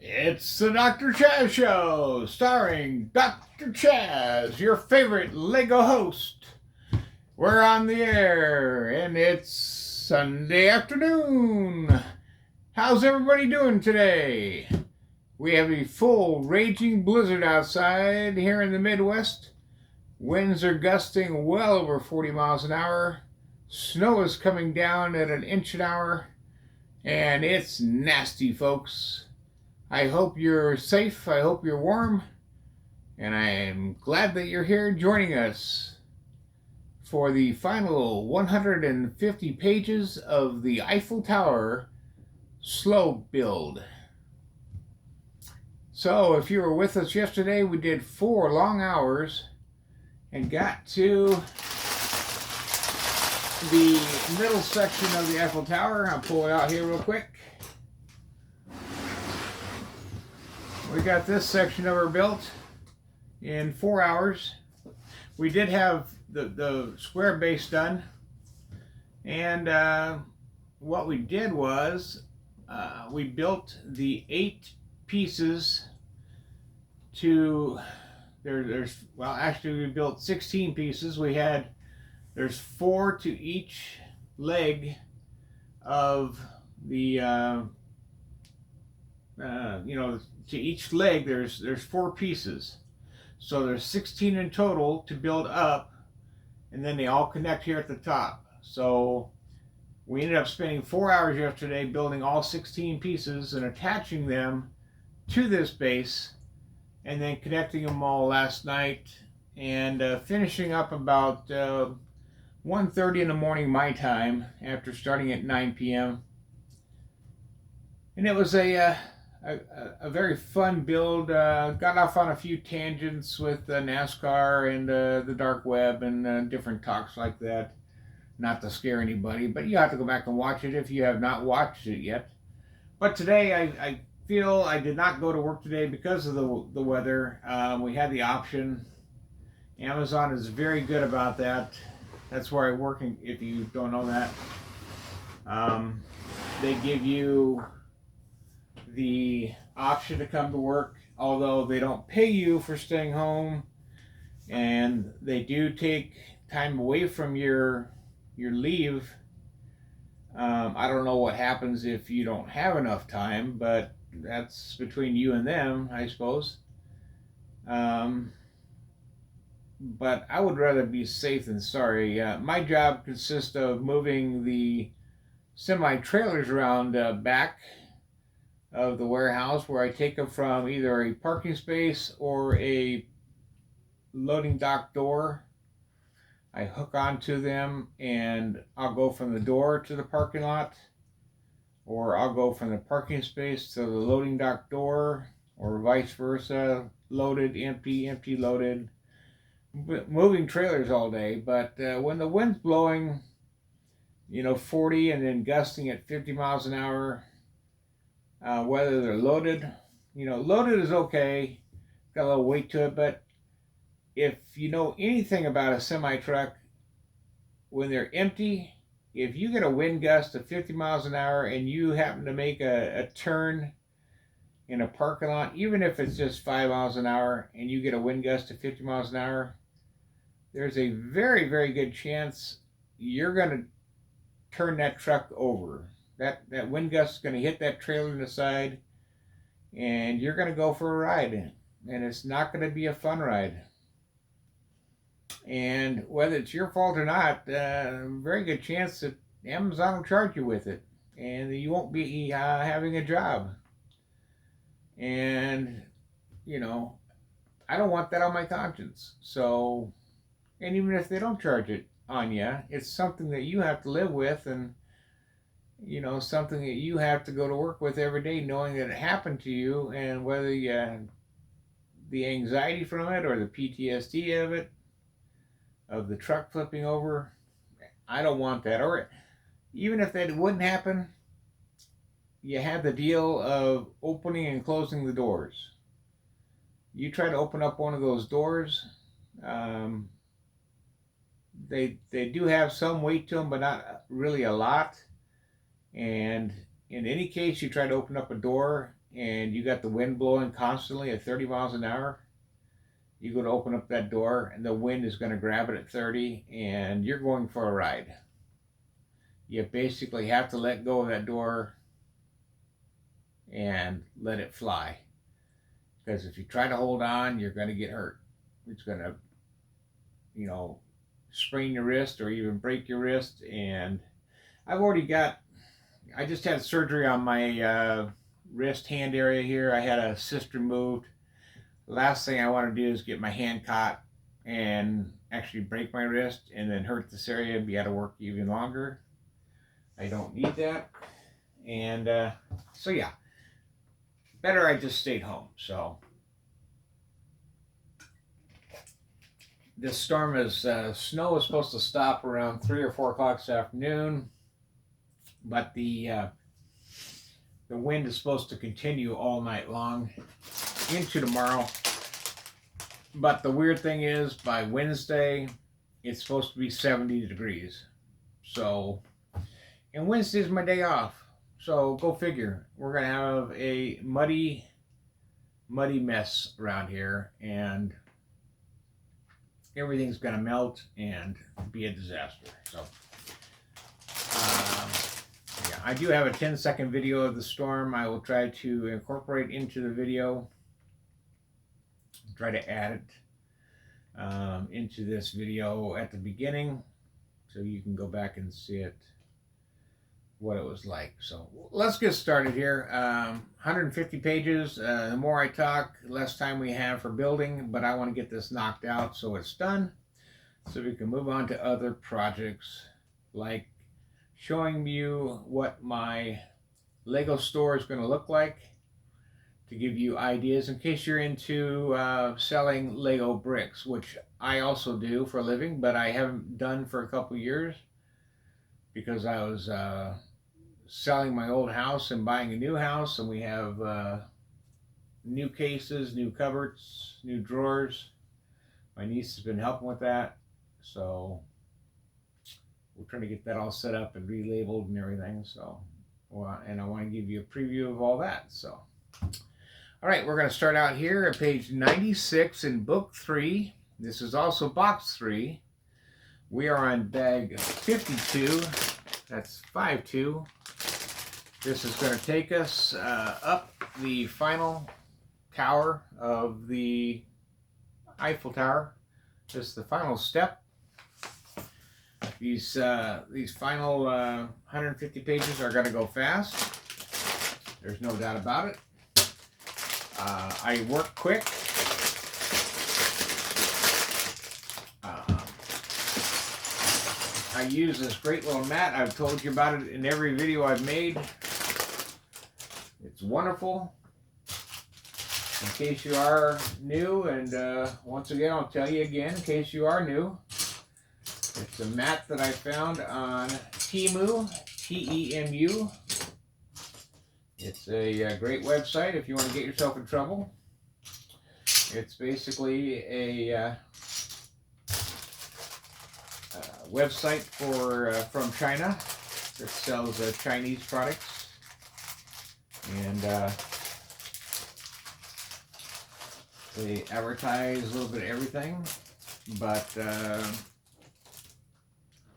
It's the Dr. Chaz Show, starring Dr. Chaz, your favorite Lego host. We're on the air, and it's Sunday afternoon. How's everybody doing today? We have a full raging blizzard outside here in the Midwest. Winds are gusting well over 40 miles an hour. Snow is coming down at an inch an hour, and it's nasty, folks. I hope you're safe, I hope you're warm, and I am glad that you're here joining us for the final 150 pages of the Eiffel Tower slow build. So if you were with us yesterday, we did 4 long hours and got to the middle section of the Eiffel Tower. I'll pull it out here real quick. We got this section of her built in 4 hours. We did have the square base done, and what we did was we built the 8 pieces to well, actually we built 16 pieces. There's 4 to each leg of the to each leg there's 4 pieces, so there's 16 in total to build up, and then they all connect here at the top. So we ended up spending 4 hours yesterday building all 16 pieces and attaching them to this base, and then connecting them all last night, and finishing up about 1:30 in the morning my time after starting at 9 p.m. And it was a very fun build. Got off on a few tangents with NASCAR and the dark web and different talks like that. Not to scare anybody, but you have to go back and watch it if you have not watched it yet. But today I feel I did not go to work today because of the weather. We had the option. Amazon is very good about that. That's where I work, if you don't know that. They give you the option to come to work, although they don't pay you for staying home, and they do take time away from your leave. I don't know what happens if you don't have enough time, but that's between you and them, I suppose. But I would rather be safe than sorry. My job consists of moving the semi-trailers around back of the warehouse, where I take them from either a parking space or a loading dock door. I hook onto them, and I'll go from the door to the parking lot, or I'll go from the parking space to the loading dock door, or vice versa. Loaded, empty, empty, loaded. Moving trailers all day. But when the wind's blowing 40 and then gusting at 50 miles an hour, whether they're loaded, loaded is okay, got a little weight to it, but if you know anything about a semi-truck, when they're empty, if you get a wind gust of 50 miles an hour and you happen to make a turn in a parking lot, even if it's just 5 miles an hour, and you get a wind gust of 50 miles an hour, there's a very, very good chance you're going to turn that truck over. That wind gust is going to hit that trailer in the side, and you're going to go for a ride, and it's not going to be a fun ride. And whether it's your fault or not, very good chance that Amazon will charge you with it, and you won't be having a job. And I don't want that on my conscience. So, and even if they don't charge it on you, it's something that you have to live with, and something that you have to go to work with every day, knowing that it happened to you, and whether the anxiety from it or the PTSD of it, of the truck flipping over, I don't want that. Or even if that wouldn't happen, you have the deal of opening and closing the doors. You try to open up one of those doors, they do have some weight to them, but not really a lot. And in any case, you try to open up a door, and you got the wind blowing constantly at 30 miles an hour, you go to open up that door and the wind is going to grab it at 30 and you're going for a ride. You basically have to let go of that door and let it fly. Because if you try to hold on, you're going to get hurt. It's going to, sprain your wrist or even break your wrist. And I just had surgery on my wrist hand area here. I had a cyst removed. The last thing I want to do is get my hand caught and actually break my wrist and then hurt this area and be out of work even longer. I don't need that. And so yeah, better I just stayed home. So this storm snow is supposed to stop around 3 or 4 o'clock this afternoon, but the wind is supposed to continue all night long into tomorrow. But the weird thing is, by Wednesday, it's supposed to be 70 degrees. So, and Wednesday's my day off. So go figure. We're going to have a muddy mess around here, and everything's going to melt and be a disaster. So, yeah, I do have a 10-second video of the storm. I will try to incorporate into the video. Try to add it into this video at the beginning so you can go back and see it, what it was like. So let's get started here. 150 pages. The more I talk, the less time we have for building, but I want to get this knocked out so it's done, so we can move on to other projects, like showing you what my Lego store is going to look like, to give you ideas in case you're into selling Lego bricks, which I also do for a living, but I haven't done for a couple years because I was selling my old house and buying a new house, and we have new cases, new cupboards, new drawers. My niece has been helping with that, so we're trying to get that all set up and relabeled and everything. So, and I want to give you a preview of all that. So, all right, we're going to start out here at page 96 in book 3. This is also box 3. We are on bag 52. That's 5-2. This is going to take us up the final tower of the Eiffel Tower. This is the final step. These final 150 pages are going to go fast. There's no doubt about it. I work quick. I use this great little mat. I've told you about it in every video I've made. It's wonderful. In case you are new, and once again, I'll tell you again, in case you are new, it's a mat that I found on Temu, T-E-M-U. It's a great website if you want to get yourself in trouble. It's basically a website from China that sells Chinese products, and they advertise a little bit of everything. But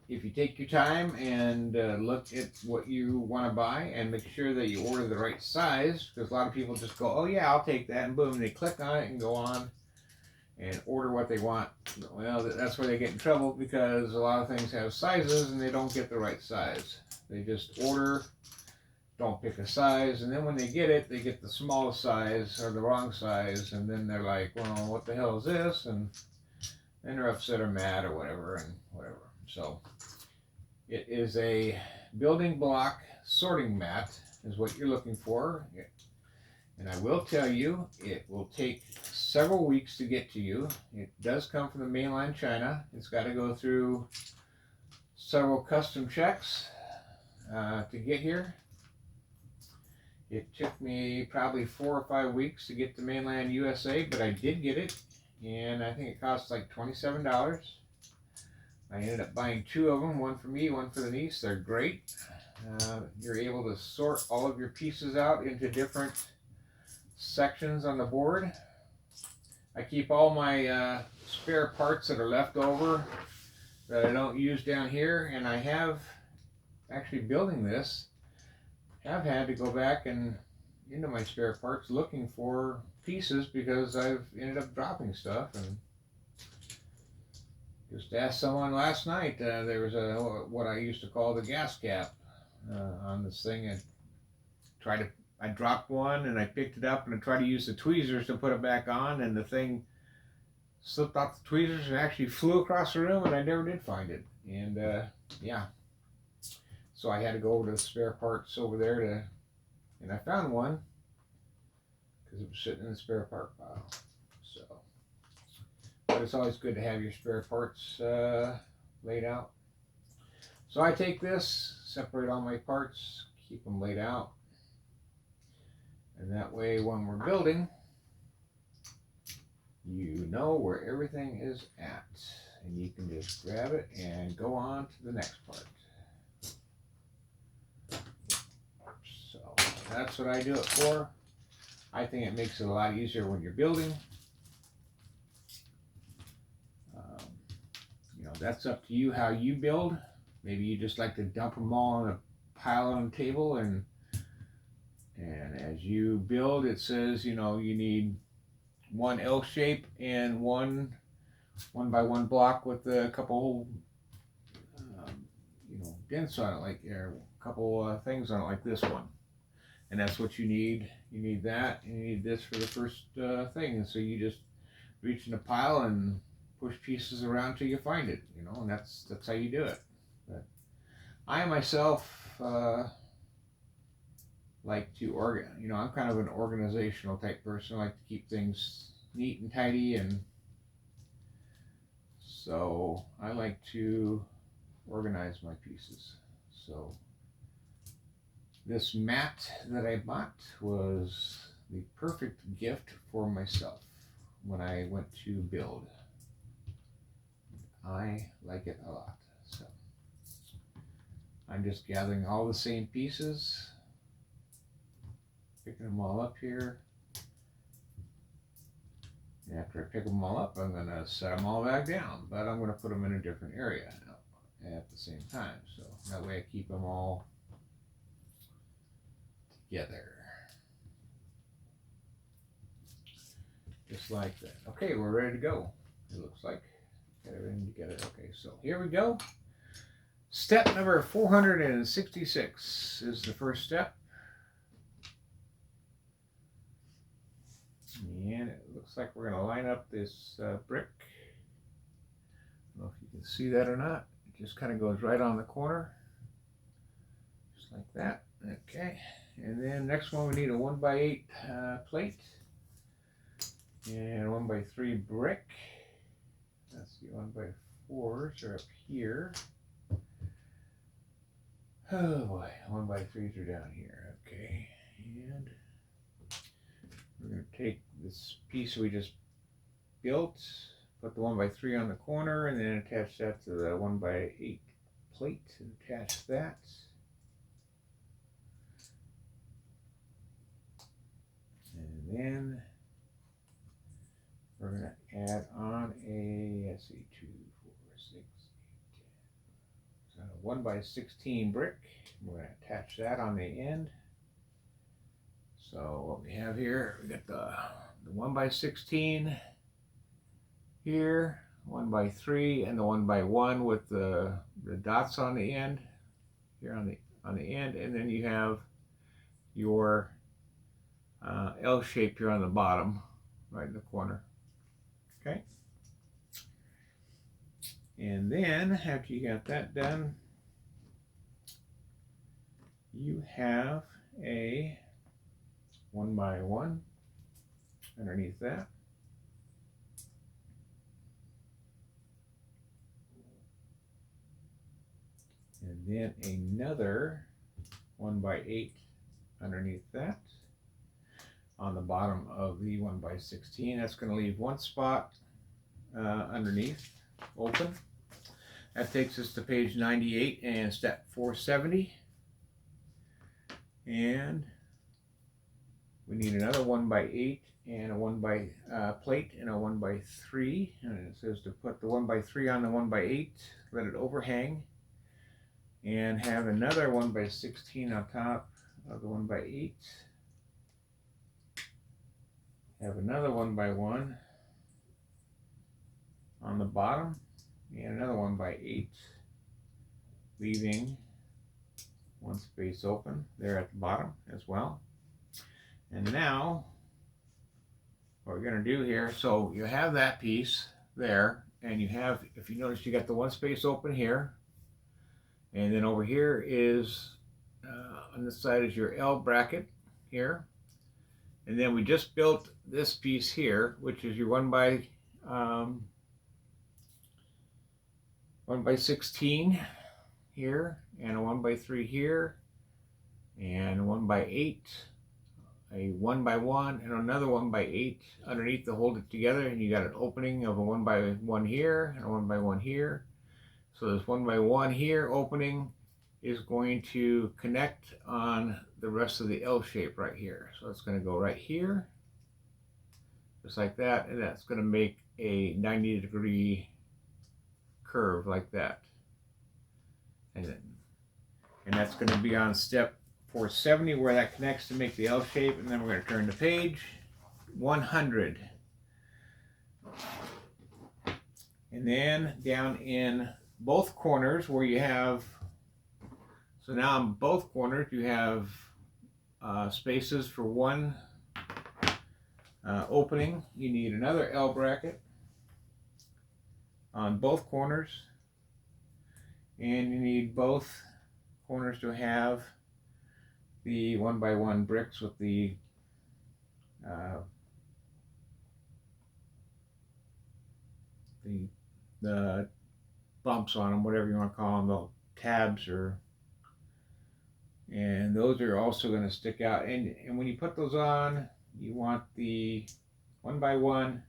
if you take your time and look at what you want to buy and make sure that you order the right size, because a lot of people just go, oh yeah, I'll take that, and boom, they click on it and go on and order what they want. Well, that's where they get in trouble, because a lot of things have sizes and they don't get the right size. They just order, don't pick a size, and then when they get it, they get the smallest size or the wrong size, and then they're like, well, what the hell is this? And then they're upset or mad or whatever, and whatever. So it is a building block sorting mat is what you're looking for. And I will tell you, it will take several weeks to get to you. It does come from the mainland China. It's got to go through several custom checks to get here. It took me probably 4 or 5 weeks to get to mainland USA, but I did get it, and I think it cost like $27. I ended up buying 2 of them, one for me, one for the niece. They're great. You're able to sort all of your pieces out into different sections on the board. I keep all my spare parts that are left over that I don't use down here, and I have, actually building this, have had to go back and into my spare parts looking for pieces because I've ended up dropping stuff. And just asked someone last night, there was what I used to call the gas cap on this thing, and I dropped one and I picked it up and I tried to use the tweezers to put it back on, and the thing slipped off the tweezers and actually flew across the room, and I never did find it. And yeah, so I had to go over to the spare parts over there and I found one because it was sitting in the spare part pile. So, but it's always good to have your spare parts laid out. So I take this, separate all my parts, keep them laid out. And that way, when we're building, you know where everything is at. And you can just grab it and go on to the next part. So that's what I do it for. I think it makes it a lot easier when you're building. You know, that's up to you how you build. Maybe you just like to dump them all on a pile on the table, and as you build, it says, you know, you need one L shape and one by one block with a couple, you know, dents on it, like, or a couple things on it, like this one. And that's what you need. You need that, and you need this for the first thing. And so you just reach in a pile and push pieces around till you find it, you know, and that's how you do it. But I myself like to you know, I'm kind of an organizational type person. I like to keep things neat and tidy, and so I like to organize my pieces. So this mat that I bought was the perfect gift for myself when I went to build. I like it a lot. So I'm just gathering all the same pieces, picking them all up here. And after I pick them all up, I'm going to set them all back down, but I'm going to put them in a different area at the same time. So that way I keep them all together. Just like that. Okay, we're ready to go. It looks like. Get everything together. Okay, so here we go. Step number 466 is the first step. And it looks like we're going to line up this brick. I don't know if you can see that or not. It just kind of goes right on the corner. Just like that. Okay. And then next one, we need a 1x8 plate. And a 1x3 brick. That's the 1x4s are up here. Oh boy, 1x3s are down here. Okay. And we're going to take this piece we just built, put the 1x3 on the corner, and then attach that to the 1x8 plate and attach that. And then we're going to add on a, let's see, 2, 4, 6, 8, 10. So 1x16 brick. We're going to attach that on the end. So what we have here, we got the 1x16 here, 1x3, and the 1x1 with the dots on the end here on the end, and then you have your L shape here on the bottom, right in the corner. Okay. And then after you got that done, you have a 1x1 underneath that. And then another 1x8 underneath that on the bottom of the 1x16. That's going to leave one spot underneath open. That takes us to page 98 and step 470. And We need another 1x8 and a 1x plate and a 1x3. And it says to put the 1x3 on the 1x8, let it overhang, and have another 1x16 on top of the 1x8. Have another 1x1 on the bottom, and another 1x8, leaving one space open there at the bottom as well. And now what we're going to do here, so you have that piece there, and you have, if you notice, you got the one space open here, and then over here is on this side is your L bracket here, and then we just built this piece here, which is your 1x16 here, and a 1x3 here, and a 1x8, a 1x1, and another 1x8 underneath to hold it together, and you got an opening of a 1x1 here and a 1x1 here. So this 1x1 here opening is going to connect on the rest of the L shape right here. So it's going to go right here, just like that, and that's going to make a 90-degree curve like that. And that's going to be on step 470 where that connects to make the L shape, and then we're going to turn the page 100. And then down in both corners where you have, so now in both corners you have spaces for one opening. You need another L bracket on both corners, and you need both corners to have the 1x1 bricks with the bumps on them, whatever you want to call them, the tabs, and those are also going to stick out. And when you put those on, you want the 1x1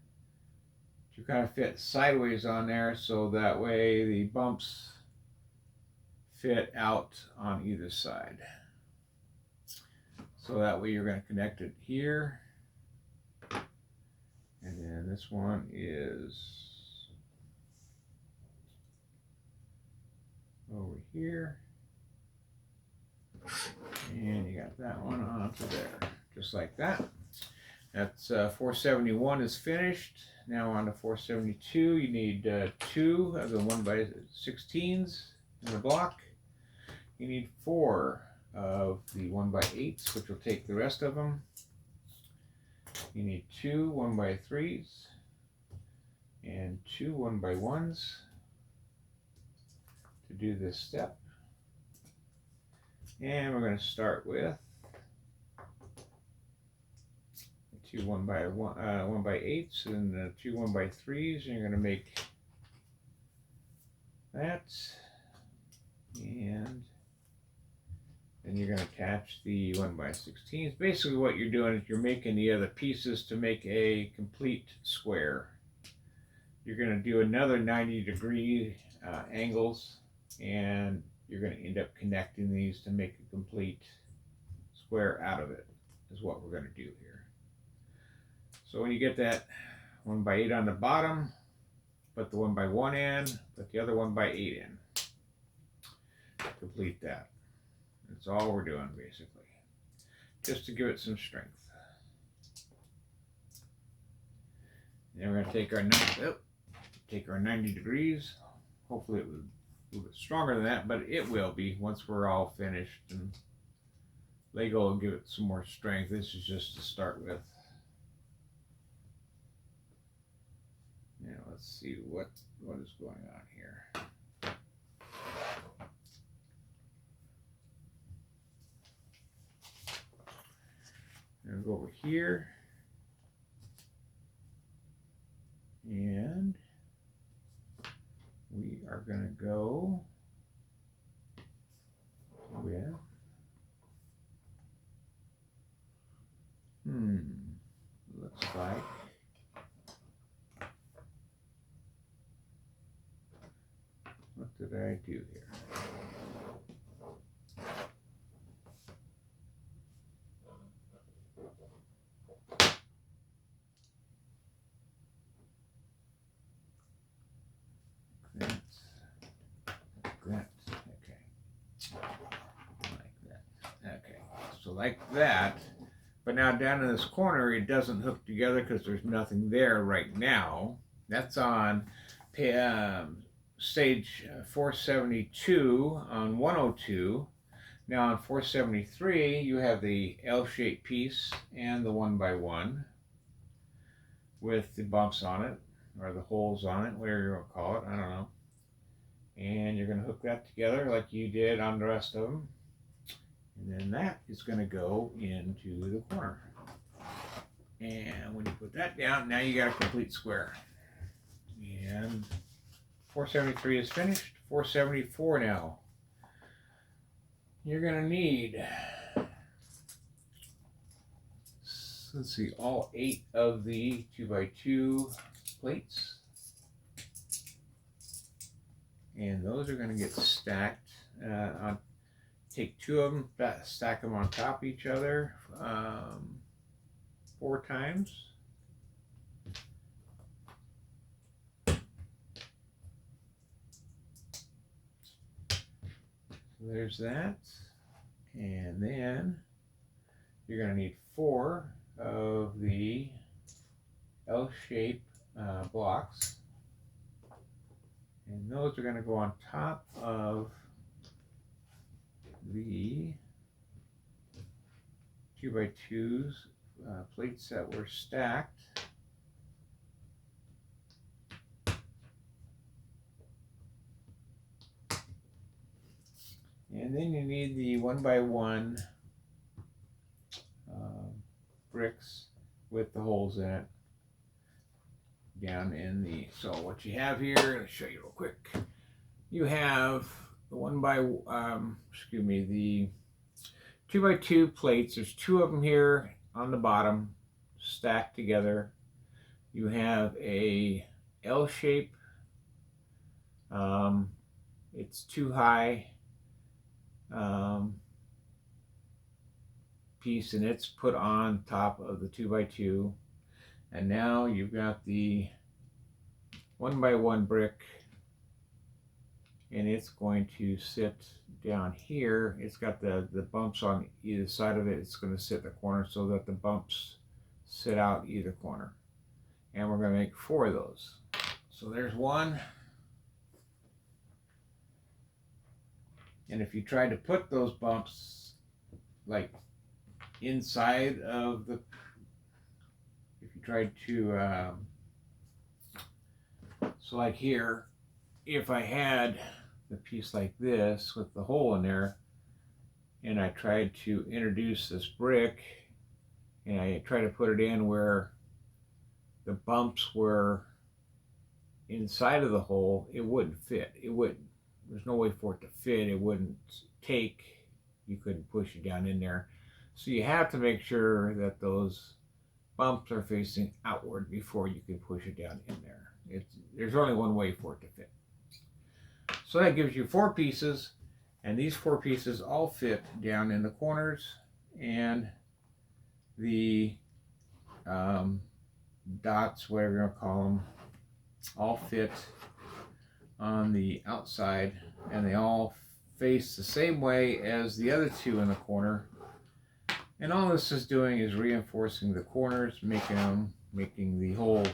to kind of fit sideways on there, so that way the bumps fit out on either side. So that way you're going to connect it here, and then this one is over here, and you got that one onto there, just like that. That's 471 is finished. Now on to 472. You need 2 of the 1x16s in the block. You need 4 of the 1x8s, which will take the rest of them. You need 2 1x3s and 2 1x1s to do this step. And we're going to start with 2 1x8s and 2 1x3s, and you're going to make that, and then you're going to attach the 1x16s. Basically what you're doing is you're making the other pieces to make a complete square. You're going to do another 90-degree angles, and you're going to end up connecting these to make a complete square out of it, is what we're going to do here. So when you get that 1x8 on the bottom, put the 1x1 in, put the other 1x8 in. Complete that. That's all we're doing basically, just to give it some strength. Then we're going to take our 90 degrees. Hopefully it was a little bit stronger than that, but it will be once we're all finished, and Lego will give it some more strength. This is just to start with. Now let's see what is going on here. I'm going to go over here, and we are going to go with looks like what did I do here? So like that. But now down in this corner, it doesn't hook together because there's nothing there right now. That's on stage 472 on 102. Now on 473, you have the L-shaped piece and the 1x1 with the bumps on it, or the holes on it, whatever you want to call it, I don't know. And you're going to hook that together like you did on the rest of them. And then that is going to go into the corner. And when you put that down, now you got a complete square. And 473 is finished. 474 now. You're going to need, let's see, all 8 of the 2x2 plates. And those are going to get stacked on. Take 2 of them, stack them on top of each other 4 times. So there's that. And then you're going to need 4 of the L-shaped blocks. And those are going to go on top of the 2x2s plates that were stacked. And then you need the 1x1 bricks with the holes in it down in the, so what you have here, I'll show you real quick. You have the the 2x2 plates. There's 2 of them here on the bottom, stacked together. You have a L shape. It's too high piece, and it's put on top of the 2x2. And now you've got the 1x1 brick, and it's going to sit down here. It's got the bumps on either side of it. It's going to sit in the corner so that the bumps sit out either corner. And we're going to make 4 of those. So there's 1. And if you tried to put those bumps like inside of the, if you tried to, so like here, if I had the piece like this with the hole in there, and I tried to introduce this brick, and I tried to put it in where the bumps were inside of the hole, it wouldn't fit. It wouldn't. There's no way for it to fit. It wouldn't take. You couldn't push it down in there. So you have to make sure that those bumps are facing outward before you can push it down in there. There's only one way for it to fit. So that gives you 4 pieces, and these 4 pieces all fit down in the corners, and the dots, whatever you want to call them, all fit on the outside, and they all face the same way as the other 2 in the corner. And all this is doing is reinforcing the corners, making the whole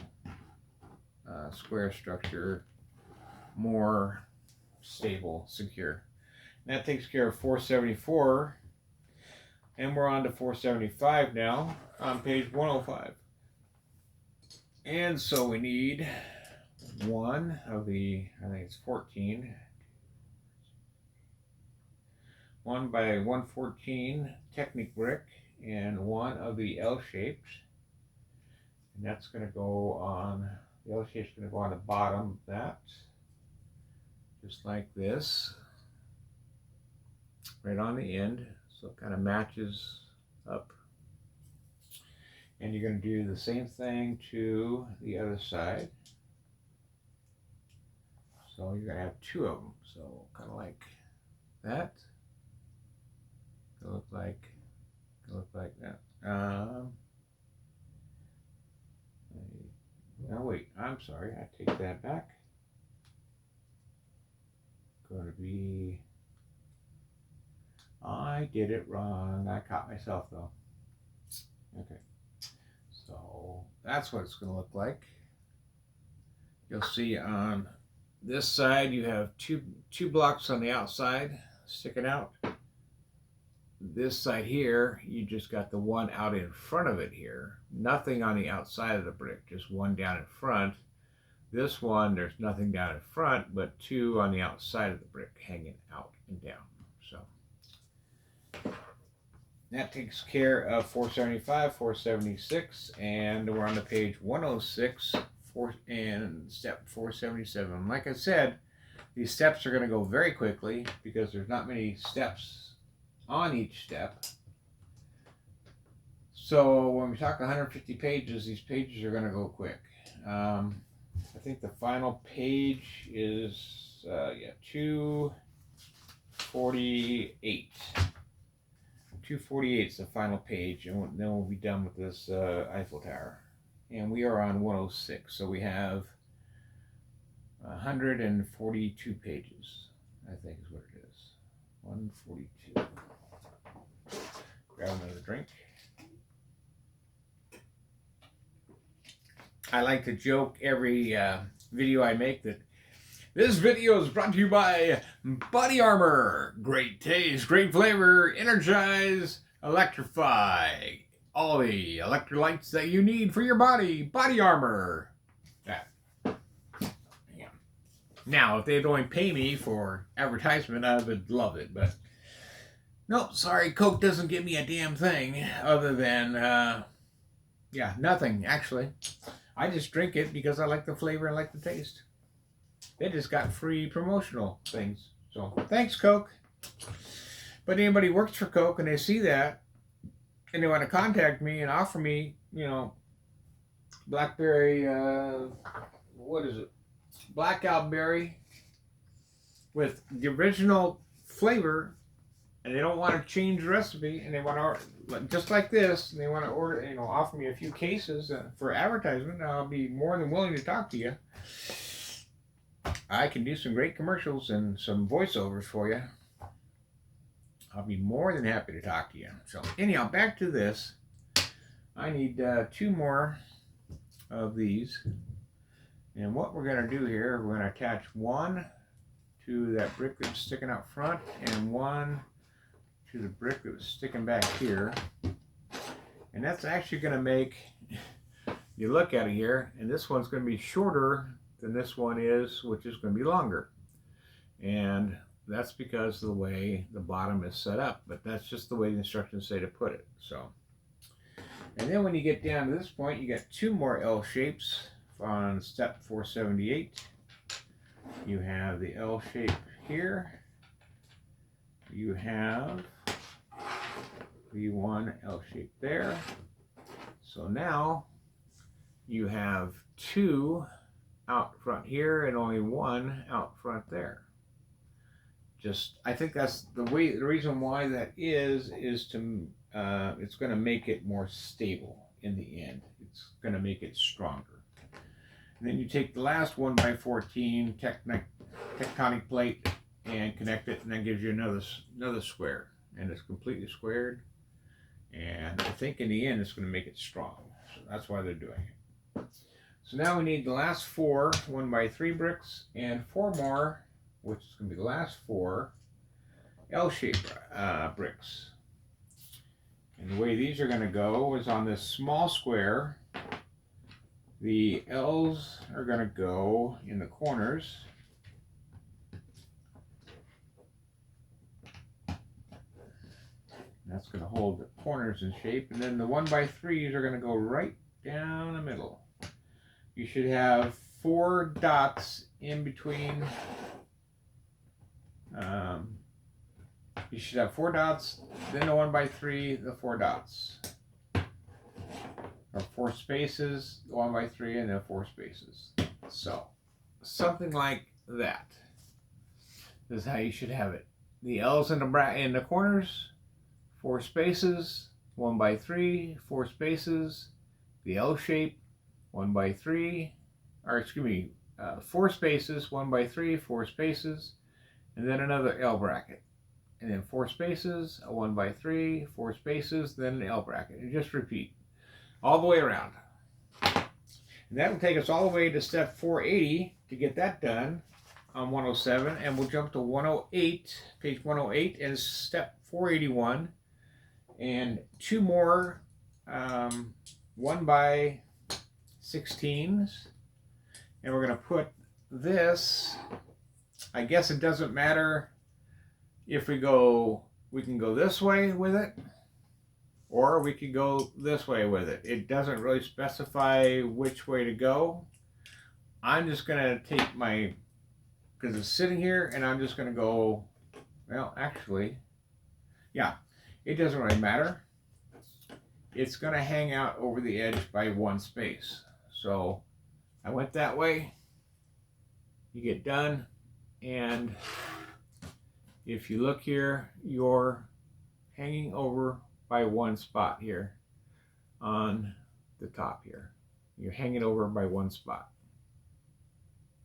square structure more stable, secure. And that takes care of 474, and we're on to 475 now on page 105. And so we need 1 of the, I think it's 14, 1x114 Technic brick, and 1 of the L shapes, and that's going to go on, the L shape's going to go on the bottom of that, just like this, right on the end, so it kind of matches up. And you're going to do the same thing to the other side. So you're going to have 2 of them, so kind of like that. It'll look like that. Now wait, I'm sorry, I take that back. Going to be I did it wrong. I caught myself though. Okay, so that's what it's going to look like. You'll see on this side you have two blocks on the outside sticking out. This side here, you just got the one out in front of it here. Nothing on the outside of the brick, just one down in front. This one, there's nothing down in front, but two on the outside of the brick hanging out and down. So that takes care of 475, 476, and we're on the page 106 and step 477. Like I said, these steps are going to go very quickly because there's not many steps on each step. So when we talk 150 pages, these pages are going to go quick. I think the final page is 248. 248 is the final page, and then we'll be done with this Eiffel Tower. And we are on 106, so we have 142 pages, I think is what it is. 142. Grab another drink. I like to joke every video I make that this video is brought to you by Body Armor. Great taste, great flavor, energize, electrify. All the electrolytes that you need for your body. Body Armor. That. Yeah. Now, if they'd only pay me for advertisement, I would love it, but nope, sorry, Coke doesn't give me a damn thing other than, nothing, actually. I just drink it because I like the flavor and like the taste. They just got free promotional things. So, thanks, Coke. But anybody who works for Coke and they see that, and they want to contact me and offer me, blackberry, blackout berry with the original flavor, and they don't want to change the recipe, and they want to, just like this, and they want to order, offer me a few cases for advertisement, I'll be more than willing to talk to you. I can do some great commercials and some voiceovers for you. I'll be more than happy to talk to you. So anyhow, back to this. I need 2 more of these. And what we're going to do here, we're going to attach one to that brick that's sticking out front and one to the brick that was sticking back here. And that's actually going to make, you look at it here, and this one's going to be shorter than this one is, which is going to be longer. And that's because of the way the bottom is set up, but that's just the way the instructions say to put it. So, and then when you get down to this point, you got 2 more L shapes on step 478. You have the L shape here. You have the one L shape there. So now you have 2 out front here and only 1 out front there. I think that's the reason why that is to, it's going to make it more stable in the end. It's going to make it stronger. And then you take the last 1x14 tectonic plate and connect it, and that gives you another square. And it's completely squared. And I think in the end it's going to make it strong. So that's why they're doing it. So now we need the last 4 1x3 bricks and 4 more, which is going to be the last 4 L-shaped bricks. And the way these are going to go is on this small square, the L's are going to go in the corners. That's going to hold the corners in shape. And then the 1x3s are going to go right down the middle. You should have 4 dots in between. You should have 4 dots, then the 1x3, the 4 dots. Or 4 spaces, the 1x3, and then 4 spaces. So, something like that. This is how you should have it. The L's in the corners, 4 spaces, 1x3, 4 spaces, the L shape, 1x3, or excuse me, 4 spaces, 1x3, 4 spaces, and then another L bracket. and then 4 spaces, a 1 by 3, 4 spaces, then an L bracket. And just repeat all the way around. And that will take us all the way to step 480 to get that done on 107, and we'll jump to 108, page 108, and step 481, and 2 more 1 by 16s, and we're going to put this, I guess it doesn't matter if we can go this way with it, or we could go this way with it. It doesn't really specify which way to go. I'm just going to take because it's sitting here, and I'm just going to go, well, actually, yeah, it doesn't really matter. It's going to hang out over the edge by 1 space. So I went that way. You get done, and if you look here, you're hanging over by 1 spot here on the top here. You're hanging over by 1 spot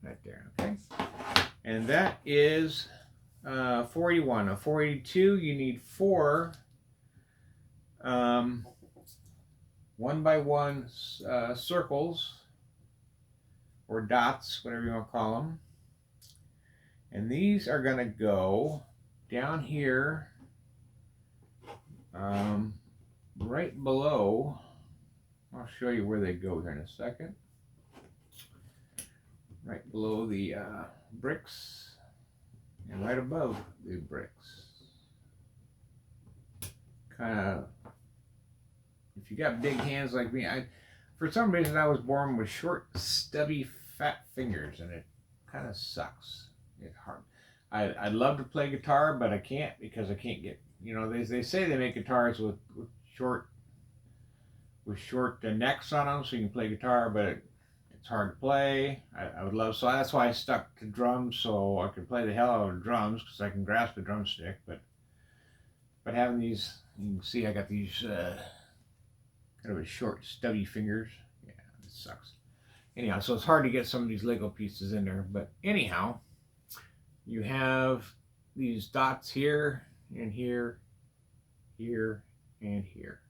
right there, okay? And that is 481. A 482, you need 4 1 by 1 circles or dots, whatever you want to call them. And these are going to go down here right below. I'll show you where they go here in a second. Right below the bricks and right above the bricks. Kind of, if you got big hands like me, for some reason I was born with short, stubby, fat fingers, and it kind of sucks. It's hard. I'd love to play guitar, but I can't because I can't get, they say they make guitars with short necks on them so you can play guitar, but it's hard to play. I would love, so that's why I stuck to drums, so I could play the hell out of drums because I can grasp a drumstick, but having these, you can see I got these kind of a short, stubby fingers. Yeah, it sucks. Anyhow, so it's hard to get some of these Lego pieces in there, but anyhow, you have these dots here and here, here, and here.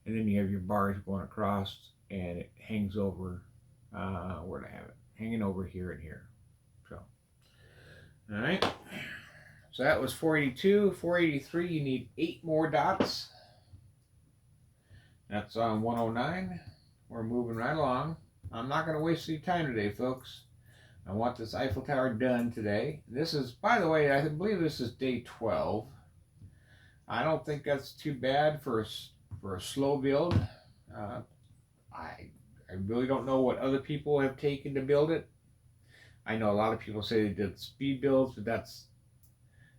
And then you have your bars going across, and it hangs over, where do I have it? Hanging over here and here. So, all right. So that was 482. 483, you need 8 more dots. That's on 109. We're moving right along. I'm not going to waste any time today, folks. I want this Eiffel Tower done today. This is, by the way, I believe this is day 12. I don't think that's too bad for a slow build. I really don't know what other people have taken to build it. I know a lot of people say they did speed builds, but that's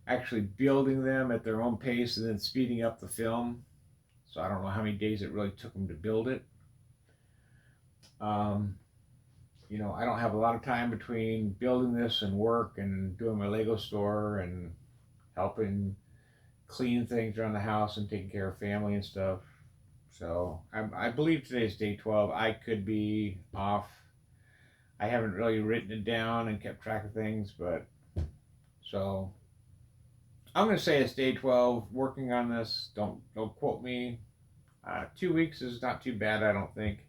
actually building them at their own pace and then speeding up the film. So I don't know how many days it really took them to build it. I don't have a lot of time between building this and work and doing my Lego store and helping clean things around the house and taking care of family and stuff. So I believe today's day 12. I could be off. I haven't really written it down and kept track of things, but so I'm going to say it's day 12 working on this. Don't quote me. 2 weeks is not too bad, I don't think.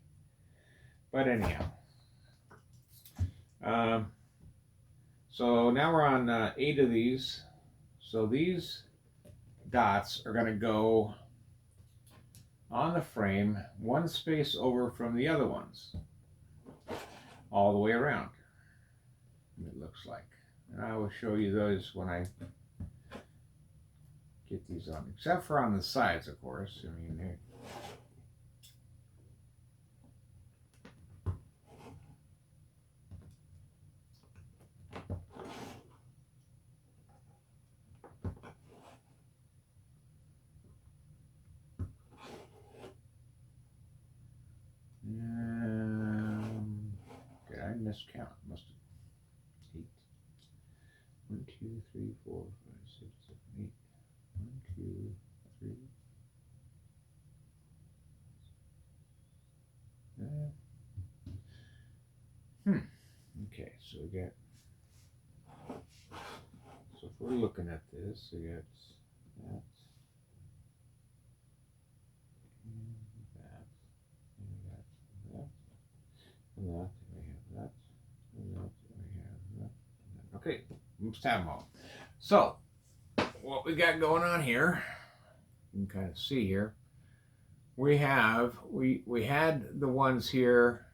But anyhow. So now we're on 8 of these. So these dots are going to go on the frame 1 space over from the other ones. All the way around. It looks like. And I will show you those when I get these on. Except for on the sides, of course. I mean, they're did I miscount? Must have 8. 1, 2, 3, 4, 5, 6, 7, 8. 1, 2, 3. Okay, so we got we're looking at this. So you got that, and that, and that, and we have that, and that, and we have that, and that. Okay, let's have them all. So, what we got going on here, you can kind of see here. We had the ones here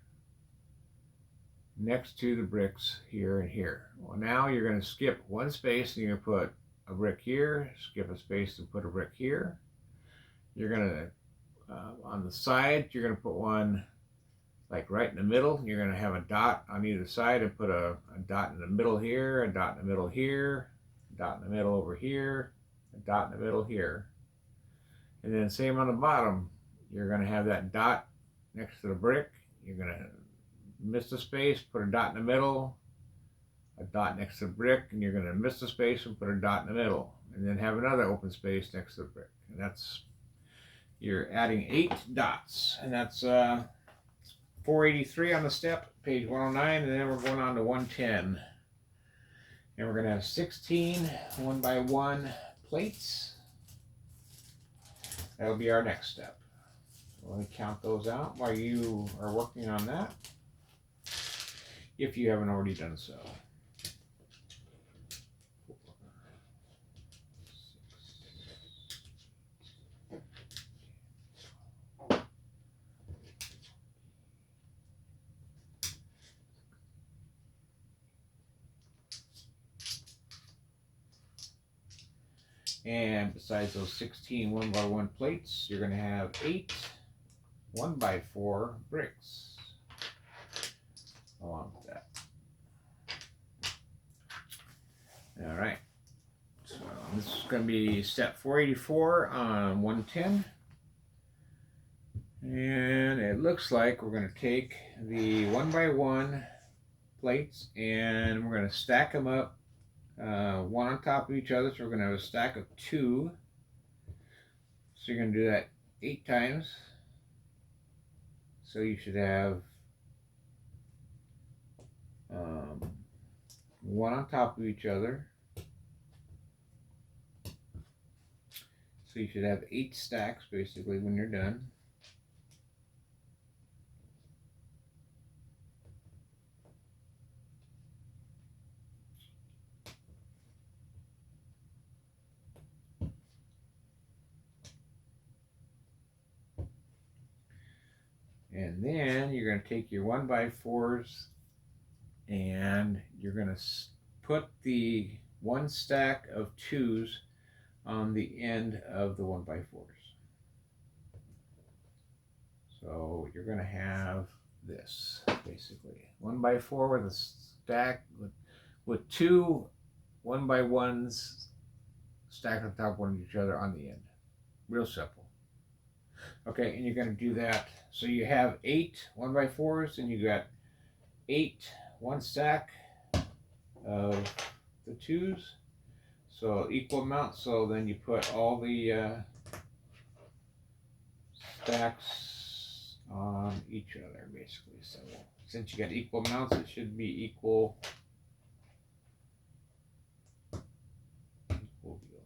next to the bricks here and here. Well, now you're going to skip one space and you're going to put a brick here, skip a space and put a brick here. You're going to, on the side, you're going to put one like right in the middle. You're going to have a dot on either side and put a dot in the middle here, a dot in the middle here, a dot in the middle over here, a dot in the middle here. And then same on the bottom. You're going to have that dot next to the brick. You're going to miss the space, put a dot in the middle, a dot next to the brick, and you're going to miss the space and put a dot in the middle, and then have another open space next to the brick. And that's, you're adding 8 dots, and that's 483 on the step, page 109, and then we're going on to 110. And we're going to have 16 1x1 plates. That'll be our next step. So let me count those out while you are working on that, if you haven't already done so. 4, 6, and besides those 16 1x1 plates, you're going to have 8 1x4 bricks along with that. All right, so this is going to be step 484 on 110, and it looks like we're going to take the 1x1 plates and we're going to stack them up one on top of each other. So we're going to have a stack of 2. So you're going to do that 8 times. So you should have one on top of each other. So you should have 8 stacks basically when you're done. And then you're going to take your 1x4s and you're going to put the 1 stack of 2s on the end of the 1x4s. So you're going to have this basically 1x4 with a stack with 2 1x1s stacked on top of one of each other on the end. Real simple. Okay, and you're going to do that. So you have 8 1x4s, and you got 8 1 stack of the 2s. So equal amount. So then you put all the stacks on each other, basically. So since you got equal amounts, it should be equal deals there.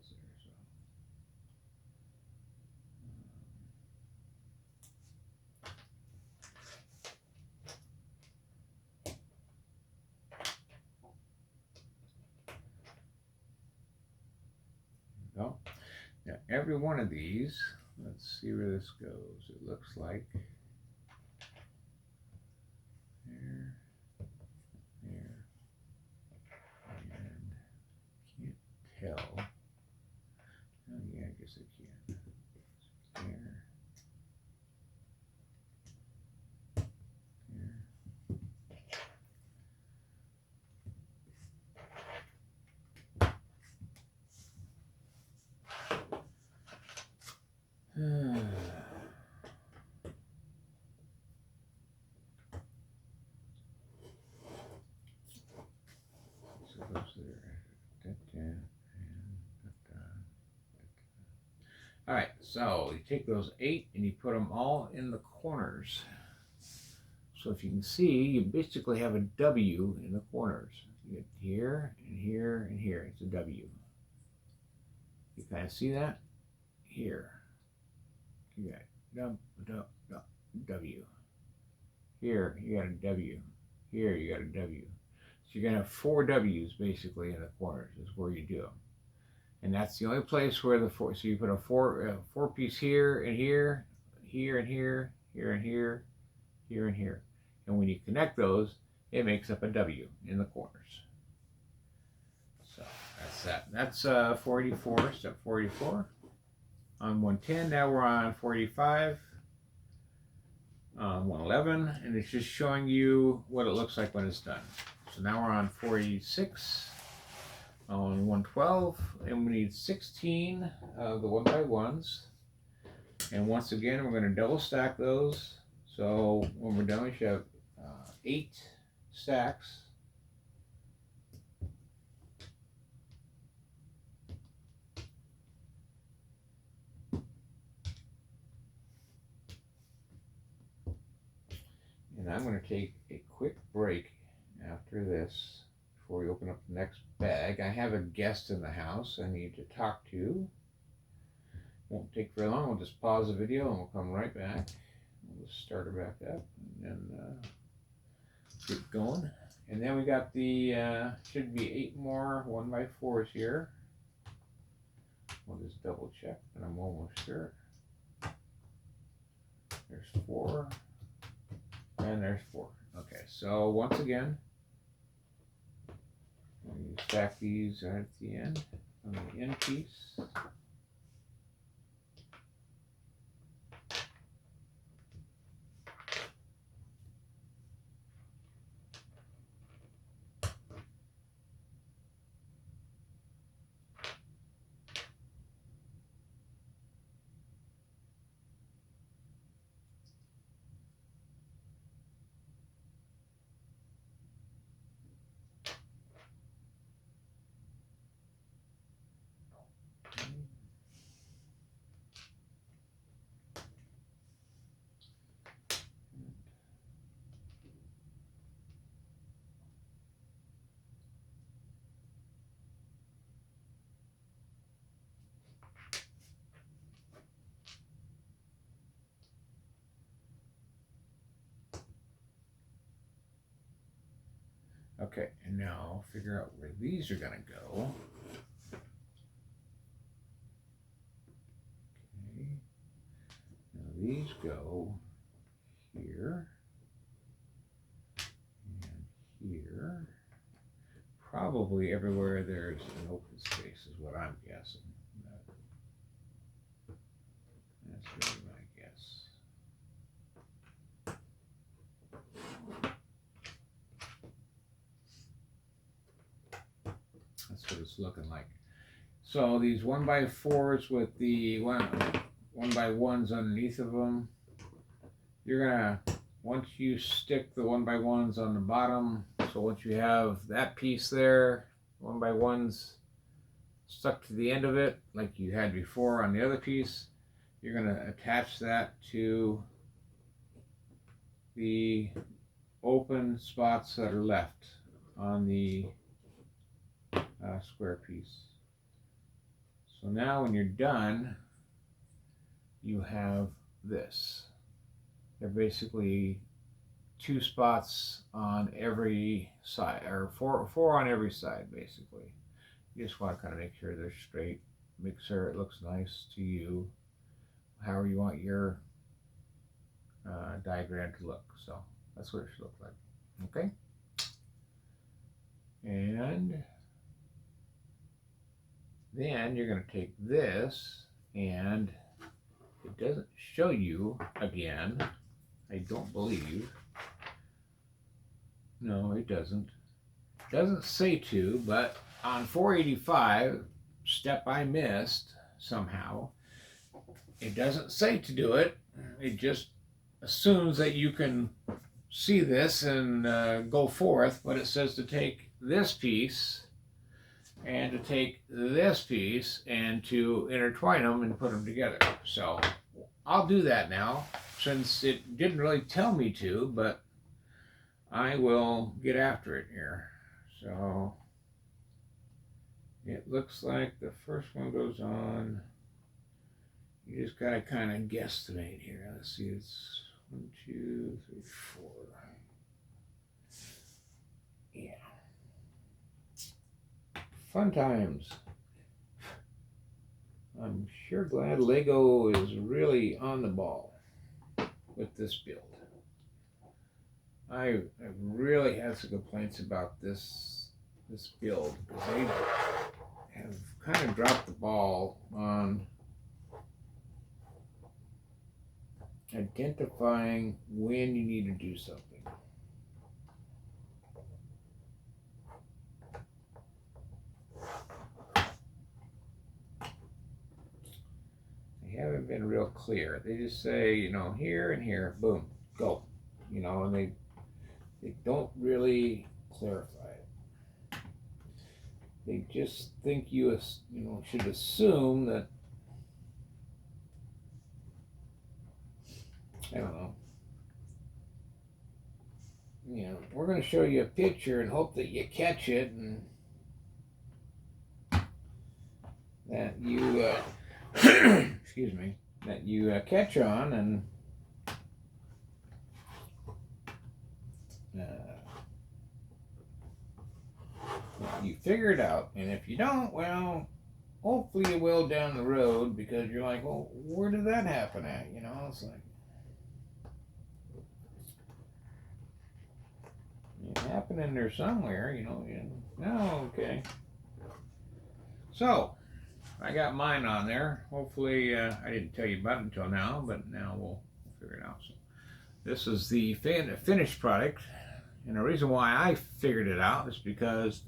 So now every one of these, let's see where this goes. It looks like there, there, and can't tell. Oh yeah, I guess I can. There, there. So those there. All right, so you take those 8 and you put them all in the corners. So if you can see, you basically have a W in the corners. You get here and here and here. It's a W. You kind of see that? Here. You got W. Here, you got a W. Here, you got a W. So you're going to have 4 W's basically in the corners is where you do them. And that's the only place where the 4, so you put a 4 piece here and here, here and here, here and here, here and here. And when you connect those, it makes up a W in the corners. So that's that. That's 484, step 484. On 110, now we're on 485. 111, and it's just showing you what it looks like when it's done. So now we're on 486, on 112, and we need 16 of the 1x1s. And once again, we're going to double stack those. So when we're done, we should have 8 stacks. And I'm going to take a quick break after this before we open up the next bag. I have a guest in the house I need to talk to. Won't take very long. We'll just pause the video and we'll come right back. We'll just start her back up and then get going. And then we got the, should be 8 more 1x4s here. We'll just double check, and I'm almost sure. There's 4. And there's 4. Okay, so once again, we stack these right at the end on the end piece. Okay, and now figure out where these are going to go. Okay, now these go here and here. Probably everywhere there's an open space is what I'm guessing. That's really my guess. That's what it's looking like. So these 1x4s with the 1x1s underneath of them, you're gonna, once you stick the 1x1s on the bottom, so once you have that piece there, 1x1s stuck to the end of it, like you had before on the other piece, you're gonna attach that to the open spots that are left on the square piece. So now when you're done, you have this. They're basically 2 spots on every side, or four on every side basically. You just want to kind of make sure they're straight, make sure it looks nice to you, however you want your diagram to look. So that's what it should look like. Okay, and then you're going to take this, and it doesn't show you again, I don't believe. No, it doesn't. It doesn't say to, but on 485, step I missed somehow, it doesn't say to do it. It just assumes that you can see this and go forth, but it says to take this piece and to take this piece and to intertwine them and put them together. So I'll do that now, since it didn't really tell me to, but I will get after it here. So It looks like the first one goes on. You just gotta kind of guesstimate here. Let's see, it's 1, 2, 3, 4. Yeah. Fun times. I'm sure glad Lego is really on the ball with this build. I really had some complaints about this build because they have kind of dropped the ball on identifying when you need to do something. They haven't been real clear. They just say, you know, here and here, boom, go. You know, and they don't really clarify it. They just think you should assume that, I don't know. You know, we're going to show you a picture and hope that you catch it and that you, excuse me, that you catch on and you figure it out. And if you don't, well, hopefully you will down the road because you're like, well, where did that happen at? You know, it's like, it's happening there somewhere, you know. Oh, okay. So, I got mine on there. Hopefully, I didn't tell you about it until now, but now we'll figure it out. So, this is the finished product. And the reason why I figured it out is because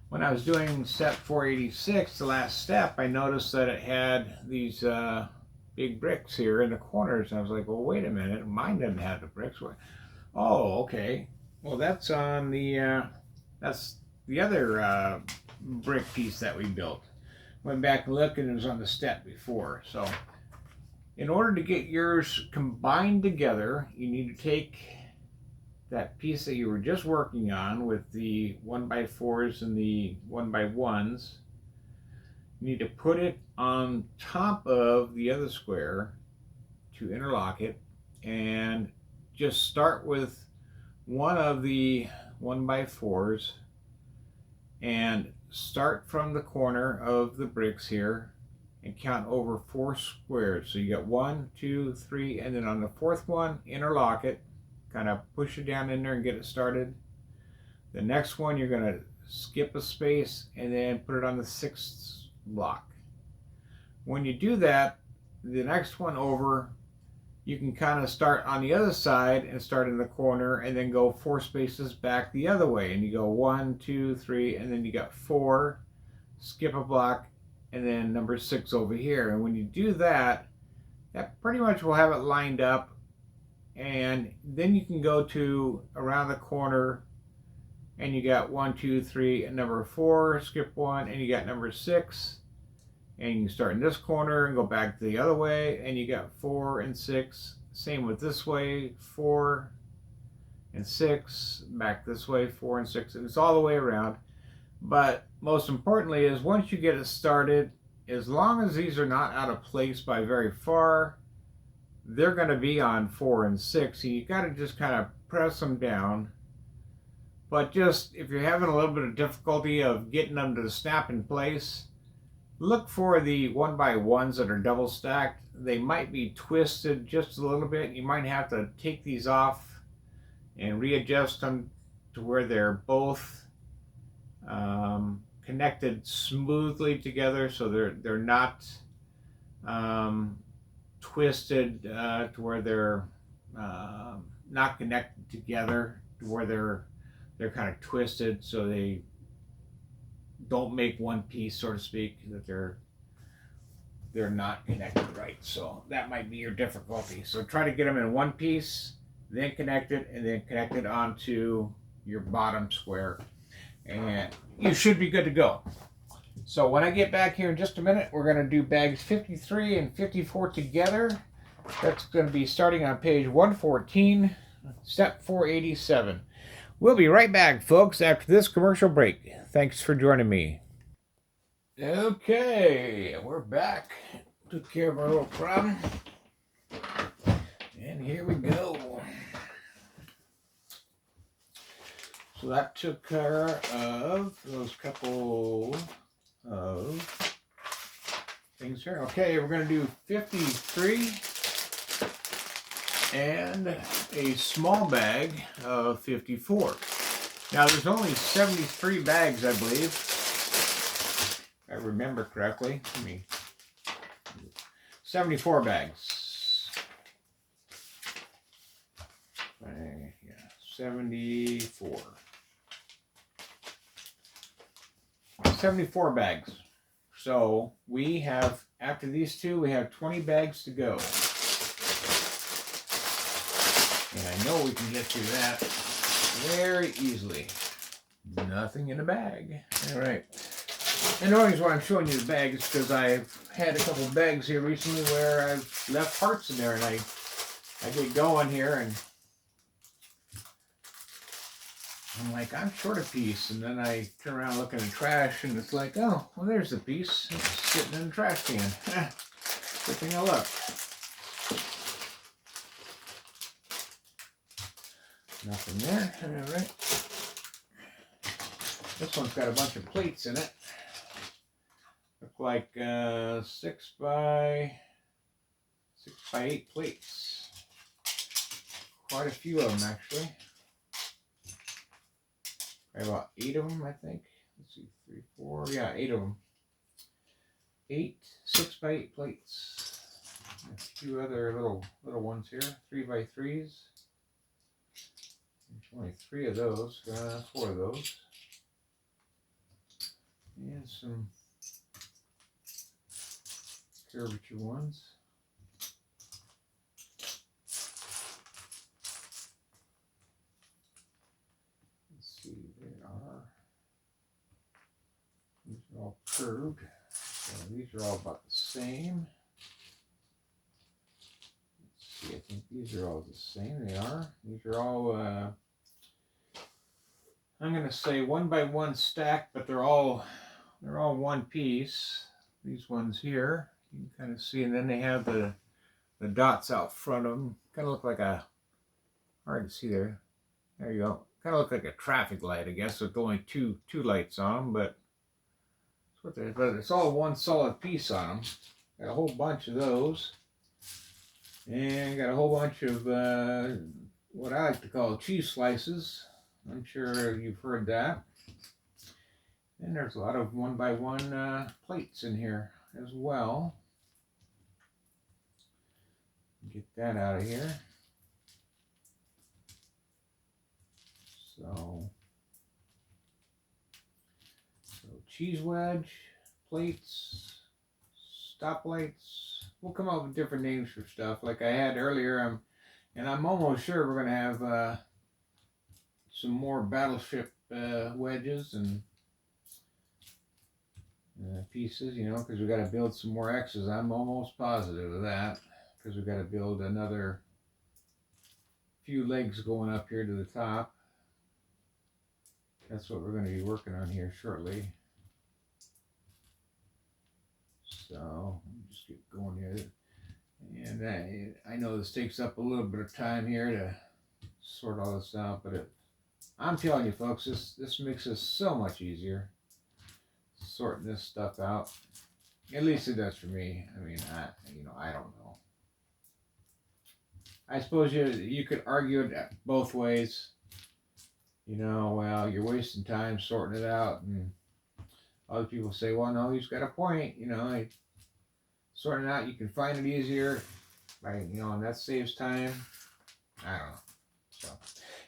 when I was doing step 486, the last step, I noticed that it had these big bricks here in the corners. And I was like, well, wait a minute. Mine doesn't have the bricks. Oh, okay. Well, that's on the other brick piece that we built. Went back and looked, and it was on the step before. So, in order to get yours combined together, you need to take that piece that you were just working on with the 1x4s and the 1x1s. You need to put it on top of the other square to interlock it, and just start with one of the 1x4s and start from the corner of the bricks here and count over 4 squares. So you got 1, 2, 3, and then on the 4th one, interlock it, kind of push it down in there and get it started. The next one, you're going to skip a space and then put it on the 6th block. When you do that, the next one over, you can kind of start on the other side and start in the corner and then go 4 spaces back the other way. And you go 1, 2, 3, and then you got 4, skip a block, and then number 6 over here. And when you do that, that pretty much will have it lined up. And then you can go to around the corner and you got 1, 2, 3, and number 4, skip 1, and you got number 6. And you can start in this corner and go back the other way, and you got 4 and 6. Same with this way, 4 and 6. Back this way, 4 and 6. And it's all the way around. But most importantly is once you get it started, as long as these are not out of place by very far, they're going to be on 4 and 6. So you got to just kind of press them down. But just if you're having a little bit of difficulty of getting them to snap in place, look for the 1x1s that are double stacked. They might be twisted just a little bit. You might have to take these off and readjust them to where they're both connected smoothly together, so they're not twisted to where they're not connected together, to where they're kind of twisted so they don't make one piece, so to speak, that they're not connected right. So that might be your difficulty. So try to get them in one piece, then connect it, and then connect it onto your bottom square, and you should be good to go. So when I get back here in just a minute, we're going to do bags 53 and 54 together. That's going to be starting on page 114, step 487. We'll be right back, folks, after this commercial break. Thanks for joining me. Okay, we're back. Took care of our little problem. And here we go. So that took care of those couple of things here. Okay, we're going to do 53 and a small bag of 54. Now there's only 73 bags, I believe. If I remember correctly. 74 bags. Yeah, 74. 74 bags. So we have, after these two, we have 20 bags to go. And I know we can get through that very easily. Nothing in a bag. All right. And the reason why I'm showing you the bag is because I've had a couple bags here recently where I've left parts in there, and I get going here and I'm like, I'm short a piece, and then I turn around looking in the trash, and it's like, oh, well, there's the piece. It's sitting in the trash can. Good thing I looked. Nothing there. All right. This one's got a bunch of plates in it. Look like 6 by 8 plates. Quite a few of them, actually. About 8 of them, I think. Let's see, 3, 4. Yeah, 8 of them. 8 6 by 8 plates. A few other little ones here. 3 by 3s. There's only 3 of those. 4 of those. And some curvature ones. Let's see, these are all curved. So these are all about the same. Let's see, I think these are all the same. They are. These are all, I'm going to say 1 by 1 stacked, but they're all one piece. These ones here, you can kind of see, and then they have the dots out front of them. Kind of look like a, hard to see there. There you go. Kind of look like a traffic light, I guess, with only two lights on them, but it's all one solid piece on them. Got a whole bunch of those, and got a whole bunch of what I like to call cheese slices. I'm sure you've heard that. And there's a lot of 1 by 1 plates in here as well. Get that out of here. So cheese wedge, plates, stoplights. We'll come up with different names for stuff like I had earlier. And I'm almost sure we're going to have some more battleship wedges and pieces, you know, because we got to build some more X's. I'm almost positive of that, because we got to build another few legs going up here to the top. That's what we're going to be working on here shortly. So just get going here, and I know this takes up a little bit of time here to sort all this out, but I'm telling you, folks, this makes it so much easier sorting this stuff out. At least it does for me. I mean, I don't know. I suppose you could argue it both ways. You know, well, you're wasting time sorting it out, and other people say, well, no, he's got a point. You know, sorting it out, you can find it easier, right? You know, and that saves time. I don't know. So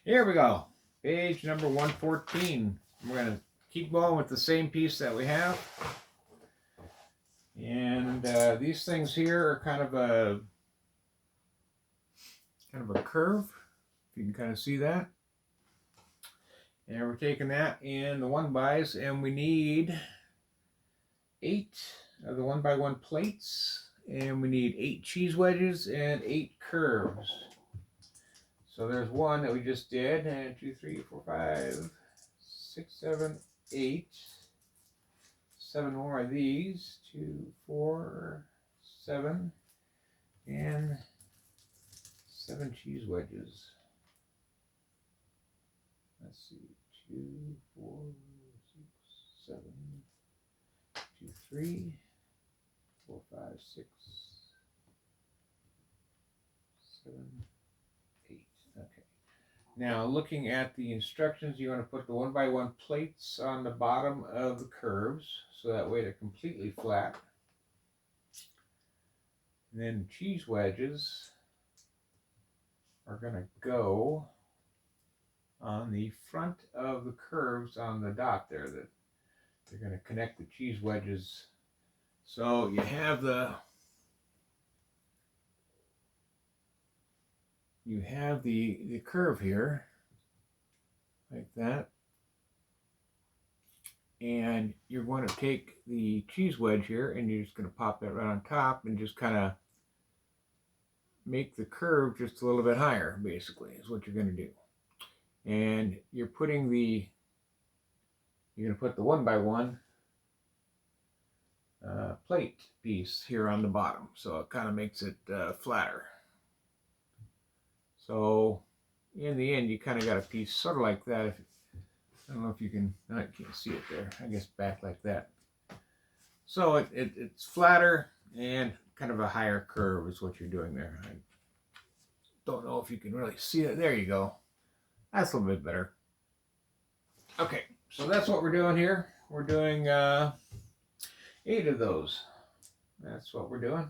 here we go. Page number 114. We're going to keep going with the same piece that we have. And these things here are kind of a curve. If you can kind of see that. And we're taking that in the 1-bys, and we need 8 of the 1 by 1 plates, and we need 8 cheese wedges and 8 curves. So there's one that we just did, and 2, 3, 4, 5, 6, 7, 8, 7 more of these. 2, 4, 7, and 7 cheese wedges. Let's see, 2, 4, 6, 7, 2, 3, 4, 5, 6, 7, 8. Okay. Now, looking at the instructions, you want to put the 1x1 plates on the bottom of the curves, so that way they're completely flat. And then cheese wedges are going to go on the front of the curves on the dot there. That they're going to connect the cheese wedges. So you have the curve here, like that. And you're going to take the cheese wedge here and you're just going to pop that right on top and just kind of make the curve just a little bit higher, basically, is what you're going to do. And you're going to put the 1x1 plate piece here on the bottom, so it kind of makes it flatter. So in the end, you kind of got a piece sort of like that. I don't know if you can, I can't see it there. I guess back like that. So it's flatter and kind of a higher curve is what you're doing there. I don't know if you can really see it. There you go. That's a little bit better. Okay, so that's what we're doing here. We're doing 8 of those. That's what we're doing.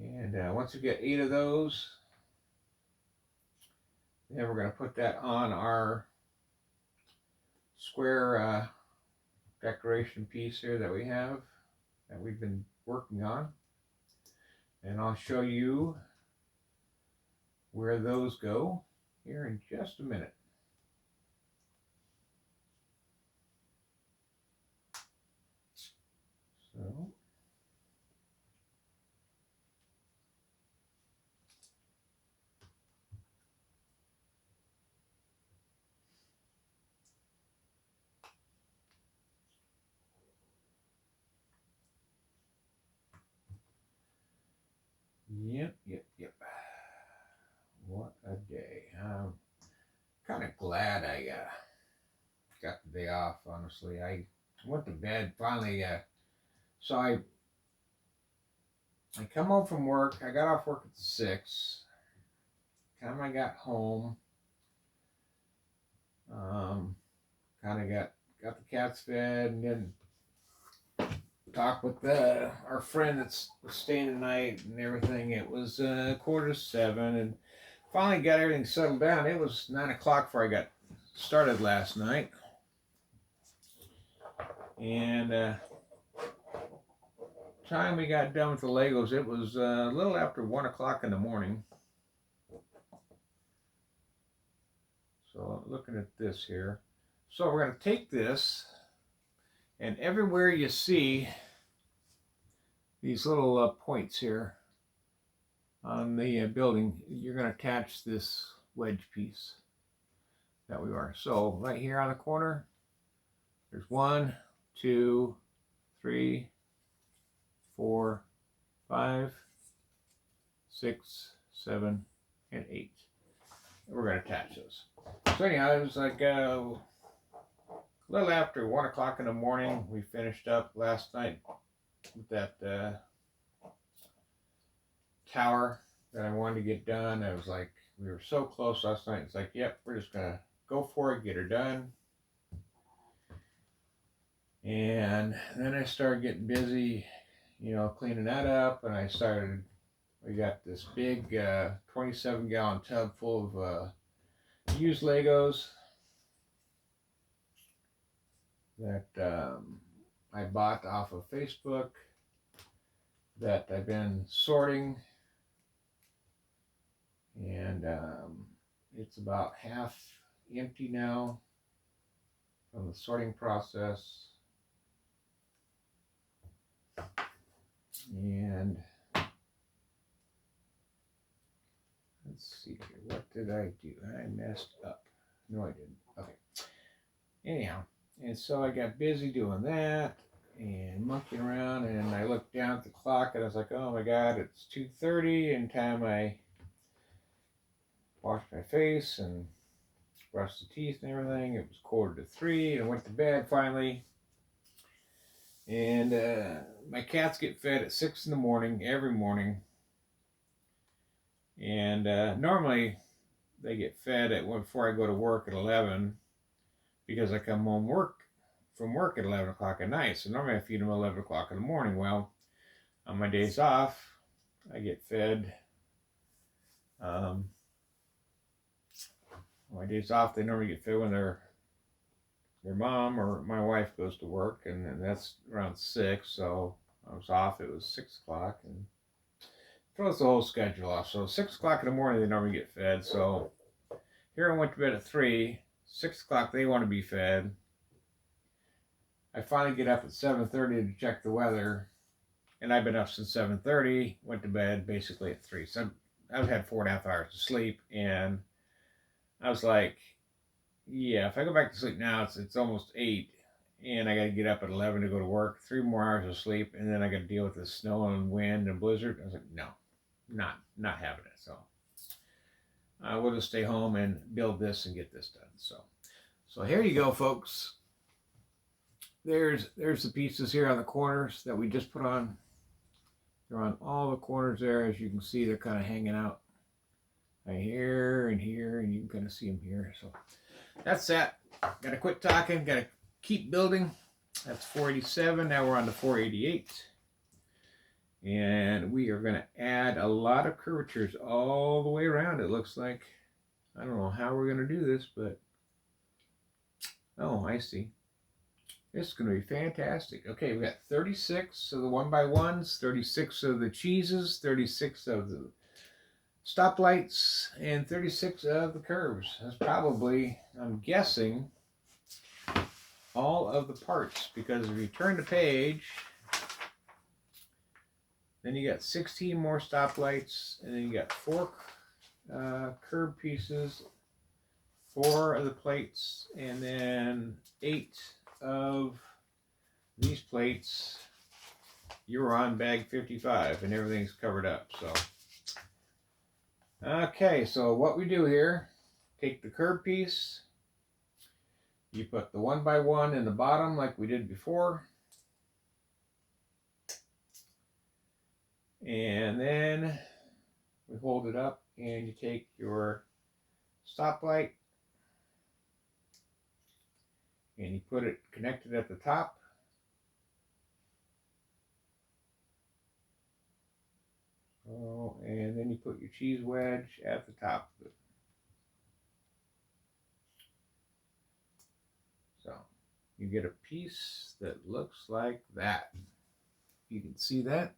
And once we get 8 of those, then we're going to put that on our square decoration piece here that we've been working on. And I'll show you where those go here in just a minute. So yep. What a day. I'm kind of glad I got the day off, honestly. I went to bed finally. So I come home from work. I got off work at 6. Time I got home, kind of got the cats fed, and then talked with our friend that's staying tonight and everything. It was 6:45, and finally got everything settled down. It was 9 o'clock before I got started last night. And time we got done with the Legos, it was a little after 1 o'clock in the morning. So looking at this here. So we're going to take this, and everywhere you see these little points here on the building, you're going to attach this wedge piece that we are. So right here on the corner, there's 1, 2, 3, 4, 5, 6, 7, and 8. And we're going to attach those. So anyhow, it was like a little after 1 o'clock in the morning. We finished up last night with that tower that I wanted to get done. I was like, we were so close last night. It's like, yep, we're just going to go for it, get her done. And then I started getting busy, cleaning that up. And we got this big 27-gallon tub full of used Legos that I bought off of Facebook that I've been sorting. And it's about half empty now from the sorting process. And let's see here. What did I do? I messed up. No, I didn't. Okay. Anyhow, And so I got busy doing that and monkeying around, and I looked down at the clock and I was like, oh my god, it's 2:30, and time I washed my face and brushed the teeth and everything. It was 2:45, and I went to bed finally. And my cats get fed at 6 in the morning every morning, and normally they get fed at before I go to work at 11, because I come home from work at 11 o'clock at night. So normally I feed them at 11 o'clock in the morning. Well, on my days off, I get fed. Um, on my days off, they normally get fed when their mom or my wife goes to work, and that's around 6. So I was off. It was 6 o'clock, and throws the whole schedule off. So 6 o'clock in the morning, they normally get fed. So here I went to bed at 3. 6 o'clock, they want to be fed. I finally get up at 7:30 to check the weather, and I've been up since 7:30. Went to bed basically at 3. So I've had 4.5 hours of sleep, and I was like, yeah, if I go back to sleep now, it's almost 8, and I got to get up at 11 to go to work. 3 more hours of sleep, and then I got to deal with the snow and wind and blizzard. I was like, no, not having it. So we'll just stay home and build this and get this done. So here you go, folks. There's the pieces here on the corners that we just put on. They're on all the corners there. As you can see, they're kind of hanging out right here and here, and you can kind of see them here. So that's that. Gotta quit talking. Gotta keep building. That's 487. Now we're on to 488. And we are going to add a lot of curvatures all the way around, it looks like. I don't know how we're going to do this, but... oh, I see. This is going to be fantastic. Okay, we got 36 of the 1x1s, 36 of the cheeses, 36 of the stoplights, and 36 of the curves. That's probably, I'm guessing, all of the parts, because if you turn the page, then you got 16 more stoplights, and then you got 4 curb pieces, 4 of the plates, and then 8 of these plates. You're on bag 55, and everything's covered up. So, okay, so what we do here, take the curb piece, you put the 1x1 in the bottom like we did before, and then we hold it up, and you take your stoplight and you put it connected at the top. Oh, and then you put your cheese wedge at the top of it. So you get a piece that looks like that. You can see that.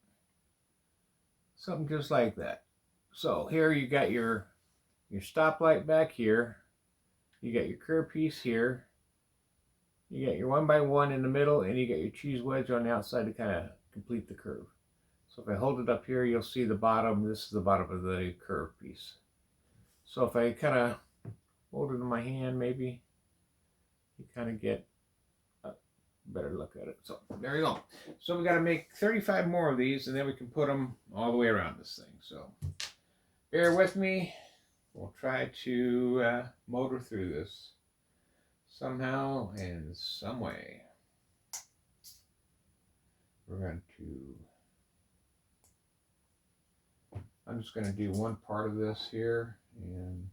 Something just like that. So here you got your stoplight back here. You got your curb piece here. You got your 1x1 in the middle, and you got your cheese wedge on the outside to kind of complete the curve. So if I hold it up here, you'll see the bottom. This is the bottom of the curve piece. So if I kind of hold it in my hand, maybe you kind of get a better look at it. So there you go. So we got to make 35 more of these, and then we can put them all the way around this thing. So bear with me. We'll try to motor through this somehow in some way. We're going to... I'm just going to do one part of this here, and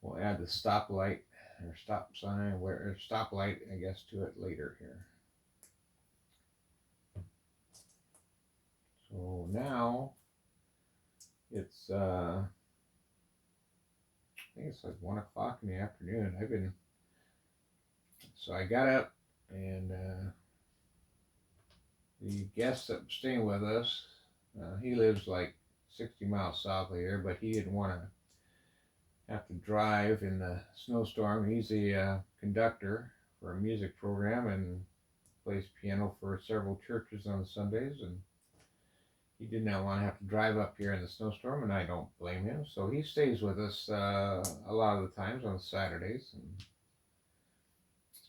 we'll add the stoplight or stop sign, or stoplight, I guess, to it later here. So now it's I think it's like 1 o'clock in the afternoon. So I got up, and the guest that was staying with us, he lives like 60 miles south of here, but he didn't want to have to drive in the snowstorm. He's a conductor for a music program and plays piano for several churches on Sundays, and he did not want to have to drive up here in the snowstorm, and I don't blame him. So he stays with us a lot of the times on Saturdays. And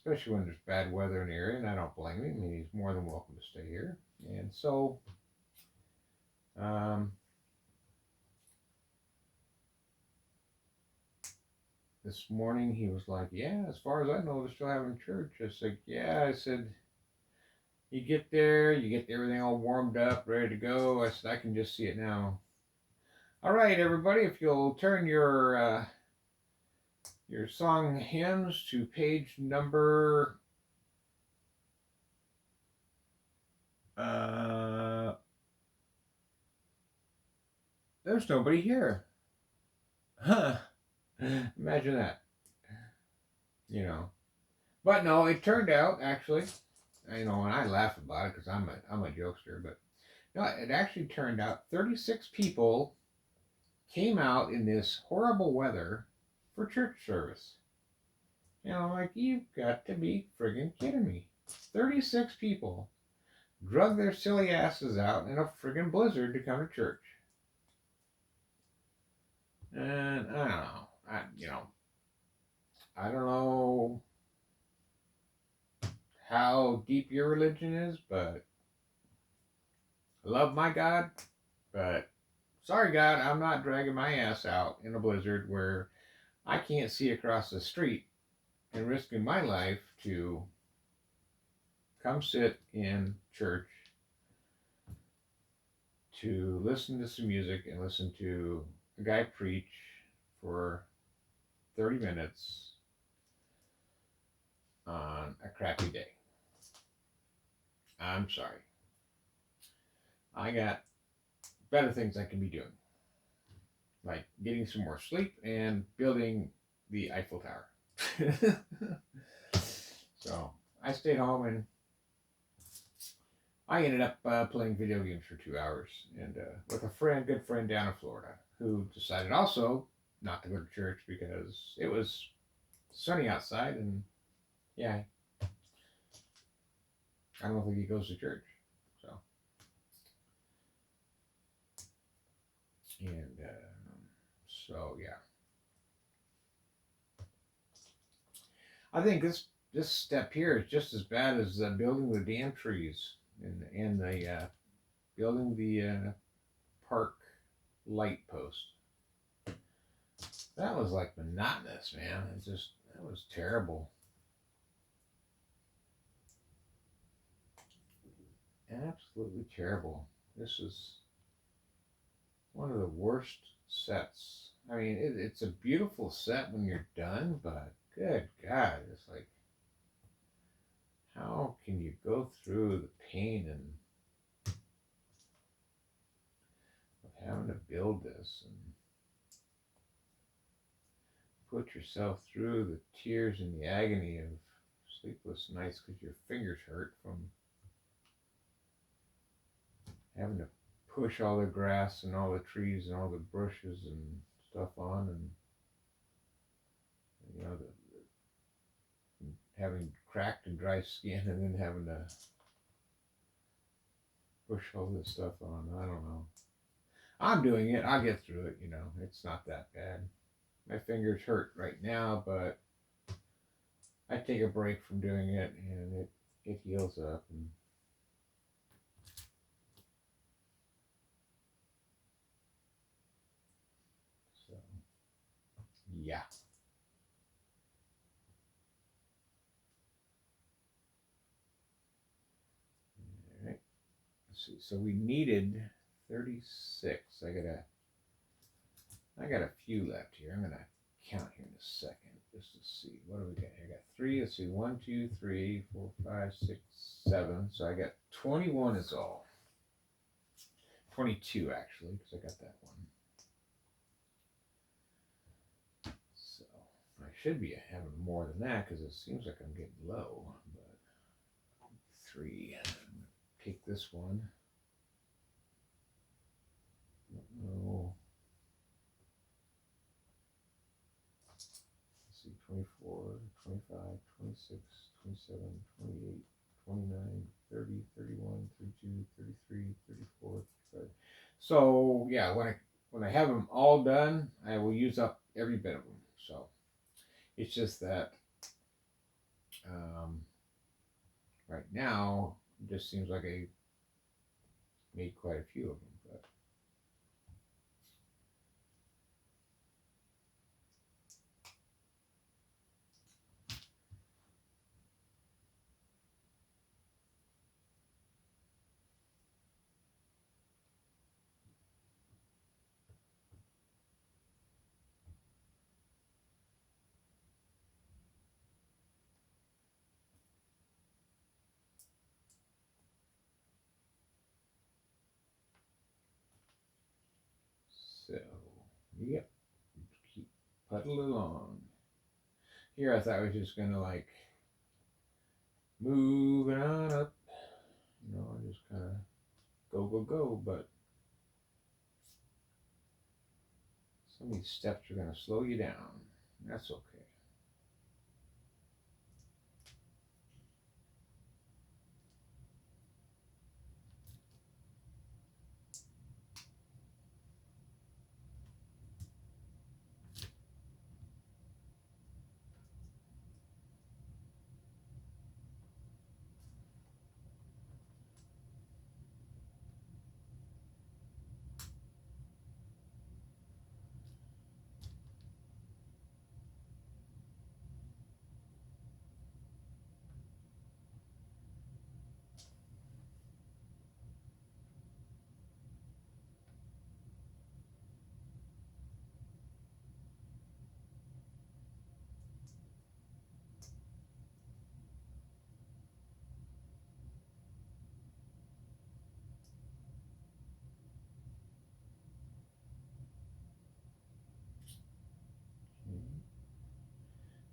especially when there's bad weather in the area, and I don't blame him. I mean, he's more than welcome to stay here. And so, um, this morning he was like, "Yeah, as far as I know, they're still having church." I said, "Yeah," I said, "you get there, you get everything all warmed up, ready to go." I said, "I can just see it now." All right, everybody, if you'll turn your song hymns to page number uh there's nobody here. Huh. Imagine that. You know. But no, it turned out actually, and I laugh about it because I'm a jokester, but no, it actually turned out 36 people came out in this horrible weather for church service. Like, you've got to be friggin' kidding me. 36 people drug their silly asses out in a friggin' blizzard to come to church. And I don't know. I don't know how deep your religion is, but I love my God. But sorry, God, I'm not dragging my ass out in a blizzard where I can't see across the street and risking my life to come sit in church to listen to some music and listen to a guy preach for 30 minutes on a crappy day. I'm sorry. I got better things I can be doing, like getting some more sleep and building the Eiffel Tower. So I stayed home and I ended up playing video games for 2 hours and with a good friend down in Florida, who decided also not to go to church because it was sunny outside, and yeah, I don't think he goes to church. So and so yeah, I think this step here is just as bad as building the damn trees and the building the park light post. That was like monotonous, man. That was terrible. Absolutely terrible. This is one of the worst sets. I mean, it's a beautiful set when you're done, but good God, it's like, how can you go through the pain and of having to build this and put yourself through the tears and the agony of sleepless nights because your fingers hurt from having to push all the grass and all the trees and all the bushes and stuff on, and having cracked and dry skin, and then having to push all this stuff on. I don't know. I'm doing it. I'll get through it. It's not that bad. My fingers hurt right now, but I take a break from doing it, and it heals up. And so, yeah. All right. Let's see. So we needed 36. I got a few left here. I'm gonna count here in a second just to see what do we got here. I got three. Let's see, 1, 2, 3, 4, 5, 6, 7. So I got 21 is all. 22 actually, because I got that one. So I should be having more than that because it seems like I'm getting low. But 3. I'm gonna take this one. Oh. 24, 25, 26, 27, 28, 29, 30, 31, 32, 33, 34, 35. So yeah, when I have them all done, I will use up every bit of them. So it's just that Um, right now, it just seems like I made quite a few of them. But so, yep, keep puddle along. Here I thought I was just gonna like move it on up, just kind of go, go, go. But some of these steps are gonna slow you down. That's okay.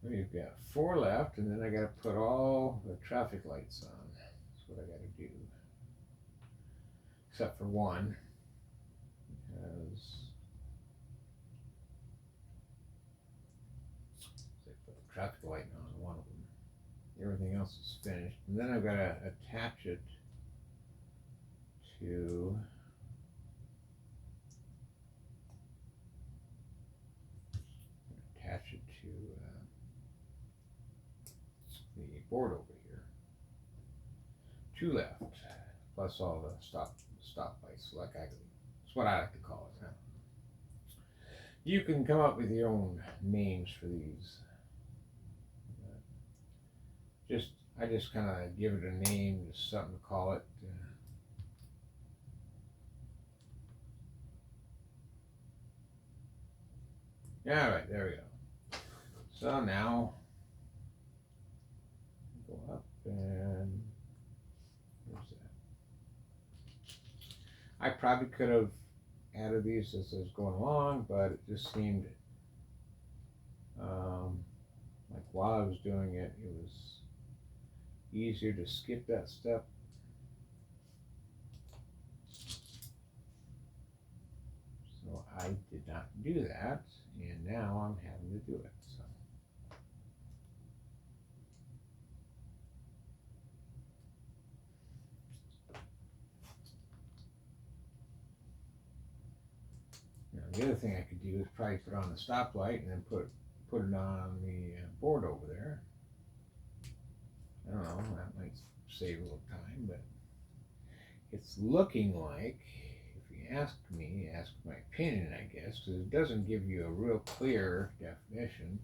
We've got 4 left, and then I got to put all the traffic lights on. That's what I got to do, except for one, because I put the traffic light on one of them. Everything else is finished, and then I've got to attach it to the board over here. 2 left, plus all the stop lights, that's what I like to call it. Huh? You can come up with your own names for these. Just I just kind of give it a name, just something to call it. All right, there we go. So now go up and where's that? I probably could have added these as I was going along, but it just seemed like while I was doing it, it was easier to skip that step. So I did not do that, and now I'm having to do it. So. Now, the other thing I could do is probably put on the stoplight and then put it on the board over there. I don't know, that might save a little time, but it's looking like, if you ask my opinion, I guess, because it doesn't give you a real clear definition.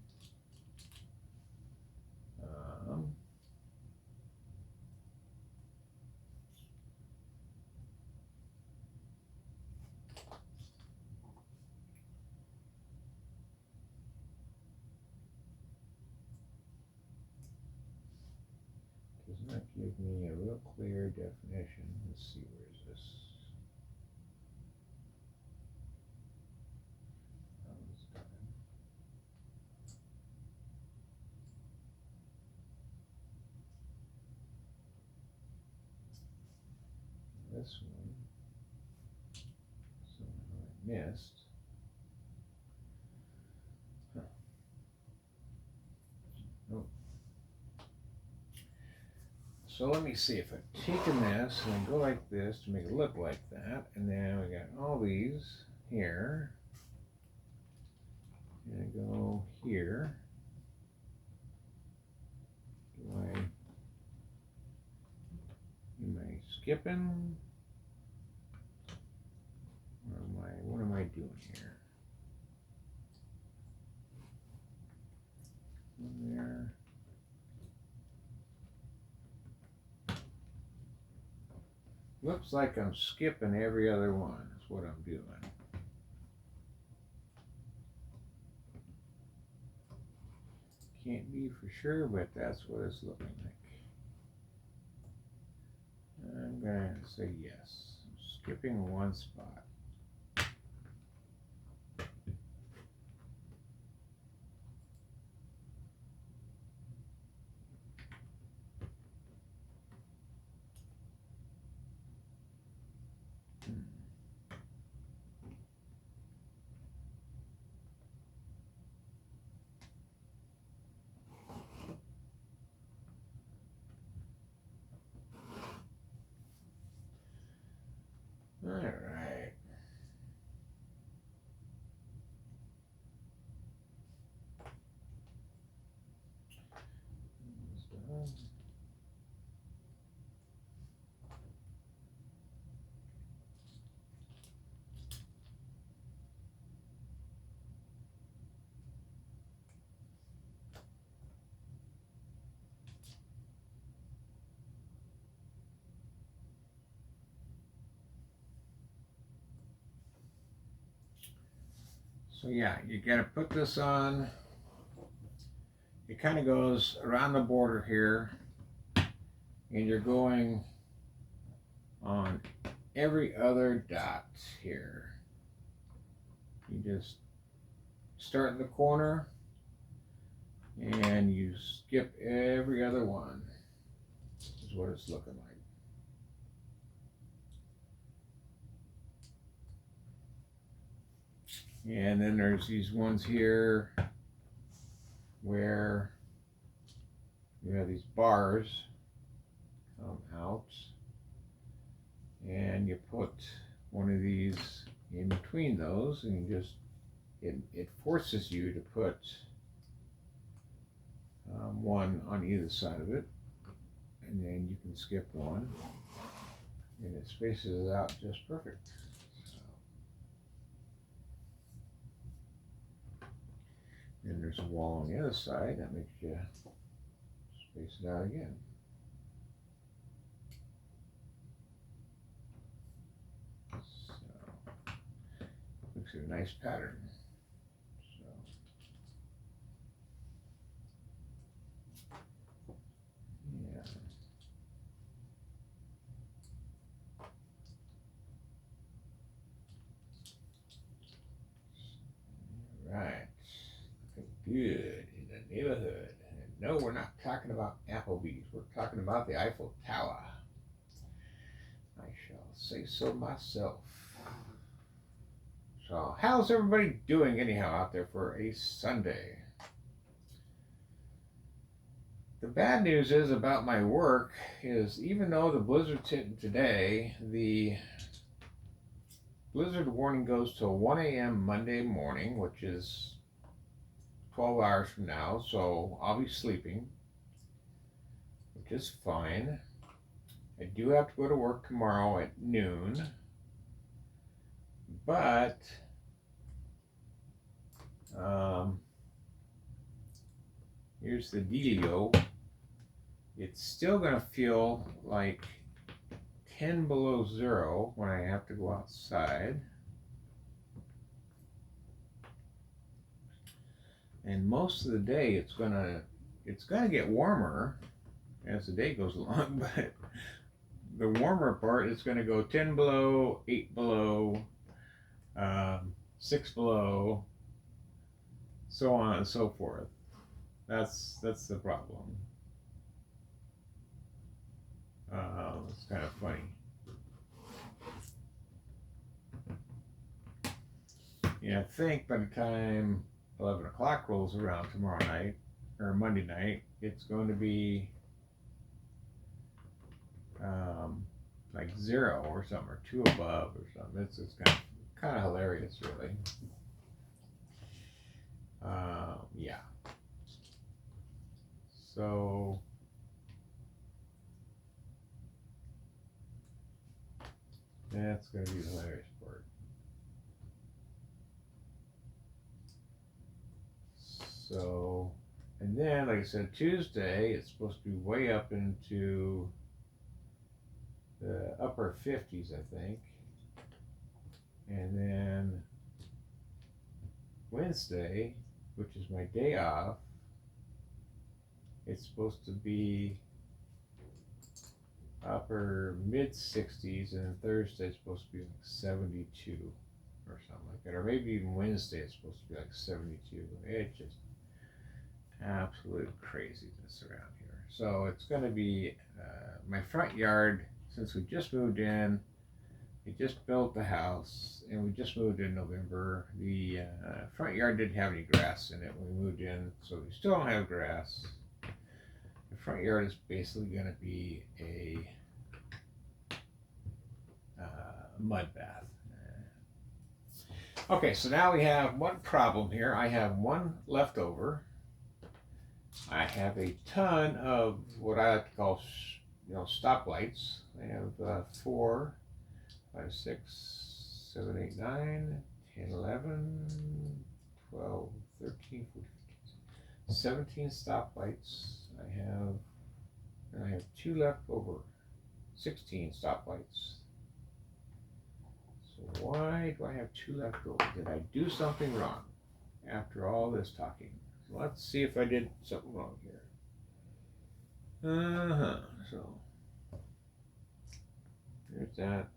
Does not give me a real clear definition. Let's see, where is this? This one. So I missed. Huh. Nope. So let me see if I've taken this and I go like this to make it look like that, and then we got all these here, and I go here. skipping? What am I doing here? There. Looks like I'm skipping every other one. That's what I'm doing. Can't be for sure, but that's what it's looking like. I'm gonna say yes. I'm skipping one spot. All right. So yeah, you gotta put this on. It kind of goes around the border here, and you're going on every other dot here. You just start in the corner and you skip every other one. This is what it's looking like. And then there's these ones here where you have these bars come out, and you put one of these in between those, and you just it forces you to put one on either side of it, and then you can skip one, and it spaces it out just perfect. Then there's a wall on the other side that makes you space it out again. So, makes it a nice pattern. So, yeah. Right. Good in the neighborhood. And no, we're not talking about Applebee's. We're talking about the Eiffel Tower. I shall say so myself. So, how's everybody doing anyhow out there for a Sunday? The bad news is about my work is even though the blizzard's hitting today, the blizzard warning goes till 1 a.m. Monday morning, which is 12 hours from now, so I'll be sleeping, which is fine. I do have to go to work tomorrow at noon, but here's the dealio. It's still going to feel like 10 below zero when I have to go outside. And most of the day it's gonna get warmer as the day goes along, but the warmer part is gonna go 10 below, 8 below, 6 below, so on and so forth. That's the problem. It's kind of funny. Yeah, I think by the time 11 o'clock rolls around tomorrow night, or Monday night, it's going to be like 0 or something, or 2 above or something. It's kind of hilarious, really. Yeah. So going to be the hilarious part. So, and then, like I said, Tuesday, it's supposed to be way up into the upper 50s, I think. And then Wednesday, which is my day off, it's supposed to be upper mid 60s, and then Thursday it's supposed to be like 72 or something like that. Or maybe even Wednesday it's supposed to be like 72. It's just absolute craziness around here. So it's going to be my front yard, since we just moved in. We just built the house, and we just moved in November. The front yard didn't have any grass in it when we moved in, so we still don't have grass. The front yard is basically going to be a mud bath. Okay, so now we have one problem here. I have one left over. I have a ton of what I like to call, stoplights. I have 4, 5, 6, 7, 8, 9, 10, 11, 12, 13, 14, 17 stoplights. I have 2 left over, 16 stoplights. So why do I have 2 left over? Did I do something wrong after all this talking? So let's see if I did something wrong here. So there's that.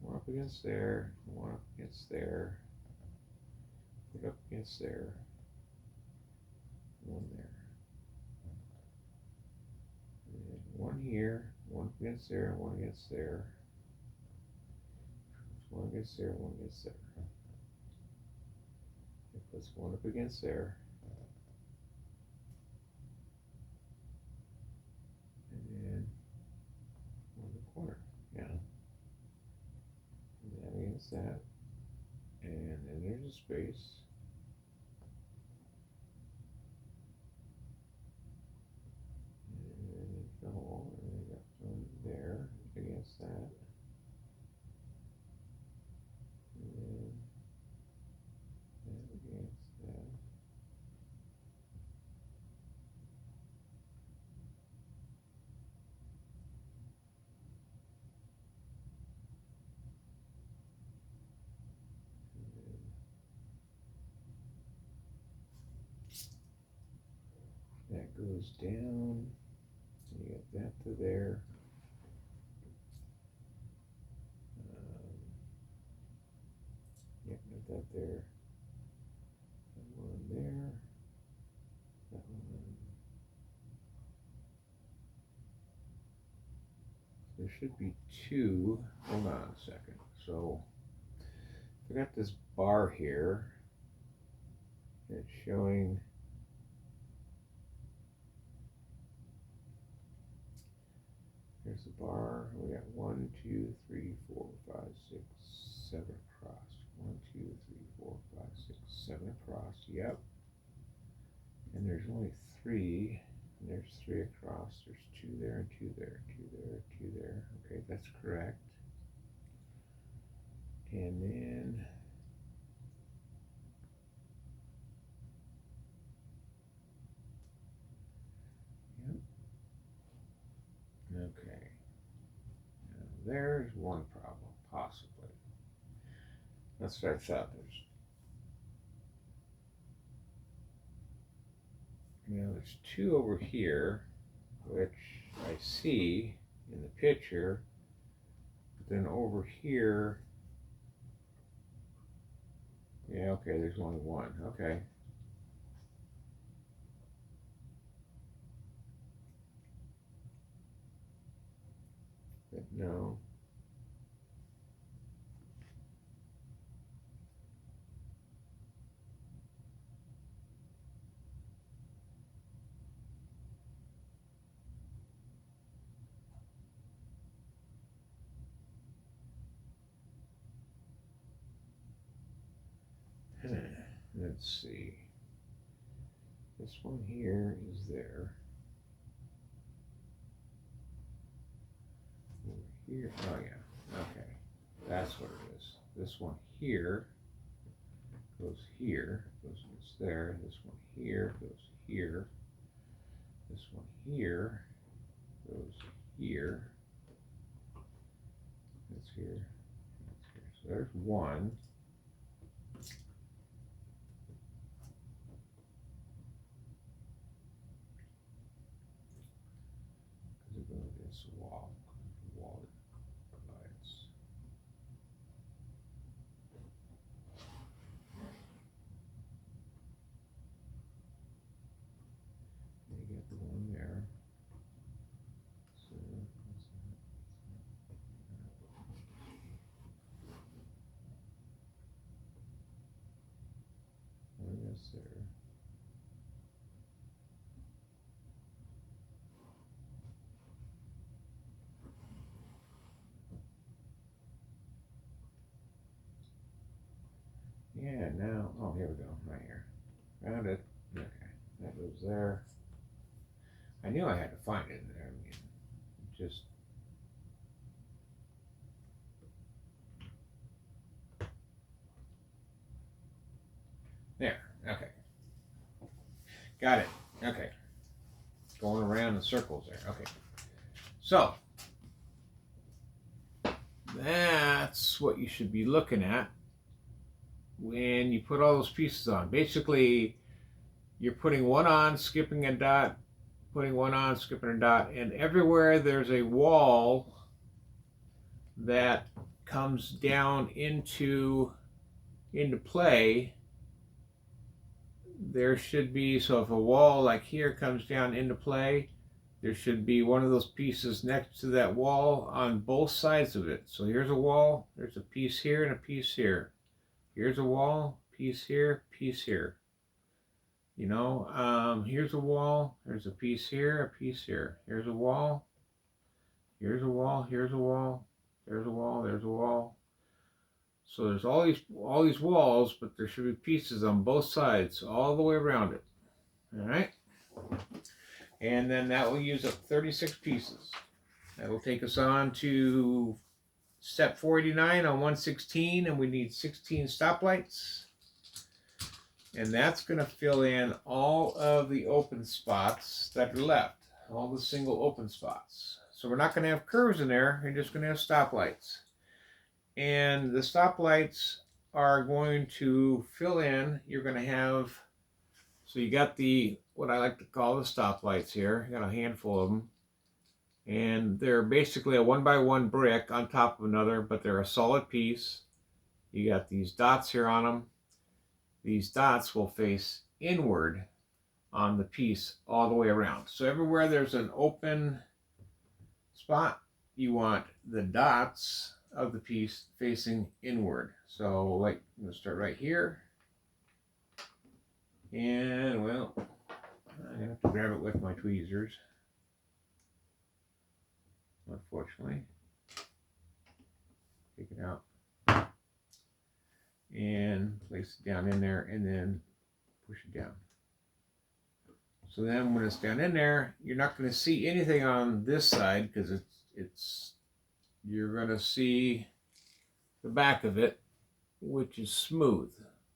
One up against there, one up against there, put up against there, one there. And then one here, one against there, one against there. One against there, one against there. It puts one up against there. And then one in the corner. Yeah. And that against that. And then there's a space. And then the hole, and then got one there against that. And then that against that. That goes down, and you get that to there. Yep, got that there. That one there. That one. There should be 2. Hold on a second. So I got this bar here. It's showing. There's the bar. We got 1, 2, 3, 4, 5, 6, 7 across. 1, 2, 3, 4, 5, 6, 7 across. Yep. And there's only 3. And there's 3 across. There's 2 there and 2 there, 2 there, 2 there. Okay, that's correct. And then okay. Now there's one problem, possibly. That's what I thought. There's 2 over here, which I see in the picture. But then over here, yeah, okay, there's only 1. Okay. But no. Let's see. This one here is there. Over here. Oh yeah, okay, that's what it is. This one here goes here, goes there. This one here goes here. This one here goes here. That's here. That's here. So there's one. Because it goes this wall. Wall divides. You get the one there. So that's there. Yeah, now, oh, here we go, right here. Found it. Okay, that goes there. I knew I had to find it in there. I mean, just. There, okay. Got it, okay. Going around in circles there, okay. So, that's what you should be looking at when you put all those pieces on. Basically, you're putting one on, skipping a dot, putting one on, skipping a dot, and everywhere there's a wall that comes down into play, there should be, so if a wall like here comes down into play, there should be one of those pieces next to that wall on both sides of it. So here's a wall, there's a piece here and a piece here. Here's a wall, piece here, piece here. You know, here's a wall, there's a piece here, a piece here. Here's a wall, here's a wall, here's a wall, there's a wall, there's a wall. So there's all these walls, but there should be pieces on both sides, all the way around it. All right? And then that will use up 36 pieces. That will take us on to step 489 on 116, and we need 16 stoplights. And that's going to fill in all of the open spots that are left, all the single open spots. So we're not going to have curves in there, we're just going to have stoplights. And the stoplights are going to fill in, you're going to have, so you got the, what I like to call the stoplights here, you got a handful of them. And they're basically a 1x1 brick on top of another, but they're a solid piece. You got these dots here on them. These dots will face inward on the piece all the way around. So everywhere there's an open spot, you want the dots of the piece facing inward. So like, I'm gonna start right here. And well, I'm gonna have to grab it with my tweezers, unfortunately. Take it out and place it down in there and then push it down. So then when it's down in there, you're not going to see anything on this side because you're going to see the back of it, which is smooth.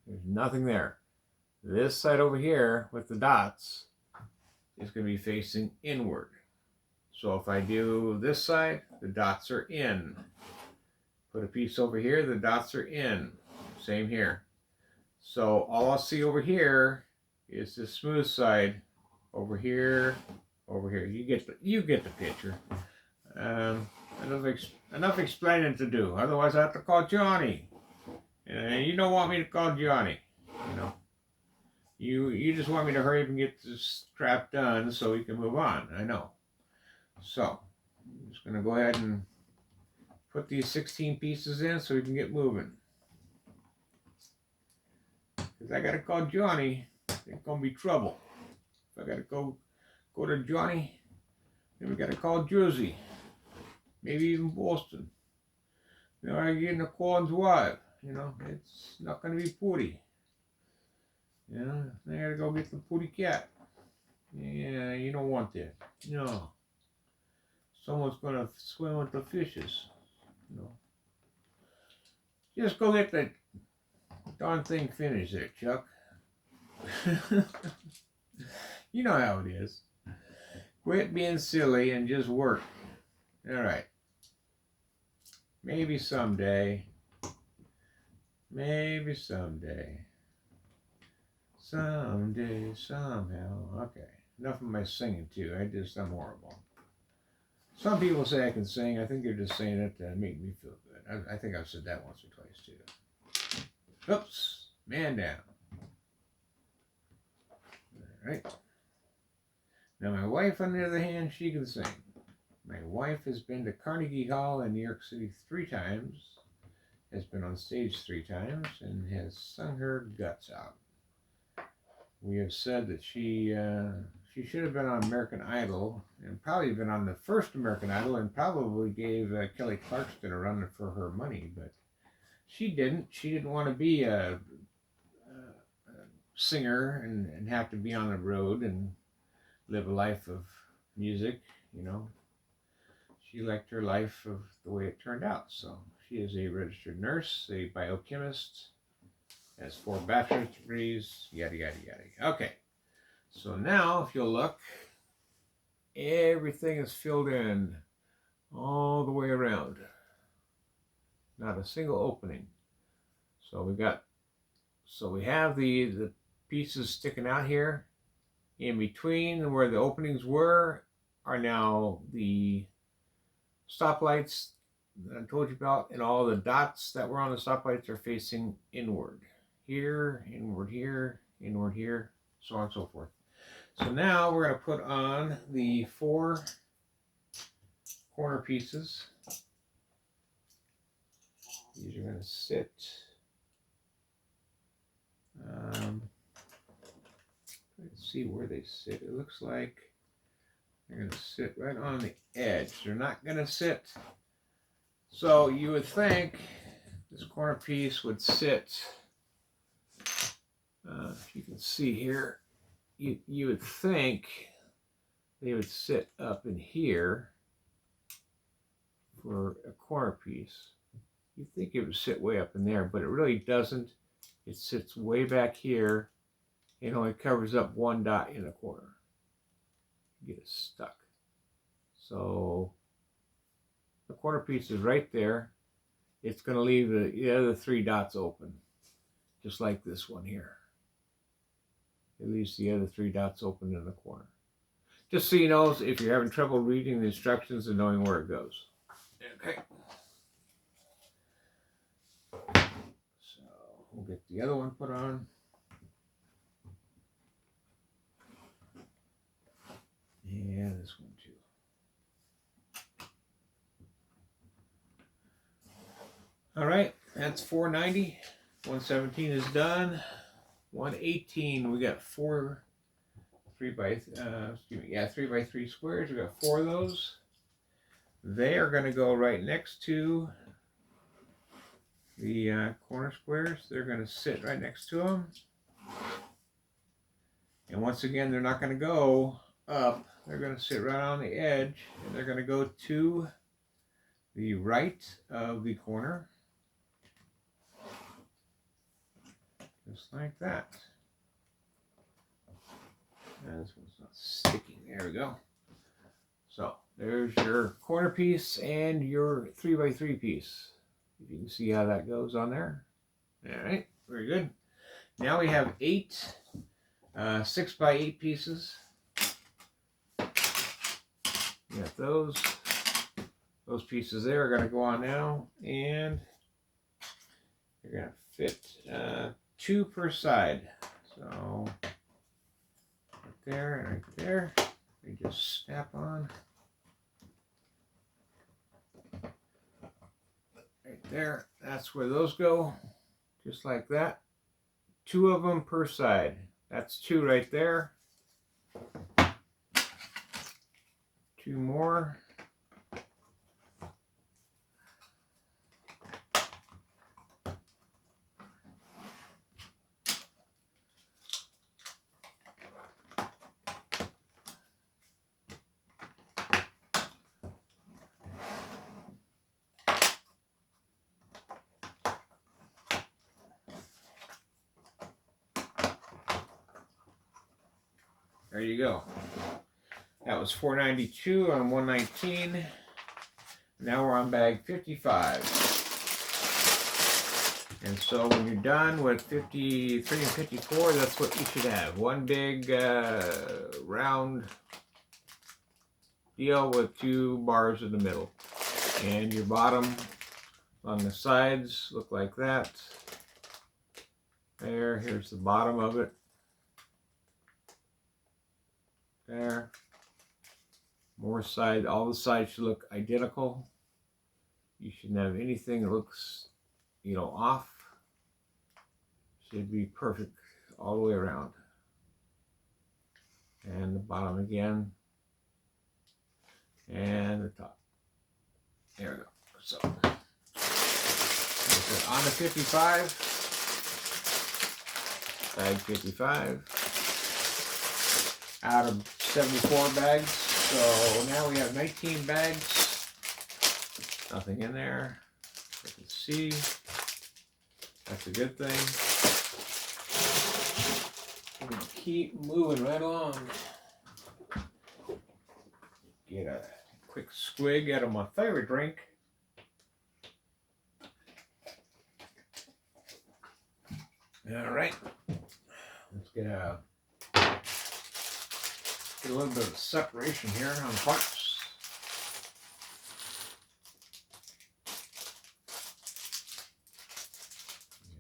There's nothing there. This side over here with the dots is going to be facing inward. So if I do this side, the dots are in. Put a piece over here, the dots are in. Same here. So all I'll see over here is the smooth side. Over here, over here. You get the picture. Enough explaining to do. Otherwise, I have to call Johnny. And you don't want me to call Johnny. You know. You just want me to hurry up and get this crap done so we can move on. I know. So I'm just gonna go ahead and put these 16 pieces in so we can get moving. Because I gotta call Johnny. It's gonna be trouble. If I gotta go to Johnny, then we gotta call Jersey, maybe even Boston. You know, I get in a call and drive. You know, it's not gonna be pretty. You know, I gotta go get the pretty cat. Yeah, you don't want that. No. Someone's going to swim with the fishes. You know. Just go get the darn thing finished there, Chuck. You know how it is. Quit being silly and just work. All right. Maybe someday. Maybe someday. Someday, somehow. Okay. Enough of my singing, too. I'm horrible. Some people say I can sing. I think they're just saying it to make me feel good. I think I've said that once or twice, too. Oops. Man down. All right. Now, my wife, on the other hand, she can sing. My wife has been to Carnegie Hall in New York City 3 times, has been on stage 3 times, and has sung her guts out. We have said that she should have been on American Idol, and probably been on the first American Idol, and probably gave Kelly Clarkson a run for her money, but she didn't. She didn't want to be a singer and have to be on the road and live a life of music, you know. She liked her life of the way it turned out. So she is a registered nurse, a biochemist, has 4 bachelor's degrees, yada, yada, yada. Okay, so now if you'll look, everything is filled in all the way around. Not a single opening. So we have the pieces sticking out here. In between where the openings were are now the stoplights that I told you about, and all the dots that were on the stoplights are facing inward. Here, inward here, inward here, so on and so forth. So now we're going to put on the 4 corner pieces. These are going to sit let's see where they sit. It looks like they're going to sit right on the edge. They're not going to sit. So you would think this corner piece would sit, if you can see here, you would think they would sit up in here for a corner piece. You'd think it would sit way up in there, but it really doesn't. It sits way back here. It only covers up 1 dot in the corner. Get it stuck. So the corner piece is right there. It's going to leave the other 3 dots open, just like this one here. It leaves the other 3 dots open in the corner. Just so you know, if you're having trouble reading the instructions and knowing where it goes. Okay. So we'll get the other one put on. Yeah, this one too. All right, that's 490. 117 is done. 118, we got 3 by 3 squares. We got 4 of those. They are going to go right next to the corner squares. They're going to sit right next to them. And once again, they're not going to go up. They're going to sit right on the edge, and they're going to go to the right of the corner. Just like that. And this one's not sticking. There we go. So there's your corner piece and your 3 by 3 piece. If you can see how that goes on there. All right, very good. Now we have 8 6 by 8 pieces. You got those pieces there are going to go on now, and you're going to fit 2 per side. So right there and right there, they just snap on. Right there, that's where those go, just like that. 2 of them per side. That's 2 right there. 2 more. there you go. That was $4.92 on 119. Now we're on bag 55. And so when you're done with 53 and 54, that's what you should have. One big round deal with 2 bars in the middle. And your bottom on the sides look like that. Here's the bottom of it. There. More side, all the sides should look identical. You shouldn't have anything that looks, off. Should be perfect all the way around. And the bottom again. And the top. There we go. So, on the 55, bag 55, out of 74 bags. So now we have 19 bags. Nothing in there. You can see. That's a good thing. We're going to keep moving right along. Get a quick swig out of my favorite drink. All right. Let's get a little bit of separation here on parts.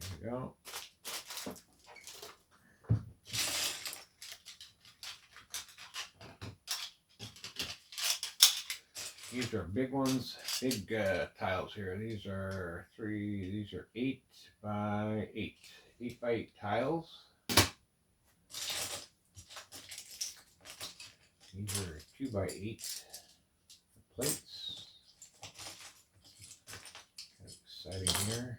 There we go. These are big ones, big tiles here. These are 8 by 8. 8 by 8 tiles. These are 2 by 8 plates. Kind of exciting here.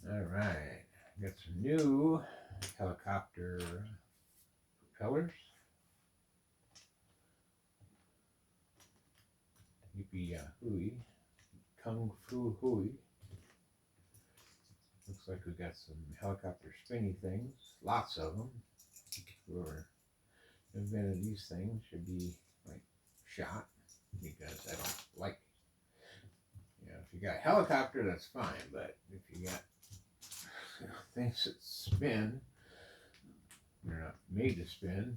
All right, got some new helicopter propellers. Yippee hooey, kung fu hooey. Looks like we got some helicopter spinny things, lots of them. Whoever invented these things should be like shot, because I don't like. If you got a helicopter, that's fine, but if you got things that spin, they're not made to spin,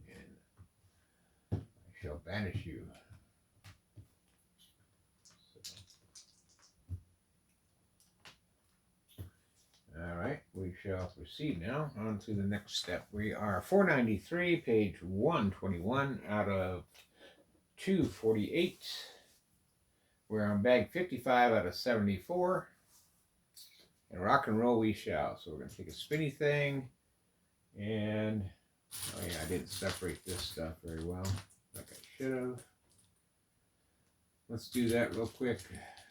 and I shall banish you. All right, we shall proceed now on to the next step. We are 493, page 121 out of 248. We're on bag 55 out of 74. And rock and roll we shall. So we're going to take a spinny thing, and oh yeah, I didn't separate this stuff very well like I should have. Let's do that real quick,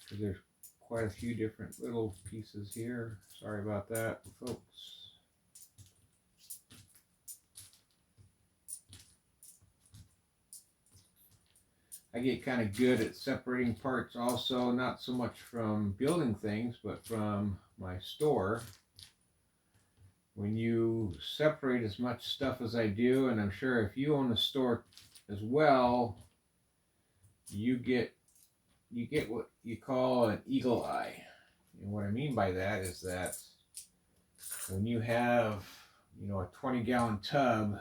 because there's quite a few different little pieces here. Sorry about that, folks. I get kind of good at separating parts also, not so much from building things, but from my store. When you separate as much stuff as I do, and I'm sure if you own a store as well, you get what you call an eagle eye. And what I mean by that is that when you have, a 20-gallon tub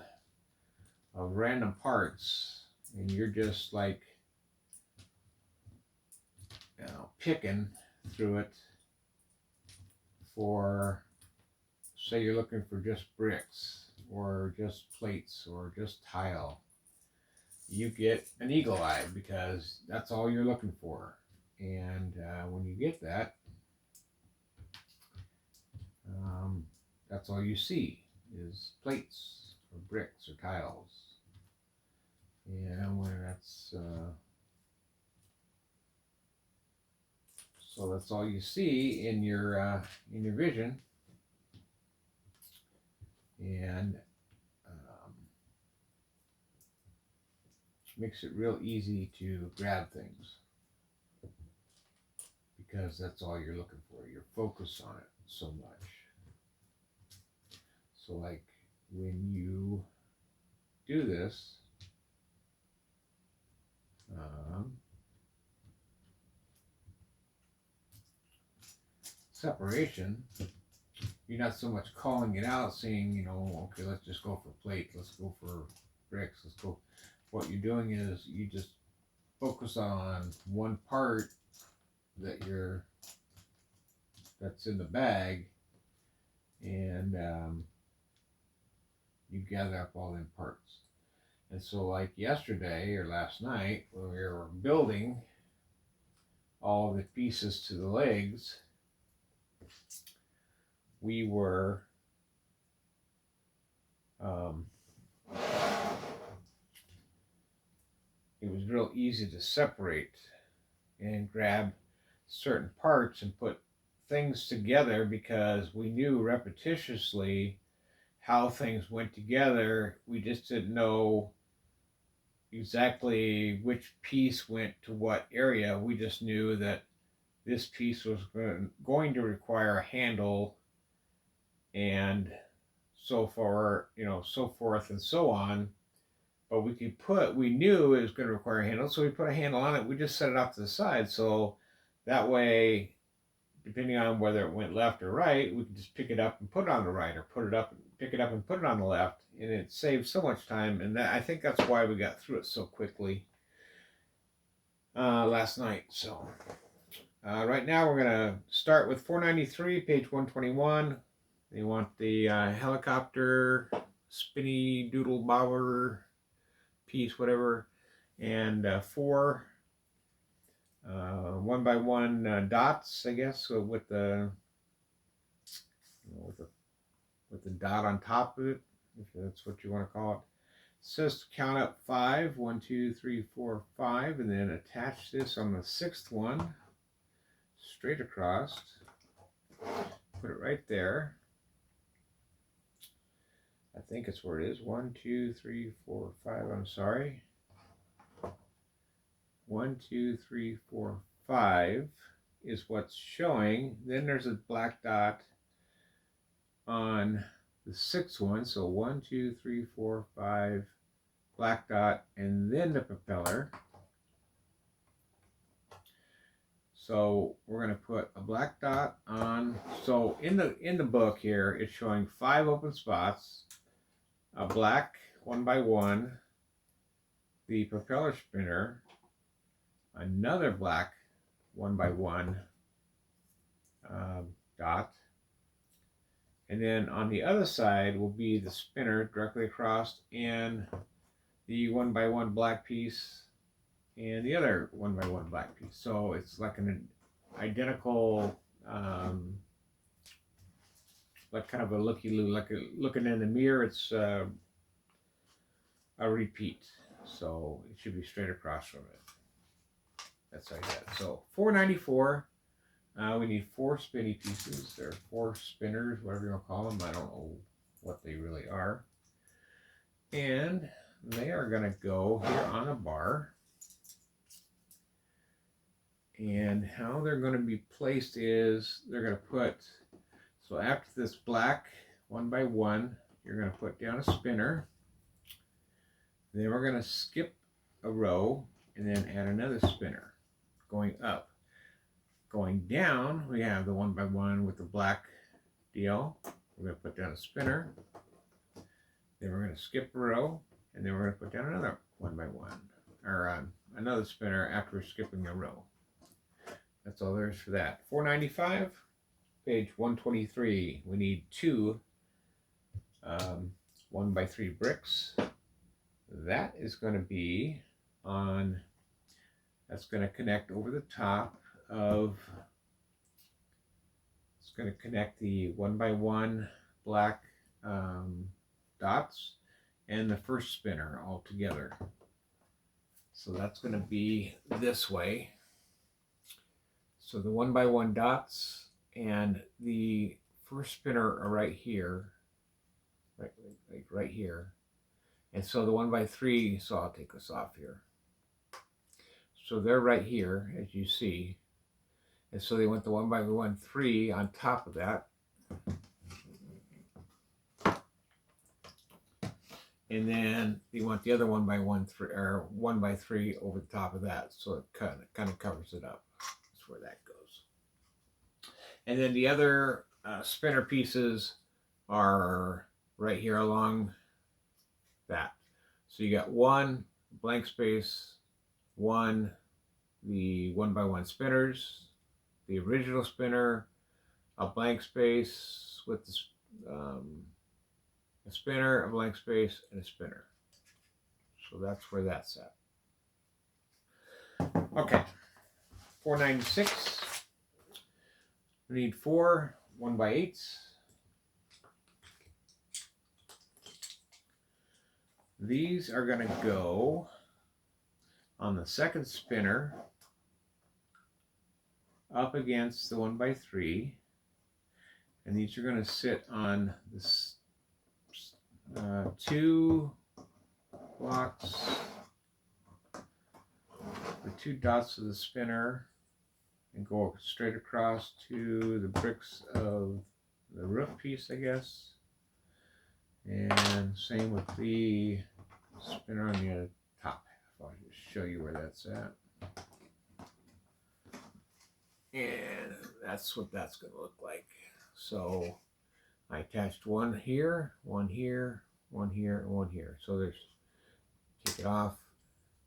of random parts, and you're just like, picking through it for, say you're looking for just bricks or just plates or just tile, you get an eagle eye, because that's all you're looking for. And when you get that, that's all you see is plates or bricks or tiles. Yeah, where that's so that's all you see in your vision, and um, makes it real easy to grab things because that's all you're looking for. You're focused on it so much. So like when you do this, um, separation, you're not so much calling it out, saying, okay, let's just go for plate, let's go for bricks, let's go. What you're doing is you just focus on one part that's in the bag, and you gather up all them parts. And so, like yesterday or last night, when we were building all the pieces to the legs, we were um, it was real easy to separate and grab certain parts and put things together because we knew repetitiously how things went together. We just didn't know exactly which piece went to what area. We just knew that this piece was going to require a handle, and so far, so forth and so on. But we knew it was going to require a handle, so we put a handle on it. We just set it off to the side. So that way, depending on whether it went left or right, we could just pick it up and put it on the right, or pick it up and put it on the left. And it saved so much time. And I think that's why we got through it so quickly last night. So right now we're going to start with 493, page 121. They want the helicopter, spinny doodle bobber piece, whatever, and four one by one dots, I guess, so with the with the dot on top of it, if that's what you want to call it. It says to count up 5, 1, 2, 3, 4, 5, and then attach this on the sixth one straight across. Put it right there. I think it's where it is. 1, 2, 3, 4, 5. I'm sorry. 1, 2, 3, 4, 5 is what's showing. Then there's a black dot on the sixth one. So 1, 2, 3, 4, 5, black dot, and then the propeller. So we're going to put a black dot on. So in the book here, it's showing 5 open spots, a black 1 by 1, the propeller spinner, another black 1 by 1 dot, and then on the other side will be the spinner directly across, and the 1 by 1 black piece, and the other 1 by 1 black piece. So it's like an identical, like kind of a looky-loo, like looking in the mirror. It's a repeat, so it should be straight across from it. That's like that. So 494. We need 4 spinny pieces. There are 4 spinners, whatever you want to call them. I don't know what they really are. And they are going to go here on a bar. And how they're going to be placed is they're going to put, so after this black 1 by 1, you're going to put down a spinner. Then we're going to skip a row and then add another spinner going up. Going down, we have the 1 by 1 with the black deal. We're going to put down a spinner. Then we're going to skip a row, and then we're going to put down another 1 by 1, or another spinner after skipping a row. That's all there is for that. 495, page 123. We need 2 1 by 3 bricks. That is going to be on, that's going to connect over the top of, it's going to connect the 1 by 1 black dots and the first spinner all together. So that's going to be this way. So the 1x1 dots and the first spinner are right here, right here. And so the 1x3, so I'll take this off here. So they're right here, as you see. And so they went the 1x1 3 on top of that. And then you want the other 1x1 3 or 1x3 over the top of that, so it kind of covers it up. That's where that goes. And then the other spinner pieces are right here along that. So you got one blank space, one the 1x1 spinners, the original spinner, a blank space with a spinner, a blank space, and a spinner. So that's where that's at. Okay, 496. We need 4 1x8s. These are going to go on the second spinner up against the 1x3, and these are going to sit on this 2 blocks, the 2 dots of the spinner, and go straight across to the bricks of the roof piece, I guess. And same with the spinner on the top half. I'll just show you where that's at. And that's what that's going to look like. So I attached one here, one here, one here, and one here. So there's, take it off.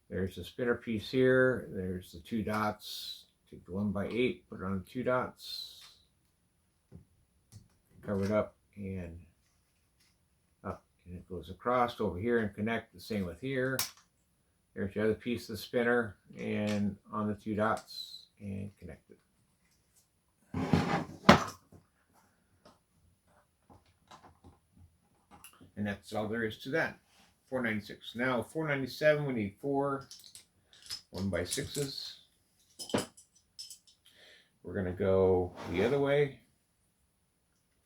There's the spinner piece here. There's the 2 dots. Take the 1x8, put it on the 2 dots. Cover it up and up. And it goes across over here and connect. The same with here. There's the other piece of the spinner and on the 2 dots and connect it. And that's all there is to that. 496. Now 497, we need 4 1x6s. We're going to go the other way.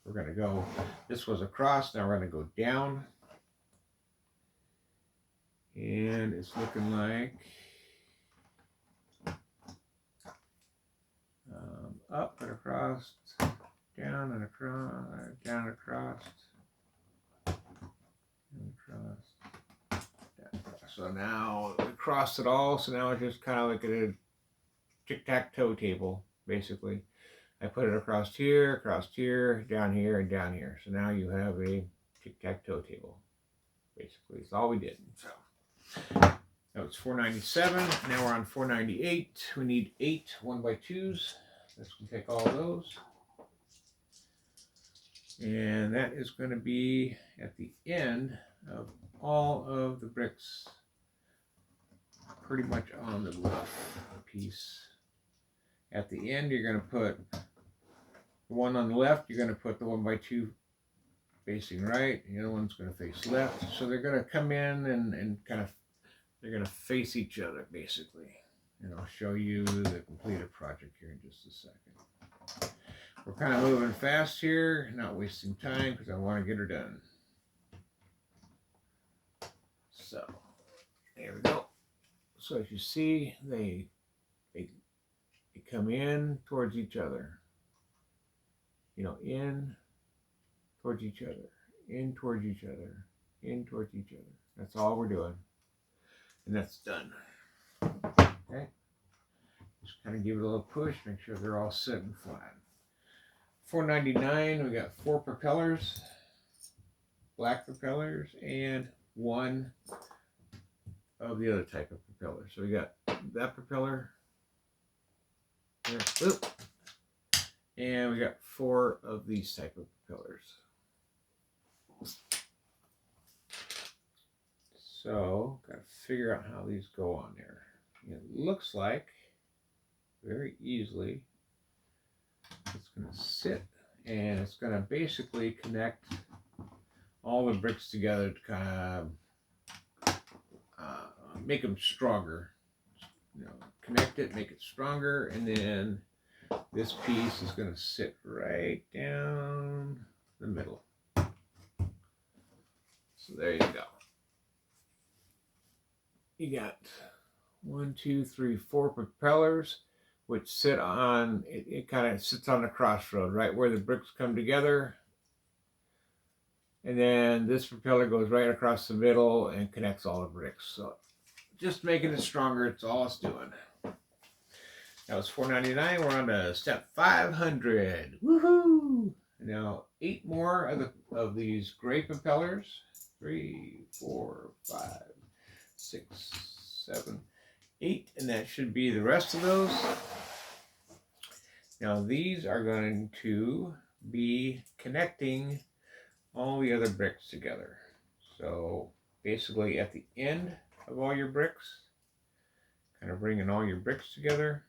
We're going to go, this was across, now we're going to go down. And it's looking like up and across, down and across, down and across, and across, down, across. So now we crossed it all, so now it's just kind of like a tic-tac-toe table, basically. I put it across here, down here, and down here. So now you have a tic-tac-toe table, basically. That's all we did. So that was 497. Now we're on 498. We need 8 1x2s. Let's take all those. And that is going to be at the end of all of the bricks, pretty much on the roof piece. At the end, you're going to put the one on the left, you're going to put the 1x2 facing right, the other one's going to face left. So they're going to come in and kind of, they're going to face each other, basically. And I'll show you the completed project here in just a second. We're kind of moving fast here, not wasting time because I want to get her done. So, there we go. So as you see, they come in towards each other. You know, in towards each other, in towards each other, in towards each other. That's all we're doing. And that's done. Okay. Just kind of give it a little push, make sure they're all sitting flat. 499, we got 4 propellers, black propellers, and 1 of the other type of propeller. So we got that propeller, there, and we got 4 of these type of propellers. So, got to figure out how these go on there. It looks like very easily it's going to sit and it's going to basically connect all the bricks together to kind of make them stronger. connect it, make it stronger, and then this piece is going to sit right down the middle. So there you go. You got 1, 2, 3, 4 propellers, which sit on, it kind of sits on the crossroad, right where the bricks come together. And then this propeller goes right across the middle and connects all the bricks. So just making it stronger, it's all it's doing. That was $4.99. We're on to step 500. Woohoo! Now 8 more of these gray propellers. 3, 4, 5, 6, 7, 8, and that should be the rest of those. Now these are going to be connecting all the other bricks together. So basically at the end of all your bricks, kind of bringing all your bricks together.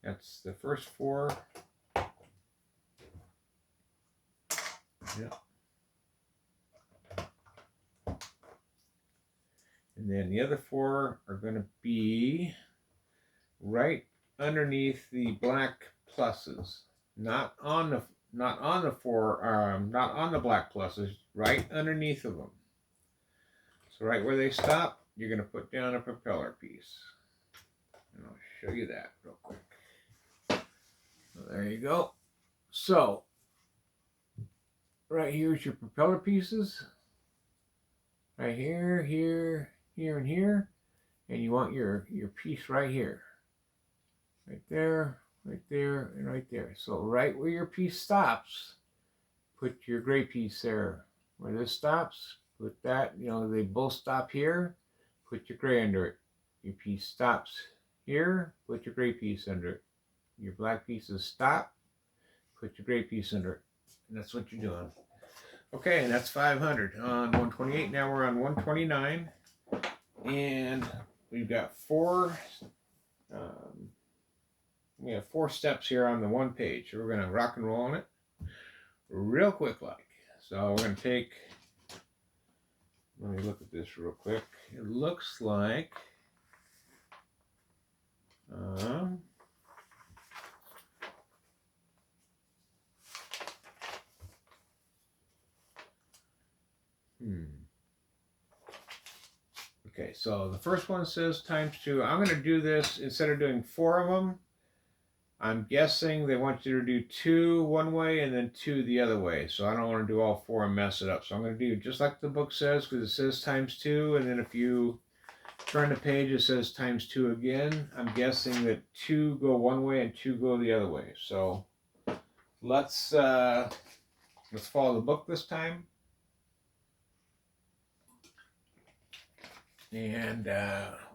That's the first 4. Yeah. And then the other 4 are going to be right underneath the black pluses, not on the black pluses, right underneath of them. So right where they stop, you're going to put down a propeller piece. And I'll show you that real quick. So there you go. So right here's your propeller pieces. Right here, here, here, and here. And you want your piece right here. Right there, and right there. So right where your piece stops, put your gray piece there. Where this stops, put that, they both stop here, put your gray under it. Your piece stops here, put your gray piece under it. Your black pieces stop, put your gray piece under it. And that's what you're doing. Okay, and that's 500 on 128. Now we're on 129. And we've got 4 we have 4 steps here on the one page. So we're going to rock and roll on it real quick like. So we're going to take, let me look at this real quick. It looks like okay, so the first one says ×2. I'm going to do this, instead of doing 4 of them, I'm guessing they want you to do 2 one way and then 2 the other way. So I don't want to do all 4 and mess it up. So I'm going to do just like the book says, because it says ×2. And then if you turn the page, it says ×2 again. I'm guessing that 2 go one way and 2 go the other way. So let's follow the book this time. And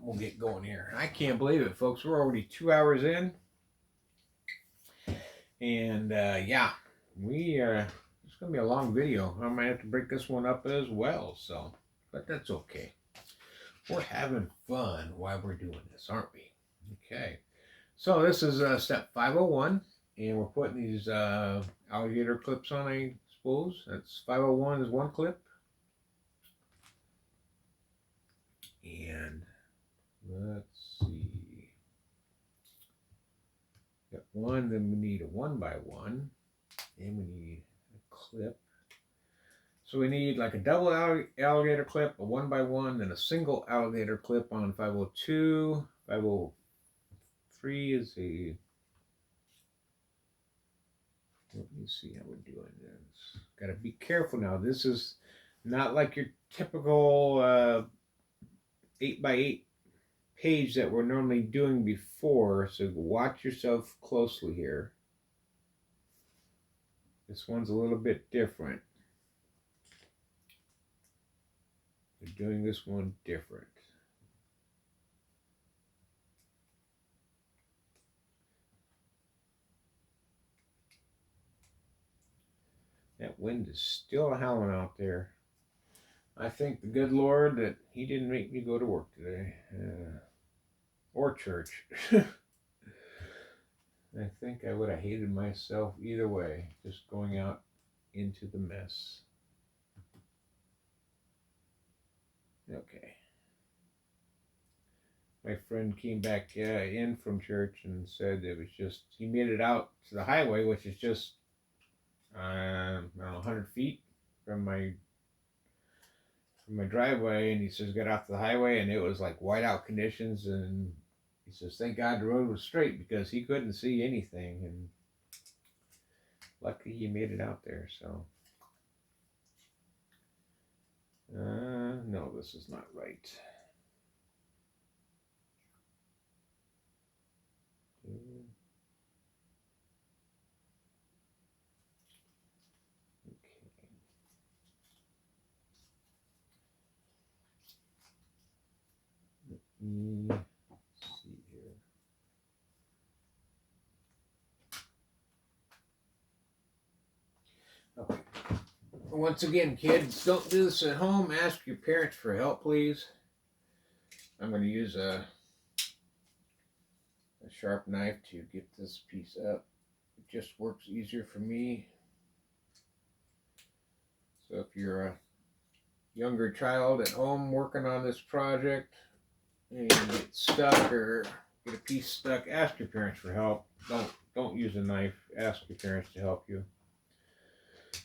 we'll get going here. I can't believe it, folks. We're already 2 hours in. And yeah, it's going to be a long video. I might have to break this one up as well. So, but that's okay. We're having fun while we're doing this, aren't we? Okay. So this is step 501. And we're putting these alligator clips on, I suppose. That's 501 is 1 clip. And let's see. Got 1, then we need a 1x1, and we need a clip. So we need like a double alligator clip, a 1x1, then a single alligator clip on 502. 503 is a, let me see how we're doing this. Got to be careful now. This is not like your typical 8x8 page that we're normally doing before, so watch yourself closely here. This one's a little bit different. We're doing this one different. That wind is still howling out there. I thank the good Lord that he didn't make me go to work today. Or church. I think I would have hated myself either way, just going out into the mess. Okay. my friend came back in from church and said it was just he made it out to the highway, which is just I don't know 100 feet from my driveway, and he says got out to the highway and it was like whiteout conditions, and he says thank God the road was straight because he couldn't see anything, and lucky he made it out there. So no, this is not right. Let's see here. Okay. Once again, kids, don't do this at home. Ask your parents for help, please. I'm going to use a sharp knife to get this piece up. It just works easier for me. So if you're a younger child at home working on this project and you get stuck or get a piece stuck, ask your parents for help. Don't use a knife. Ask your parents to help you.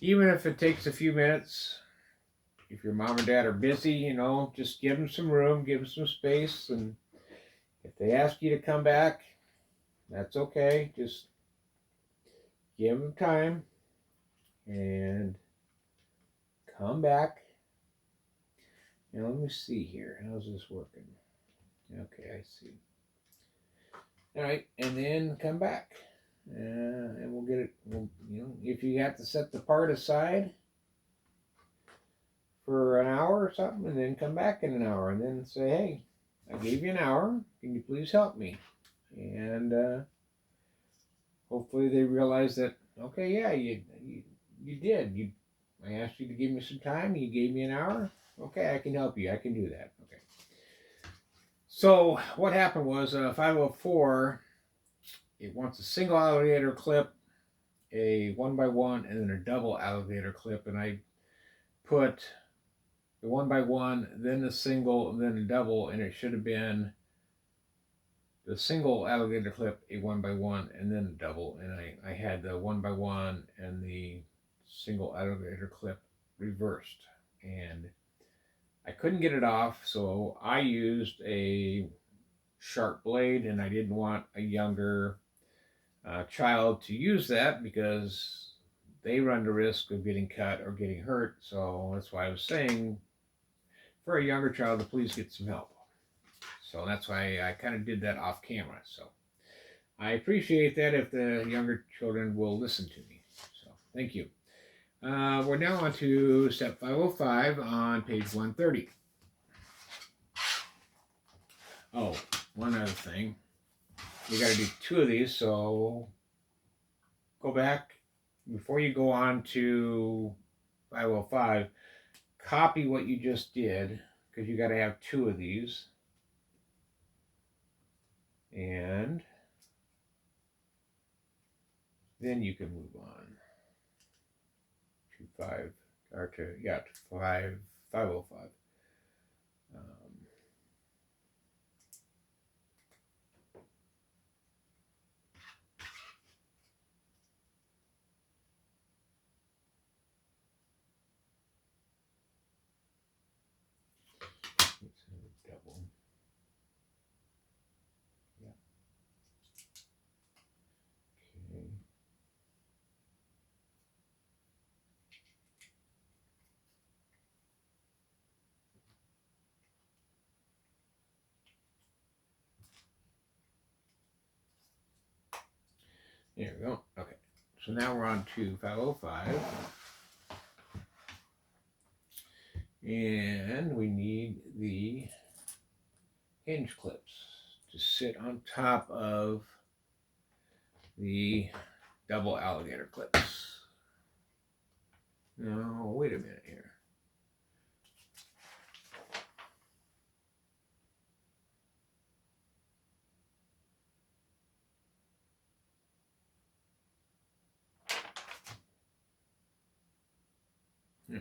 Even if it takes a few minutes, if your mom and dad are busy, just give them some room, give them some space, and if they ask you to come back, that's okay. Just give them time and come back. Let me see here. How's this working? Okay, I see. All right, and then come back, and we'll get it. If you have to set the part aside for an hour or something, and then come back in an hour, and then say, "Hey, I gave you an hour. Can you please help me?" And hopefully they realize that. Okay, yeah, you did. I asked you to give me some time. You gave me an hour. Okay, I can help you. I can do that. Okay. So what happened was 504. It wants a single alligator clip, a 1x1, and then a double alligator clip. And I put the 1x1, then the single, and then the double, and it should have been the single alligator clip, a 1x1, and then a double. And I had the 1x1 and the single alligator clip reversed. And I couldn't get it off, so I used a sharp blade, and I didn't want a younger child to use that because they run the risk of getting cut or getting hurt. So that's why I was saying for a younger child to please get some help. So that's why I kind of did that off camera. So I appreciate that if the younger children will listen to me. So thank you. We're now on to step 505 on page 130. Oh, one other thing. We got to do 2 of these, so go back before you go on to 505. Copy what you just did because you got to have 2 of these, and then you can move on to 505. Double. Yeah. Okay. There we go. Okay. So now we're on to 505. And we need the hinge clips to sit on top of the double alligator clips. Now, wait a minute here. Yeah.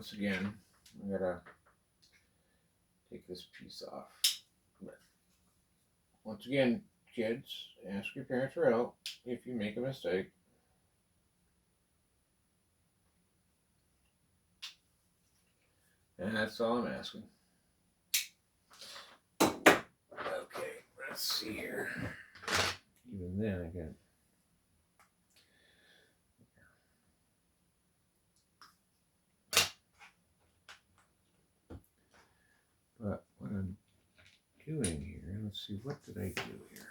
once again, I gotta take this piece off. But once again, kids, ask your parents for help if you make a mistake. And that's all I'm asking. Okay, let's see here. Even then, I got. But what I'm doing here, let's see, what did I do here?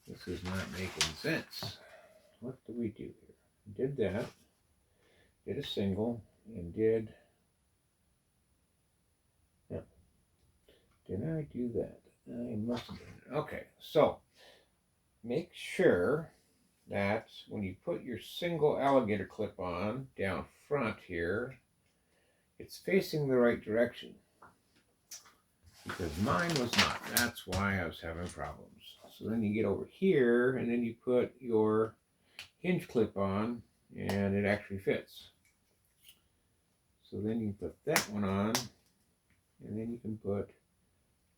This is not making sense. What do we do here? Did that, did a single, and did, no. Did I do that? I must have done it. Okay, so make sure that when you put your single alligator clip on down front here, it's facing the right direction. Because mine was not. That's why I was having problems. So then you get over here and then you put your hinge clip on and it actually fits. So then you put that one on and then you can put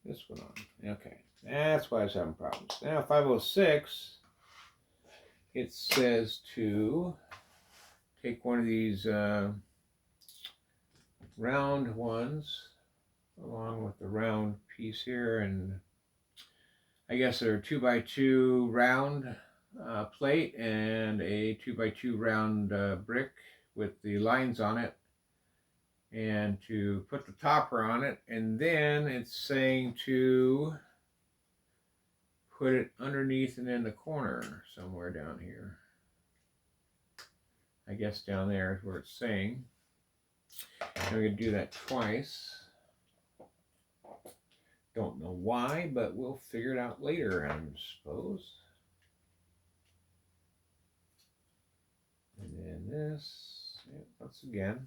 this one on. Okay, that's why I was having problems. Now 506, it says to take one of these round ones along with the round piece here, and I guess they're 2x2 round plate and a 2x2 round brick with the lines on it, and to put the topper on it, and then it's saying to put it underneath and in the corner somewhere down here. I guess down there is where it's saying. I'm going to do that twice. Don't know why, but we'll figure it out later, I suppose. And then this, once again,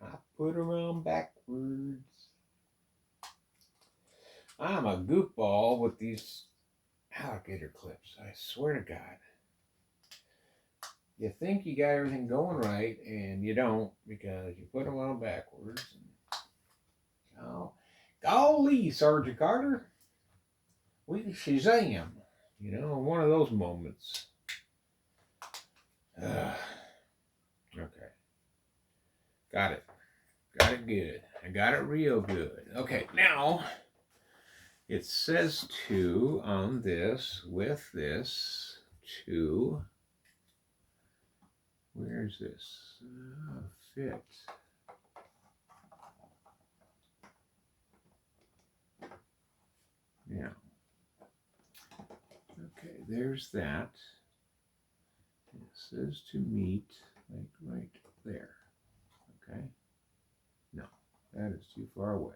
I put them on backwards. I'm a goofball with these alligator clips, I swear to God. You think you got everything going right, and you don't, because you put them on backwards. And, oh, golly, Sergeant Carter, we Shazam, you know, one of those moments. Okay, got it good. I got it real good. Okay, now it says to on this with this to, where's this fit? Yeah. Okay, there's that. It says to meet like right there. Okay. No, that is too far away.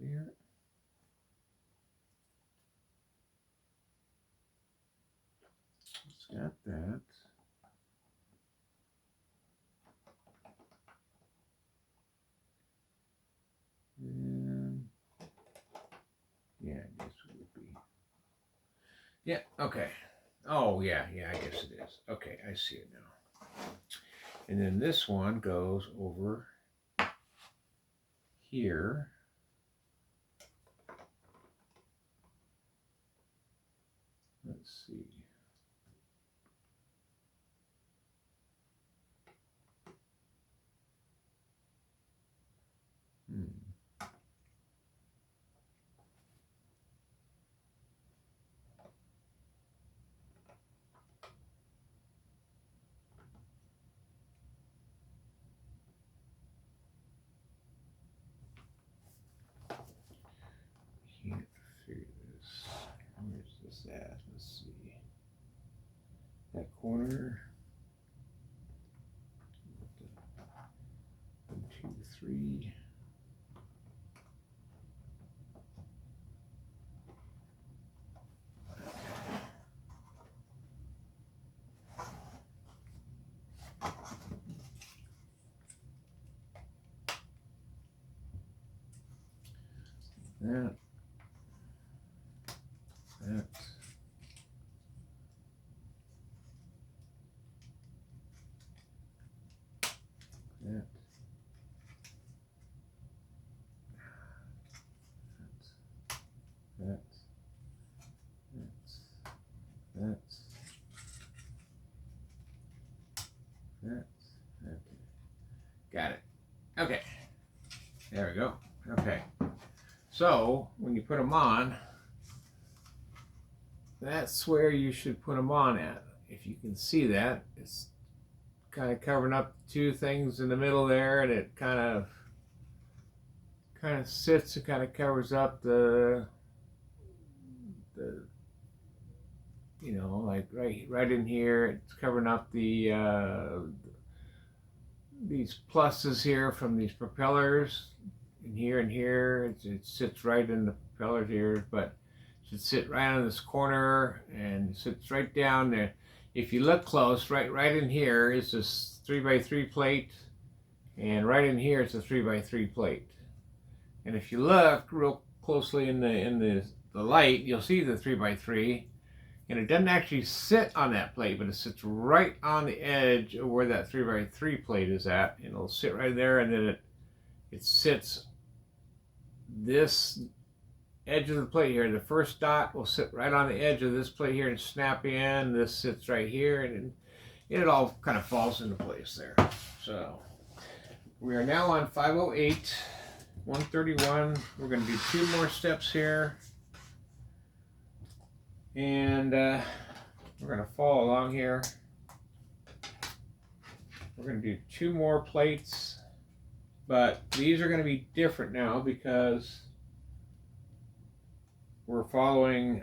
There. It's got that. And yeah, I guess it would be. Yeah, okay. Oh, yeah, I guess it is. Okay, I see it now. And then this one goes over here. Let's see. Can't figure this. Where's this at? Let's see. That corner. 1, 2, 3. That. that, that, that, that, okay. Got it. Okay. There we go. Okay. So when you put them on, that's where you should put them on at. If you can see that, it's kind of covering up two things in the middle there, and it kind of sits and kind of covers up the you know, like right in here, it's covering up the these pluses here from these propellers in here and here. It sits right in the propellers here, but it should sit right on this corner and sits right down there. If you look close, right in here is this 3x3 plate, and right in here is a 3x3 plate. And if you look real closely in the light, you'll see the 3x3, and it doesn't actually sit on that plate, but it sits right on the edge of where that 3x3 plate is at, and it'll sit right there, and then it sits this edge of the plate here. The first dot will sit right on the edge of this plate here and snap in. This sits right here, and it all kind of falls into place there. So we are now on 508, 131. We're going to do 2 more steps here, and we're going to follow along here. We're going to do 2 more plates, but these are going to be different now because we're following,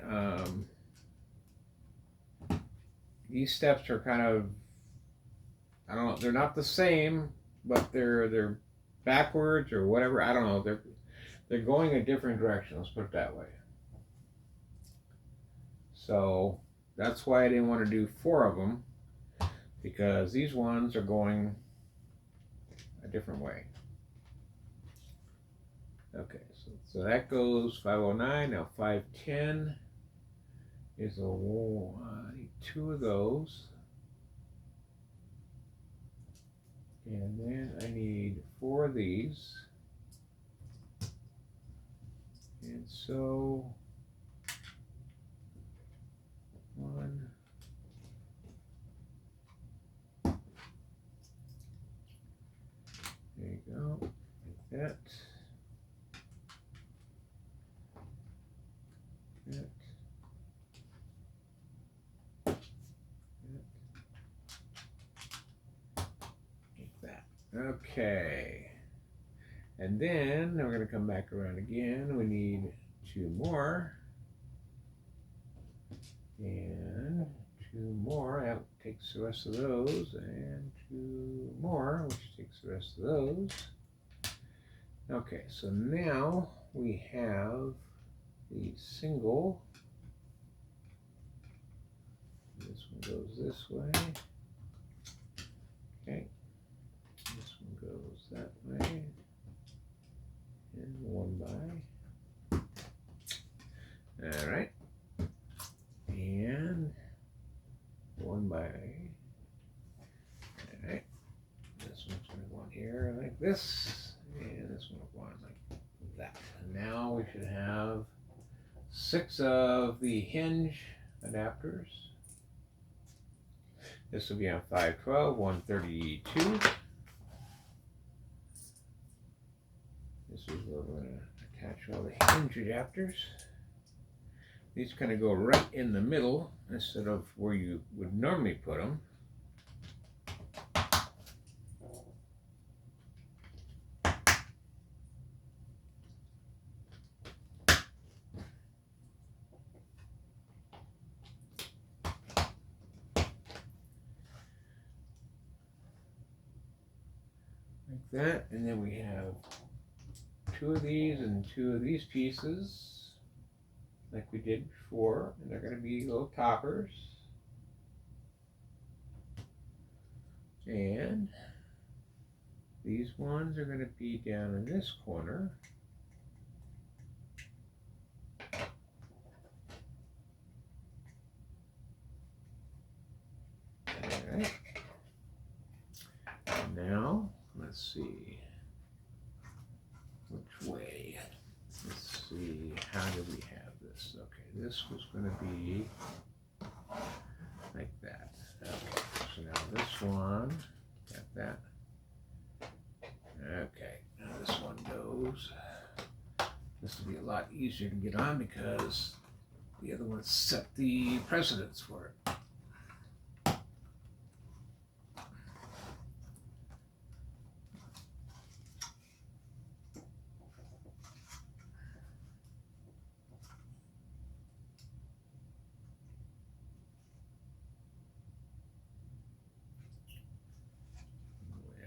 these steps are kind of, I don't know, they're not the same, but they're backwards or whatever. I don't know. They're going a different direction. Let's put it that way. So that's why I didn't want to do 4 of them, because these ones are going a different way. Okay, so that goes 509. Now 510 is I need 2 of those. And then I need 4 of these. And so 1, there you go, like that. Okay, and then we're going to come back around again. We need 2 more, and 2 more. That takes the rest of those, and 2 more, which takes the rest of those. Okay, so now we have the single. This one goes this way. Okay. This one goes that way, and 1 by. All right, and 1 by. All right, this one's going to go on here like this, and this one will go on like that. And now we should have 6 of the hinge adapters. This will be on 512, 132. This is where we're going to attach all the hinge adapters. These kind of go right in the middle instead of where you would normally put them. Like that, and then we have 2 of these and 2 of these pieces, like we did before, and they're going to be little toppers. And these ones are going to be down in this corner. All right. And now let's see. Which way? Let's see. How do we have this? Okay, this was going to be like that. Okay, so now this one, got that. Okay, now this one goes. This will be a lot easier to get on because the other one set the precedence for it.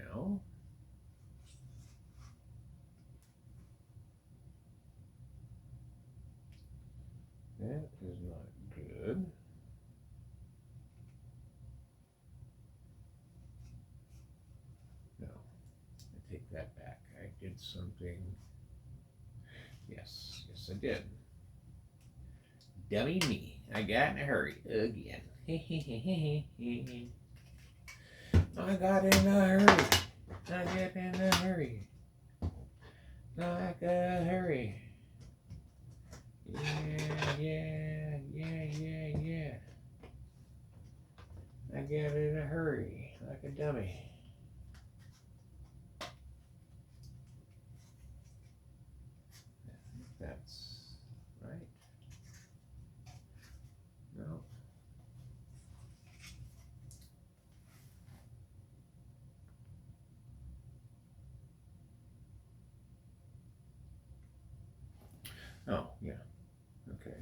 Well, that is not good. No, I take that back. I did something. Yes, I did. Dummy me. I got in a hurry again. I got in a hurry. I get in a hurry. I got a hurry. Yeah. I get in a hurry, like a dummy. That's right. No. Oh, yeah. Okay.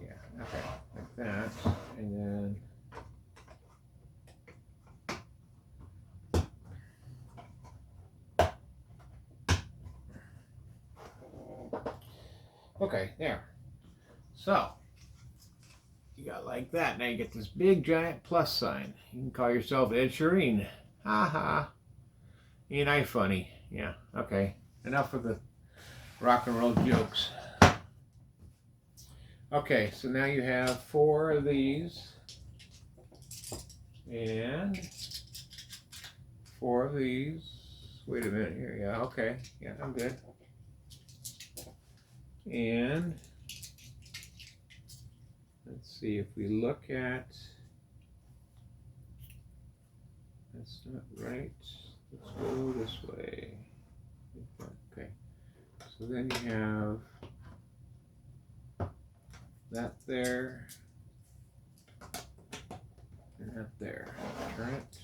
Yeah, okay. Like that. And then okay, there. So you got like that. Now you get this big giant plus sign. You can call yourself Ed Sheeran. Ha ha. Ain't I funny? Yeah, okay. Enough of the rock and roll jokes. Okay, so now you have 4 of these and 4 of these. Wait a minute here. Yeah, okay. Yeah, I'm good. And let's see if we look at, that's not right. Let's go this way. Okay. So then you have that there and that there. Turn it.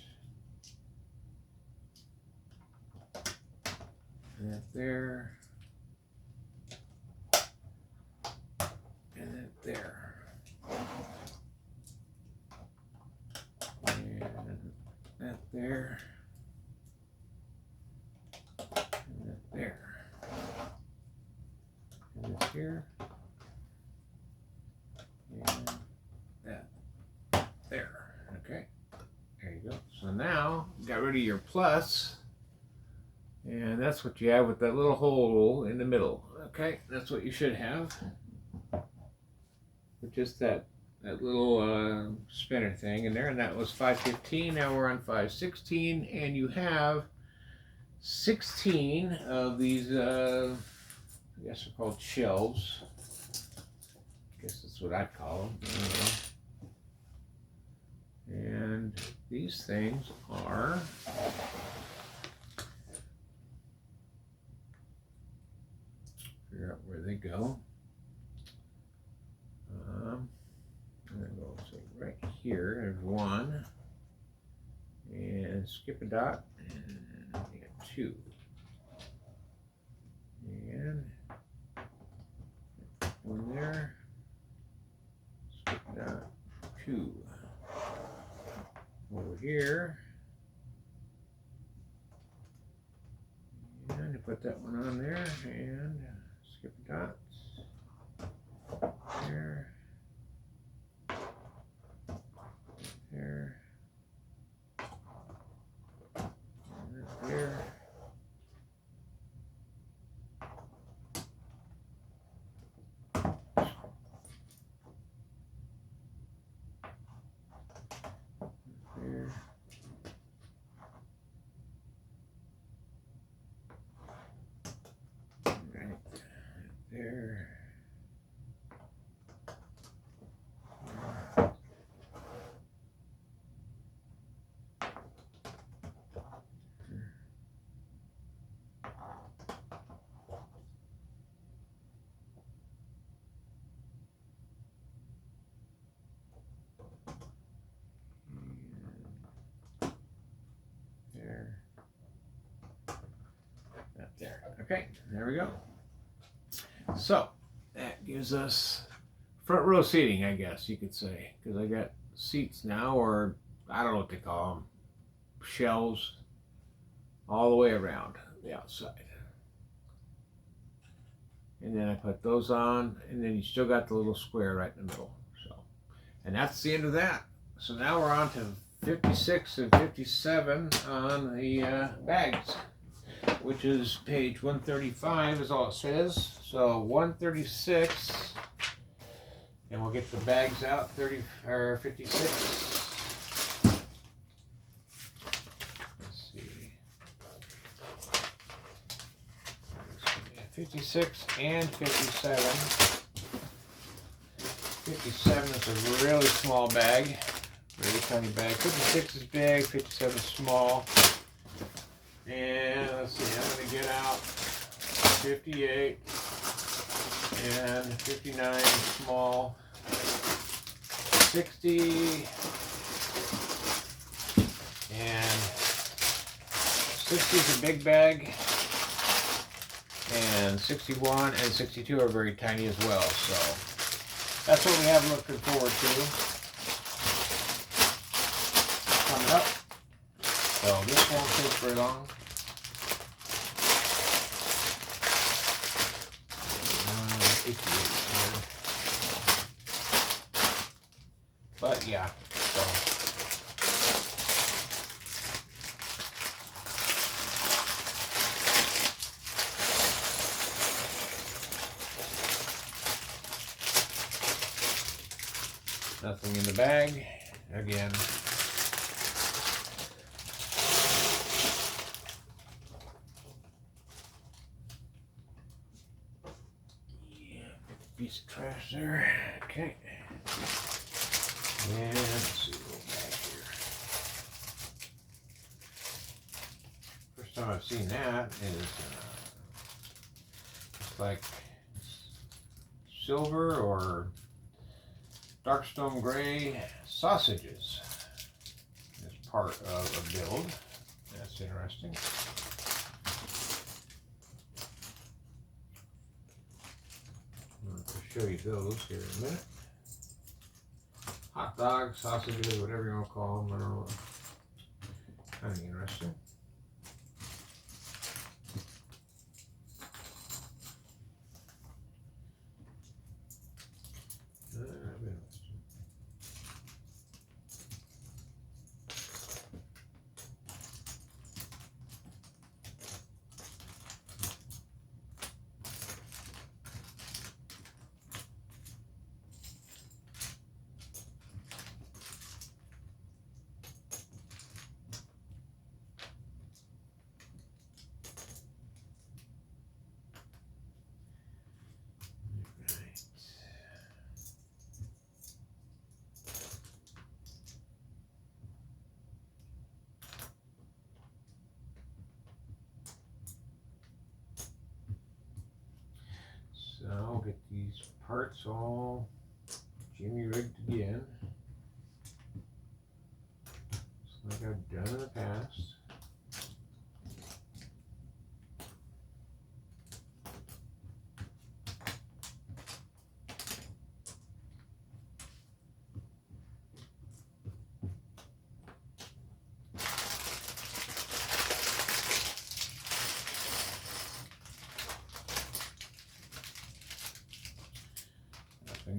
And that there. And that there. And that there. And that there. And this here. And that there. Okay. There you go. So now you got rid of your plus. And that's what you have with that little hole in the middle. Okay, that's what you should have. With just that little spinner thing in there. And that was 515. Now we're on 516. And you have 16 of these, I guess they're called shelves. I guess that's what I'd call them. And these things are figure out where they go. I'm gonna go say right here. There's 1, and skip a dot, and we got 2, and 1 there. Skip a dot, 2 over here. And put that one on there and skip a dot there, there, and there. There. there. There. Up there. Okay, there we go. So that gives us front row seating, I guess you could say, because I got seats now, or I don't know what they call them, shelves, all the way around the outside. And then I put those on, and then you still got the little square right in the middle. So, and that's the end of that. So now we're on to 56 and 57 on the bags, which is page 135 is all it says. So 136, and we'll get the bags out. 30 or 56. Let's see. 56 and 57. 57 is a really small bag, really tiny bag. 56 is big, 57 is small. And let's see, I'm going to get out 58 and 59 small, 60 and 60 is a big bag, and 61 and 62 are very tiny as well. So that's what we have looking forward to coming up. So this won't take very long. But yeah, so nothing in the bag again. Piece of trash there. Okay. And let's see, go back here. First time I've seen that is it's like silver or dark stone gray sausages as part of a build. That's interesting. I'm going to show you those here in a minute. Hot dogs, sausages, whatever you want to call them. I don't know. Kind of interesting. So I'll get these parts all jimmy rigged again, just like I've done in the past.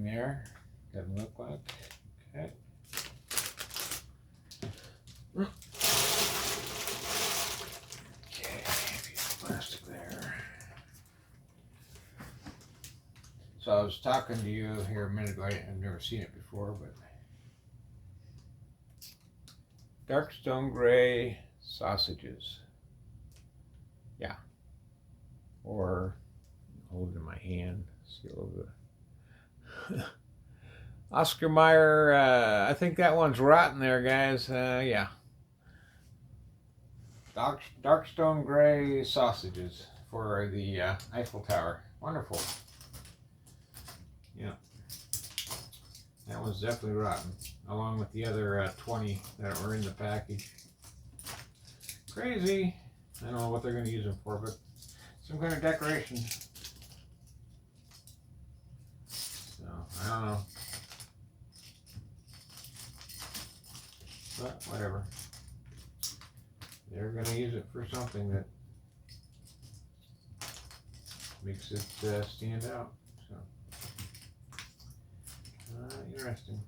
There, doesn't look like. Okay. Okay, piece of plastic there. So I was talking to you here a minute ago. I've never seen it before, but dark stone gray sausages. Yeah. Or hold it in my hand. See a little bit. Oscar Mayer, I think that one's rotten there, guys. Yeah. Dark stone gray sausages for the Eiffel Tower. Wonderful. Yeah. That one's definitely rotten, along with the other 20 that were in the package. Crazy. I don't know what they're going to use them for, but some kind of decoration. So, I don't know. But, whatever. They're going to use it for something that makes it stand out. So, interesting.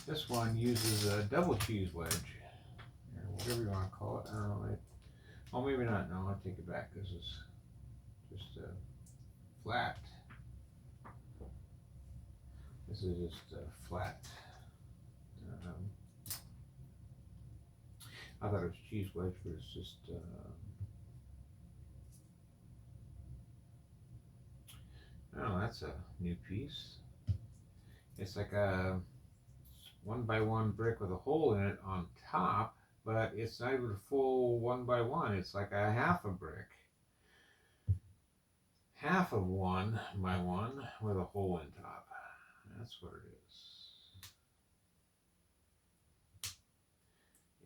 This one uses a double cheese wedge, or whatever you want to call it. I don't know. Oh, maybe not. No, I'll take it back. This is just flat. This is just flat. I thought it was cheese wedge, but it's just oh, that's a new piece. It's like a 1x1 brick with a hole in it on top, but it's not even a full 1x1. It's like a half a brick. Half of 1x1 with a hole in top. That's what it is.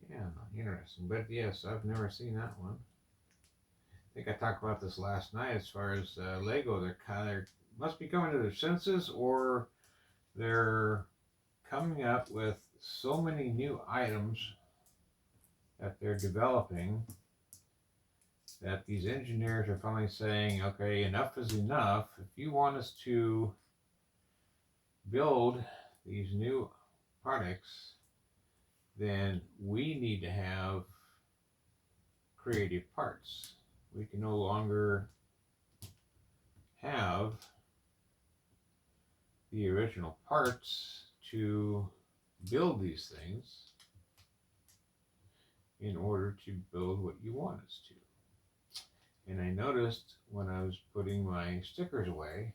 Yeah, interesting. But yes, I've never seen that one. I think I talked about this last night as far as Lego. They're must be coming to their senses, or they're coming up with so many new items that they're developing that these engineers are finally saying, okay, enough is enough. If you want us to build these new products, then we need to have creative parts. We can no longer have the original parts to build these things in order to build what you want us to. And I noticed when I was putting my stickers away,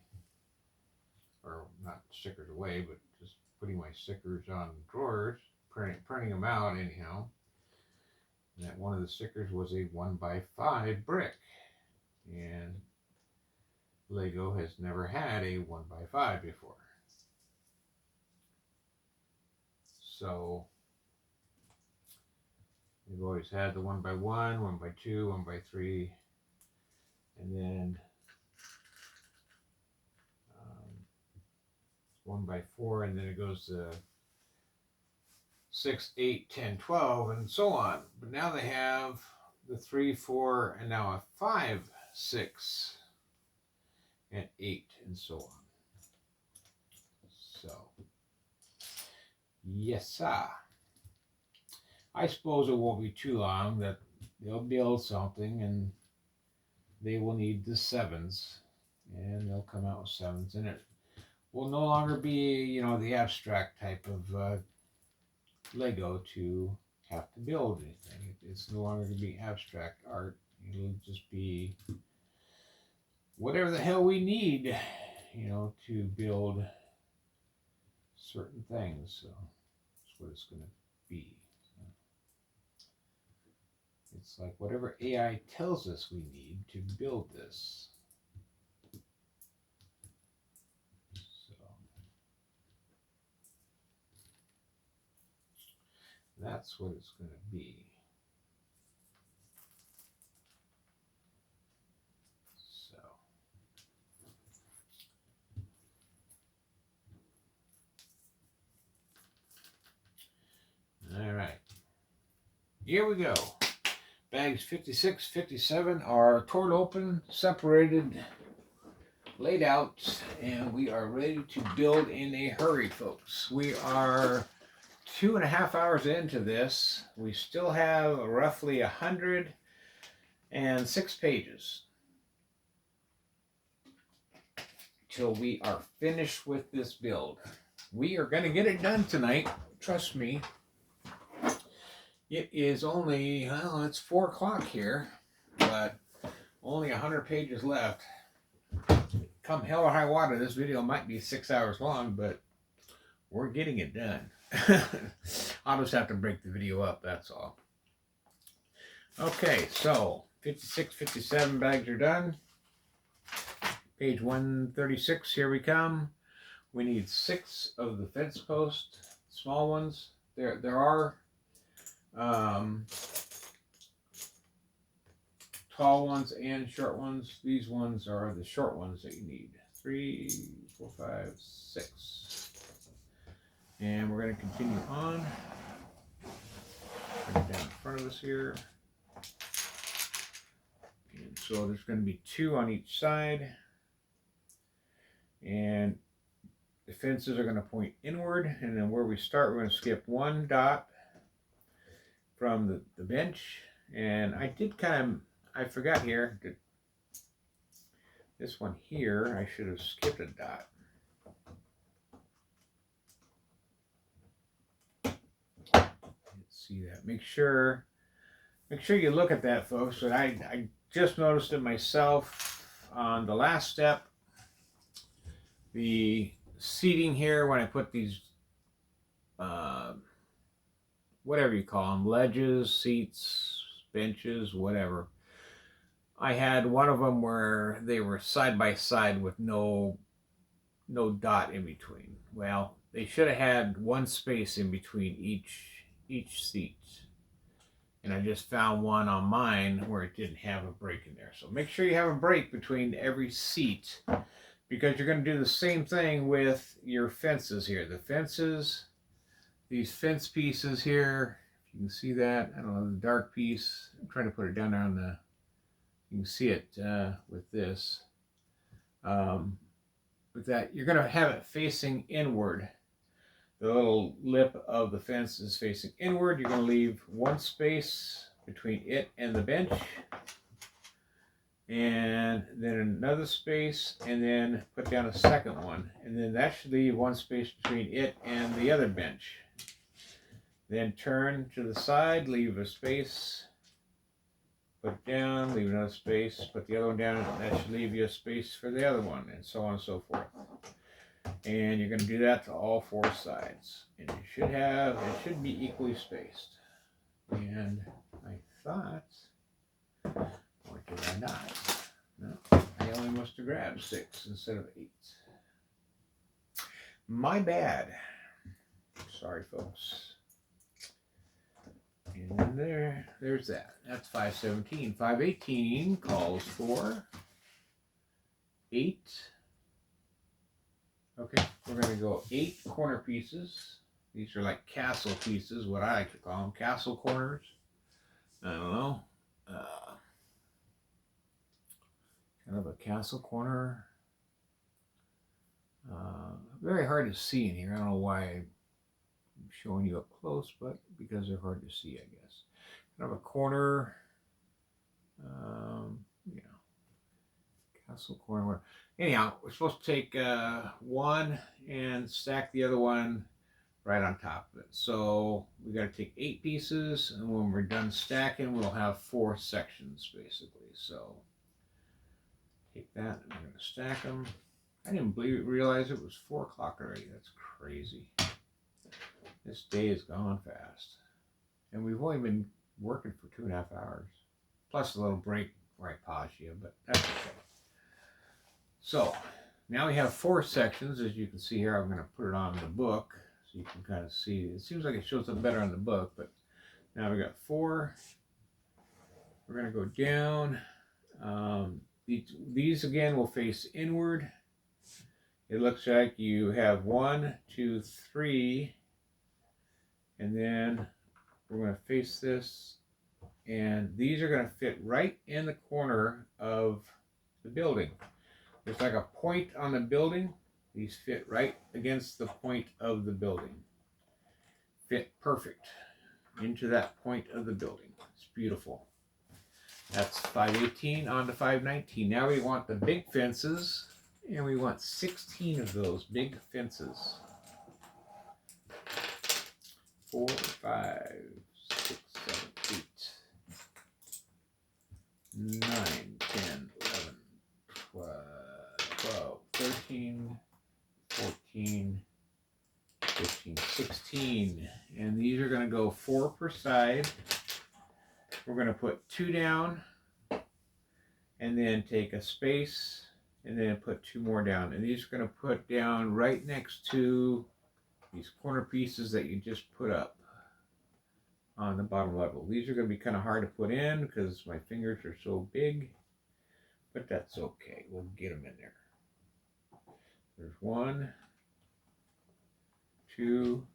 or not stickers away, but just putting my stickers on drawers, printing them out anyhow, that one of the stickers was a 1x5 brick. And Lego has never had a 1x5 before. So they've always had the 1x1, 1x2, 1x3, and then 1x4, and then it goes to 6, 8, 10, 12, and so on. But now they have the 3, 4, and now a 5, 6, and 8, and so on. So, yes, sir. I suppose it won't be too long that they'll build something and they will need the 7s, and they'll come out with 7s, and it will no longer be, the abstract type of Lego to have to build anything. It's no longer going to be abstract art. It'll just be whatever the hell we need, to build certain things. So that's what it's going to be. It's like whatever AI tells us we need to build this. So that's what it's going to be. So all right, here we go. Bags 56, 57 are torn open, separated, laid out, and we are ready to build in a hurry, folks. We are 2.5 hours into this. We still have roughly 106 pages till we are finished with this build. We are going to get it done tonight. Trust me. It is only, it's 4 o'clock here, but Only 100 pages left. Come hell or high water, this video might be 6 hours long, but we're getting it done. I'll just have to break the video up, that's all. Okay, so 56, 57 bags are done. Page 136, here we come. We need 6 of the fence posts, small ones. There are tall ones and short ones. These ones are the short ones that you need. 3, 4, 5, 6. And we're going to continue on. Bring it down in front of us here. And so there's going to be 2 on each side. And the fences are going to point inward. And then where we start, we're going to skip 1 dot from the bench. And I did I forgot here that this one here, I should have skipped a dot. Let's see that. Make sure you look at that, folks. But I just noticed it myself on the last step. The seating here, when I put these, whatever you call them, ledges, seats, benches, whatever. I had one of them where they were side by side with no dot in between. Well, they should have had 1 space in between each seat. And I just found one on mine where it didn't have a break in there. So make sure you have a break between every seat, because you're going to do the same thing with your fences here. The fences, these fence pieces here, if you can see that, I don't know, the dark piece. I'm trying to put it down there on the, you can see it with this. With that, you're going to have it facing inward. The little lip of the fence is facing inward. You're going to leave 1 space between it and the bench. And then another space, and then put down a second one. And then that should leave 1 space between it and the other bench. Then turn to the side, leave a space. Put it down, leave another space, put the other one down, and that should leave you a space for the other one, and so on and so forth. And you're going to do that to all 4 sides. And it should be equally spaced. And I thought, or did I not? No, I only must have grabbed 6 instead of 8. My bad. Sorry, folks. And then there's that. That's 517. 518 calls for 8. Okay, we're going to go 8 corner pieces. These are like castle pieces, what I like to call them, castle corners. I don't know. Kind of a castle corner. Very hard to see in here. I don't know why I'm showing you up close, but because they're hard to see, I guess. Kind of a corner, you know, castle corner. Anyhow, we're supposed to take 1 and stack the other one right on top of it. So we got to take 8 pieces, and when we're done stacking, we'll have 4 sections basically. So take that, and we're going to stack them. I didn't realize it was 4 o'clock already. That's crazy. This day has gone fast. And we've only been working for 2.5 hours. Plus a little break where I pause you, but that's okay. So, now we have 4 sections. As you can see here, I'm going to put it on the book so you can kind of see. It seems like it shows up better on the book, but now we got 4. We're going to go down. These again will face inward. It looks like you have 1, 2, 3, and then we're going to face this, and these are going to fit right in the corner of the building. There's like a point on the building. These fit right against the point of the building. Fit perfect into that point of the building. It's beautiful. That's 518 on to 519. Now we want the big fences, and we want 16 of those big fences. 4, 5, 6, 7, 8, 9, 10, 15. And these are going to go 4 per side. We're going to put 2 down, and then take a space, and then put 2 more down. And these are going to put down right next to these corner pieces that you just put up on the bottom level. These are going to be kind of hard to put in because my fingers are so big, but that's okay. We'll get them in there. There's 1, 2,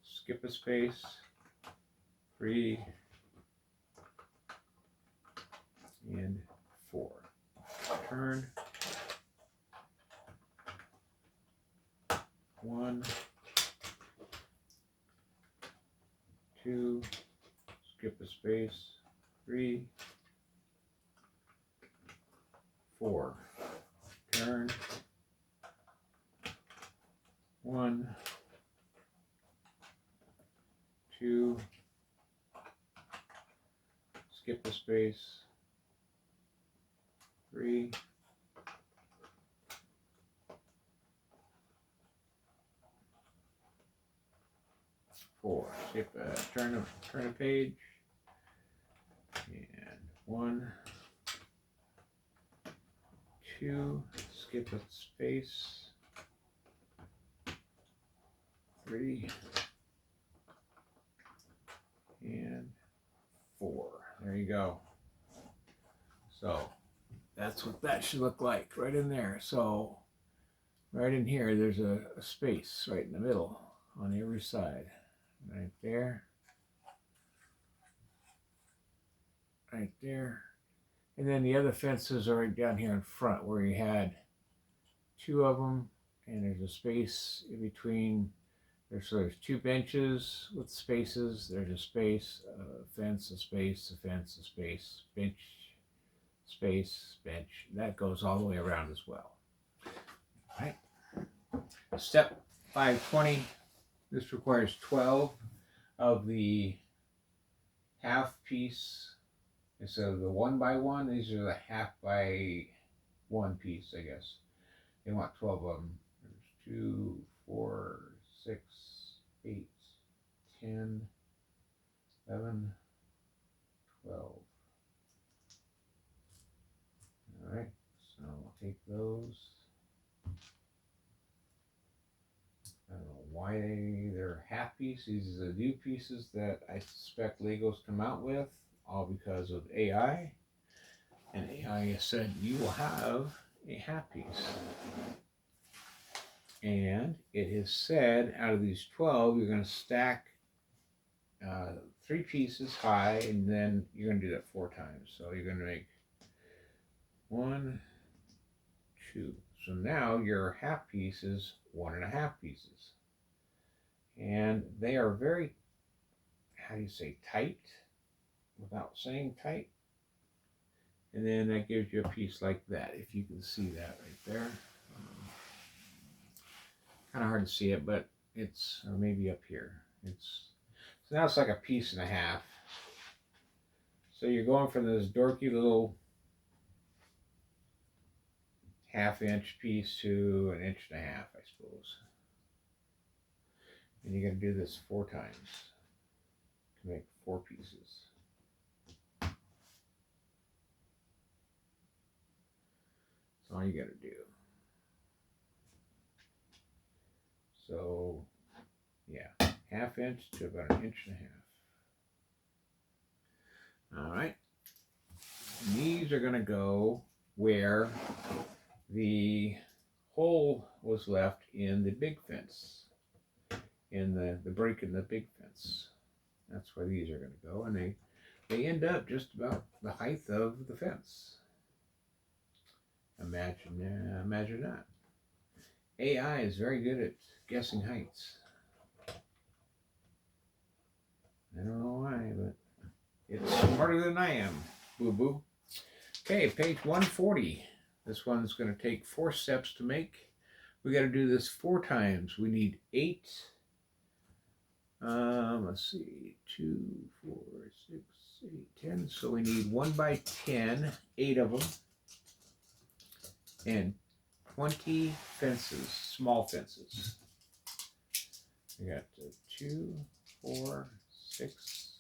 skip a space, 3, and 4. Turn. 1, 2, skip a space, 3, 4. Turn. 1, 2, skip a space, 3, 4. Turn a page, and 1, 2, skip a space, 3, and 4. There you go. So that's what that should look like right in there. So right in here, there's a space right in the middle on every side. Right there. Right there. And then the other fences are right down here in front where you had 2 of them, and there's a space in between. There's 2 benches with spaces. There's a space, a fence, a space, a fence, a space, bench, space, bench. That goes all the way around as well. All right. Step 520. This requires 12 of the half piece. Instead of the 1 by 1, these are the half by 1 piece, I guess. They want 12 of them. There's 2, 4, 6, 8, 10, 11, 12. All right, so we'll take those. I don't know why they're half pieces. These are the new pieces that I suspect Legos come out with, all because of AI. And AI has said you will have a half piece. And it is said out of these 12, you're going to stack 3 pieces high, and then you're going to do that 4 times. So you're going to make 1, 2. So now your half piece is 1.5 pieces. And they are very, how do you say, tight without saying tight. And then that gives you a piece like that, if you can see that right there. Kind of hard to see it, but it's, or maybe up here. So now it's like a piece and a half. So you're going from this dorky little half-inch piece to 1.5 inches, I suppose. And you're going to do this 4 times to make 4 pieces. That's all you got to do. So, yeah, 1/2 inch to about 1.5 inches. All right. And these are going to go where the hole was left in the big fence, in the break in the big fence. That's where these are going to go, and they end up just about the height of the fence. Imagine that. AI is very good at guessing heights. I don't know why, but it's smarter than I am. Boo boo. Okay, page 140. This one's going to take 4 steps to make. We got to do this 4 times. We need 8. Let's see, 2, 4, 6, 8, 10. So we need 1 by 10, 8 of them, and 20 fences, small fences. We got 2, 4, 6,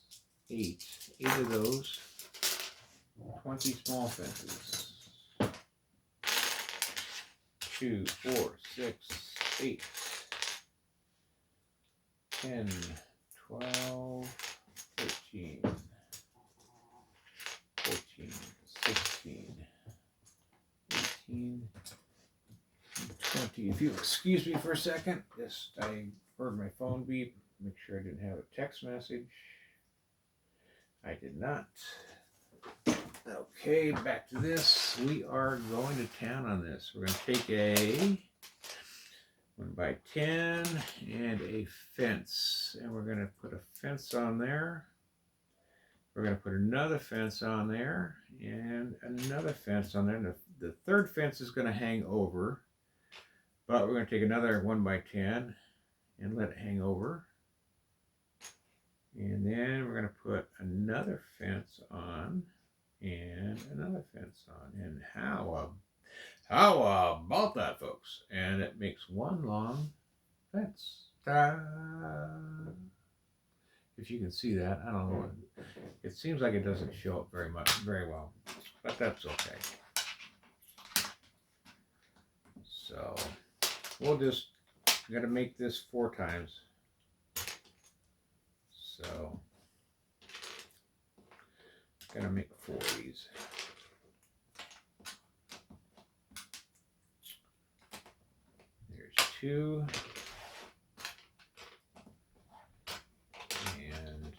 8. 8 of those. 20 small fences. 2, 4, 6, 8, 10, 12, 13, 14, 16, 18, 20. If you excuse me for a second, just I heard my phone beep. Make sure I didn't have a text message. I did not. Okay, back to this. We are going to town on this. We're going to take a 1x10 and a fence. And we're going to put a fence on there. We're going to put another fence on there and another fence on there. And the third fence is going to hang over. But we're going to take another 1x10 and let it hang over. And then we're going to put another fence on and another fence on. And how about that, folks? And it makes one long fence. Ta-da! If you can see that, I don't know. It seems like it doesn't show up very well, but that's okay. So we'll just got to make this 4 times. So gonna make 4 of these. There's 2. And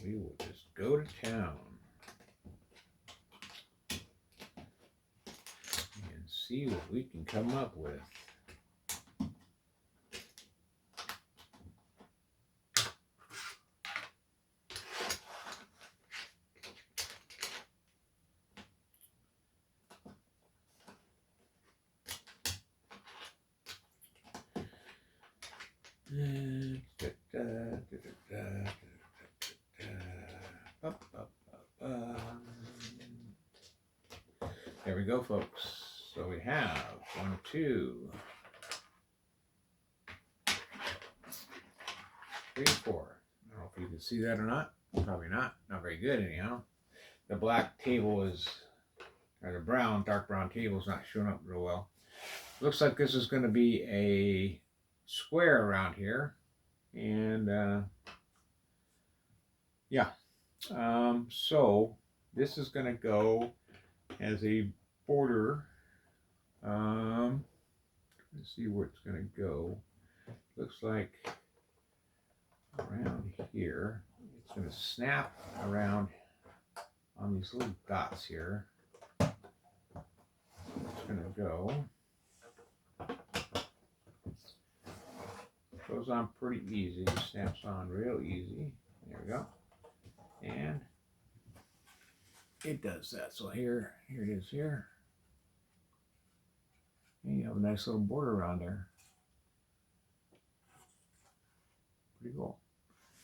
we will just go to town and see what we can come up with. There we go, folks. So we have 1, 2, 3, 4. I don't know if you can see that or not. Probably not. Not very good, anyhow. The black table is, or the brown, dark brown table is not showing up real well. Looks like this is going to be a square around here. And yeah. So this is going to go as a border. Let's see where it's going to go. Looks like around here. It's going to snap around on these little dots here. It's going to go. Goes on pretty easy. Snaps on real easy. There we go. And it does that. So here it is here. And you have a nice little border around there. Pretty cool.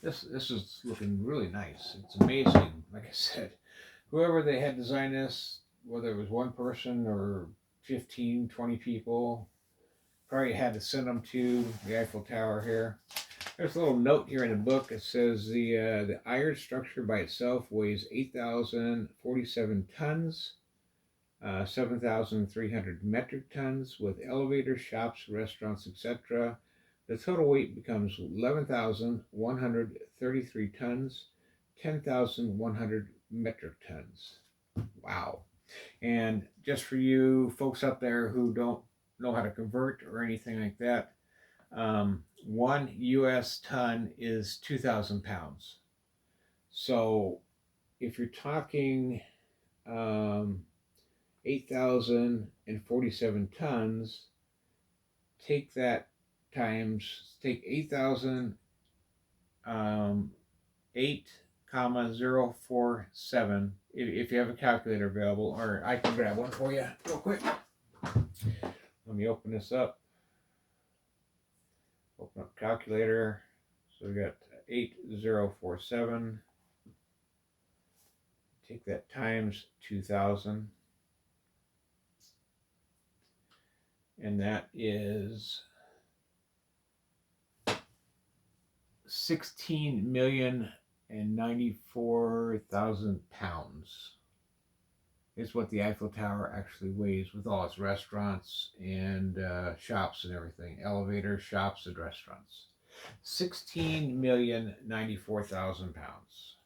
This is looking really nice. It's amazing. Like I said, whoever they had designed this, whether it was one person or 15, 20 people, probably had to send them to the Eiffel Tower here. There's a little note here in the book. It says the iron structure by itself weighs 8,047 tons, 7,300 metric tons, with elevators, shops, restaurants, etc. The total weight becomes 11,133 tons, 10,100 metric tons. Wow. And just for you folks out there who don't know how to convert or anything like that, 1 US ton is 2,000 pounds. So if you're talking 8,047 tons, take that times, take 8,000, 8,047, if you have a calculator available, or I can grab one for you real quick. Let me open this up. Open up calculator. So we got 8,047. Take that times 2,000. And that is 16,094,000 pounds is what the Eiffel Tower actually weighs with all its restaurants and shops and everything. Elevators, shops, and restaurants. 16,094,000 pounds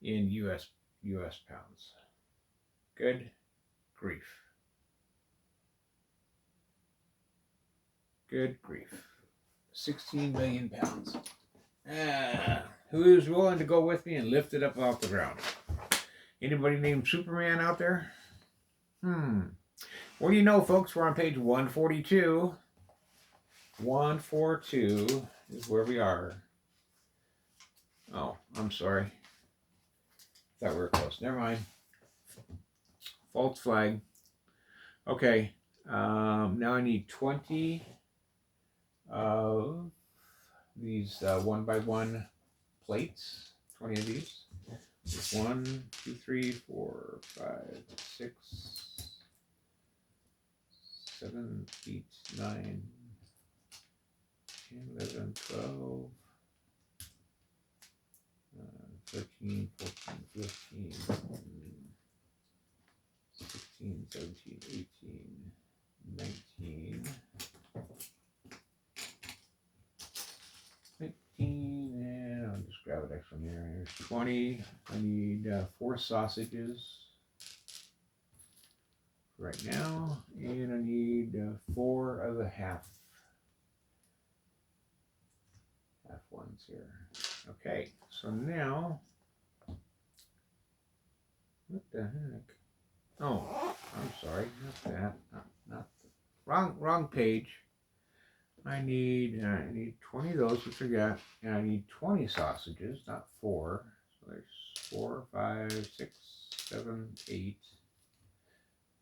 in US pounds. Good grief. Good grief. 16 million pounds. Who's willing to go with me and lift it up off the ground? Anybody named Superman out there? Well, you know, folks, we're on page 142. 142 is where we are. Oh, I'm sorry. Thought we were close. Never mind. False flag. Okay. Now I need 20 of these 1x1 plates. 20 of these. 1, 2, 3, 4, 5, 6, 7, 8, 9, 10, 11, 12, 13, 14, 15, 16, 17, 18, 19, 19, and I'll just grab it extra here. Here's 20. I need 4 sausages right now, and I need 4 of the half ones here. Okay, so now, what the heck? Oh, I'm sorry, not that, not the, wrong page. I need 20 of those, which I got, and I need 20 sausages, not 4. So there's 4, 5, 6, 7, 8,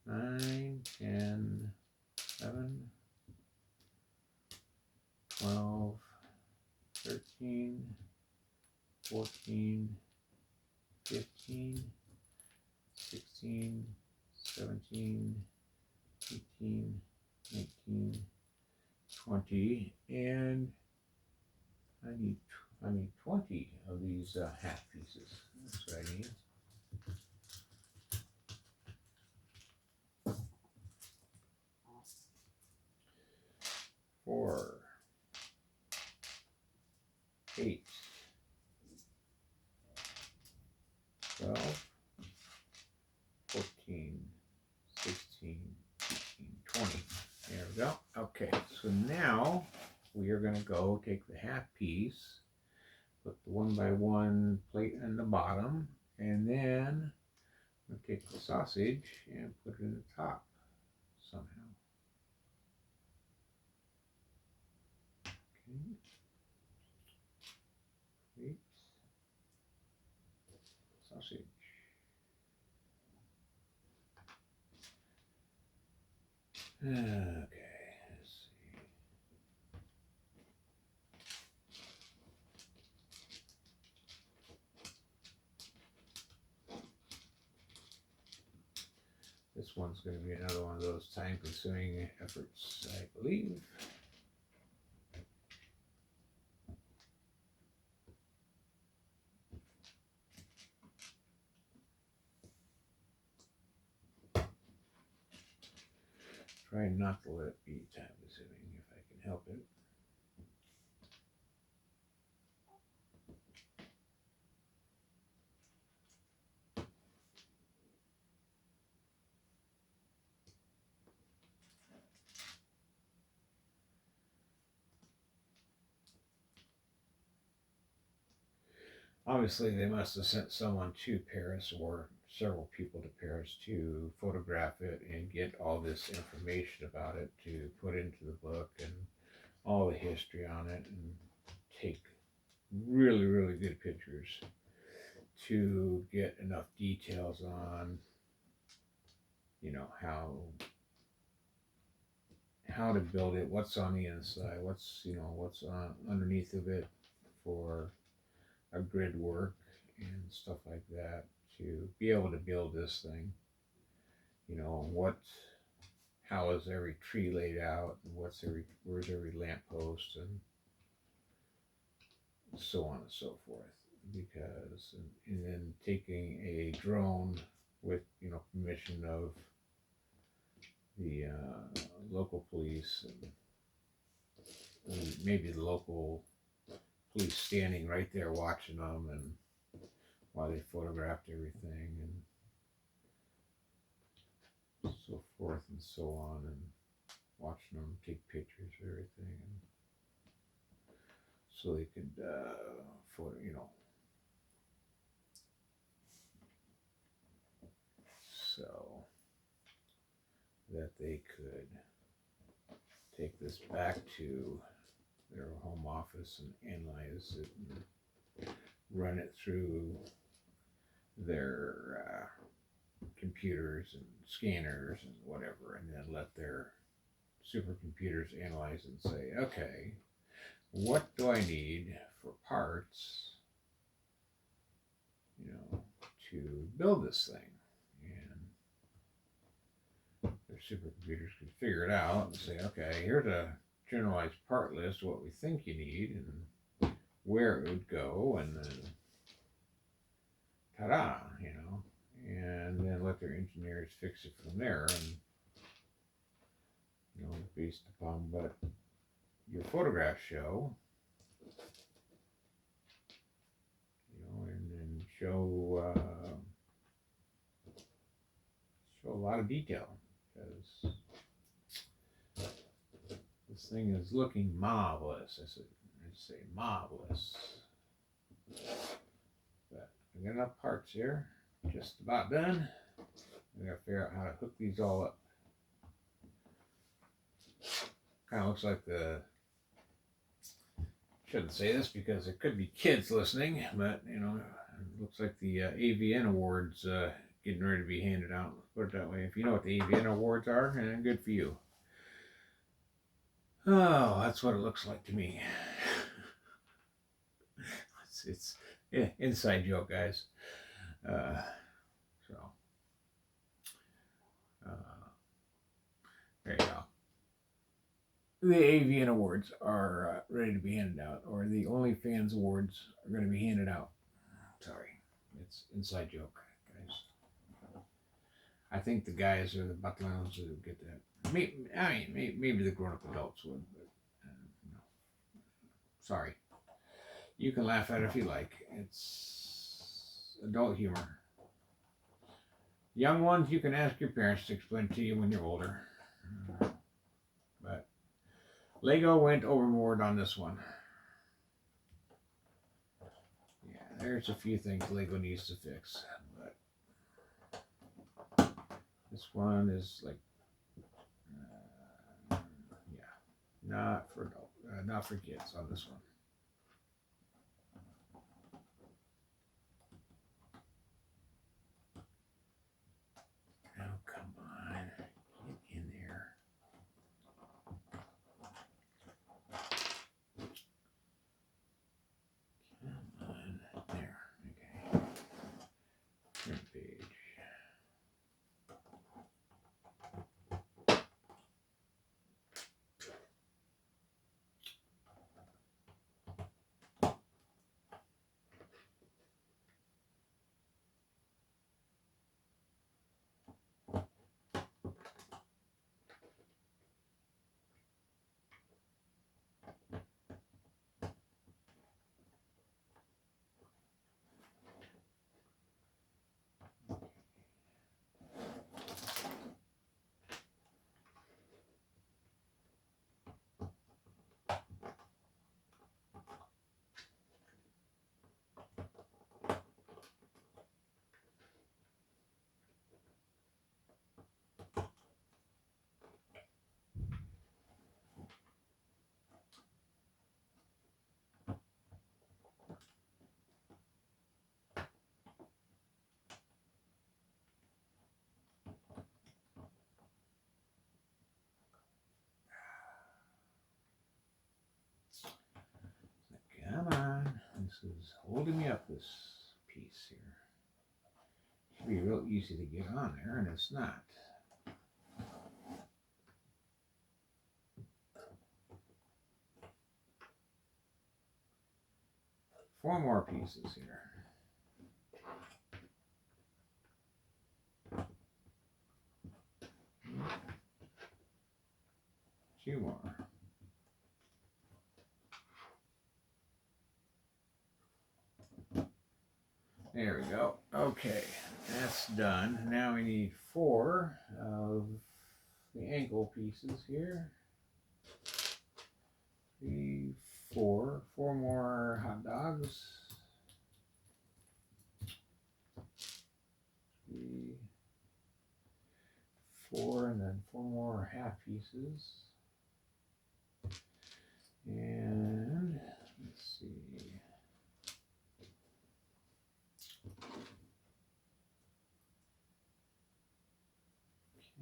9, 10, 11, 12, 13, 14, 15, 16, 17, 18, 19, 20, and I need 20 of these half pieces. That's what I need. Four, 8, 12, 14, 16, 18, 20. There we go. Okay, so now we are going to go take the half piece, put the 1x1 plate in the bottom, and then we'll take the sausage and put it in the top somehow. Okay. Plate, sausage. Okay. This one's going to be another one of those time-consuming efforts, I believe. Try not to let it be time-consuming if I can help it. Obviously, they must have sent someone to Paris or several people to Paris to photograph it and get all this information about it to put into the book and all the history on it and take really, really good pictures to get enough details on, you know, how to build it, what's on the inside, what's on underneath of it for a grid work and stuff like that to be able to build this thing. You know, how is every tree laid out, and where's every lamppost, and so on and so forth. Because and then taking a drone with permission of the local police and maybe the local police standing right there watching them and while they photographed everything and so forth and so on and watching them take pictures of everything and so they could photo so that they could take this back to their home office and analyze it and run it through their computers and scanners and whatever, and then let their supercomputers analyze and say, okay, what do I need for parts, to build this thing? And their supercomputers could figure it out and say, okay, here's a generalized part list of what we think you need and where it would go, and then ta-da, and then let their engineers fix it from there, and based upon what your photographs show, and then show a lot of detail because this thing is looking marvelous. I say marvelous. But I got enough parts here, just about done. I gotta figure out how to hook these all up. Kind of looks like shouldn't say this because there could be kids listening, but it looks like the AVN awards getting ready to be handed out. Let's put it that way. If you know what the AVN awards are, good for you. Oh, that's what it looks like to me. it's inside joke, guys. So there you go. The AVN awards are ready to be handed out, or the OnlyFans awards are going to be handed out. Sorry, it's inside joke, guys. I think the guys or the butlins would get that. Maybe the grown-up adults would, but no. Sorry. You can laugh at it if you like. It's adult humor. Young ones, you can ask your parents to explain to you when you're older. But Lego went overboard on this one. Yeah, there's a few things Lego needs to fix, but this one is like, not for not for kids on this one. Oh, come on, get in there. Come on, there. Okay. Print page. Come on, this is holding me up, this piece here. Should be real easy to get on there, and it's not. 4 more pieces here. Two more. There we go. Okay, that's done. Now we need 4 of the ankle pieces here. 3, 4. 4 more hot dogs. 3, 4, and then 4 more half pieces. And let's see.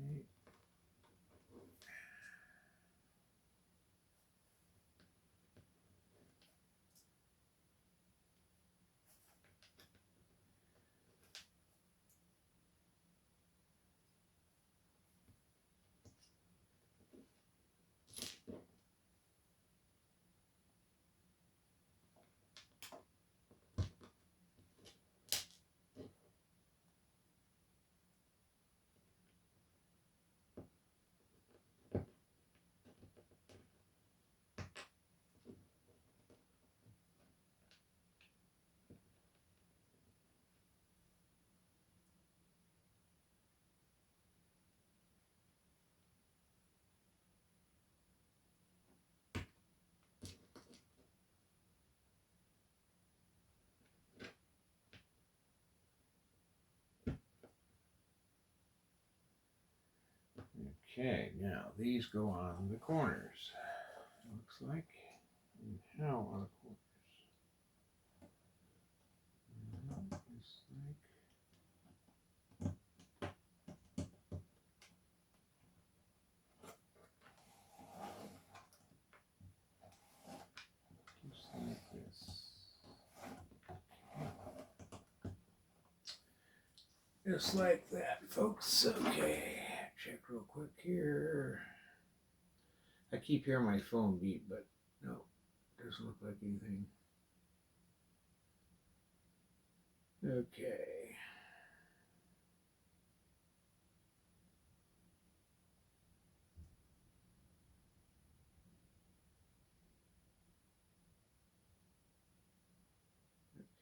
Okay. Okay, now these go on the corners. Looks like. And how on the corners? Looks like. Just like this. Just like that, folks. Okay, check real quick here. I keep hearing my phone beep, but no, doesn't look like anything. Okay.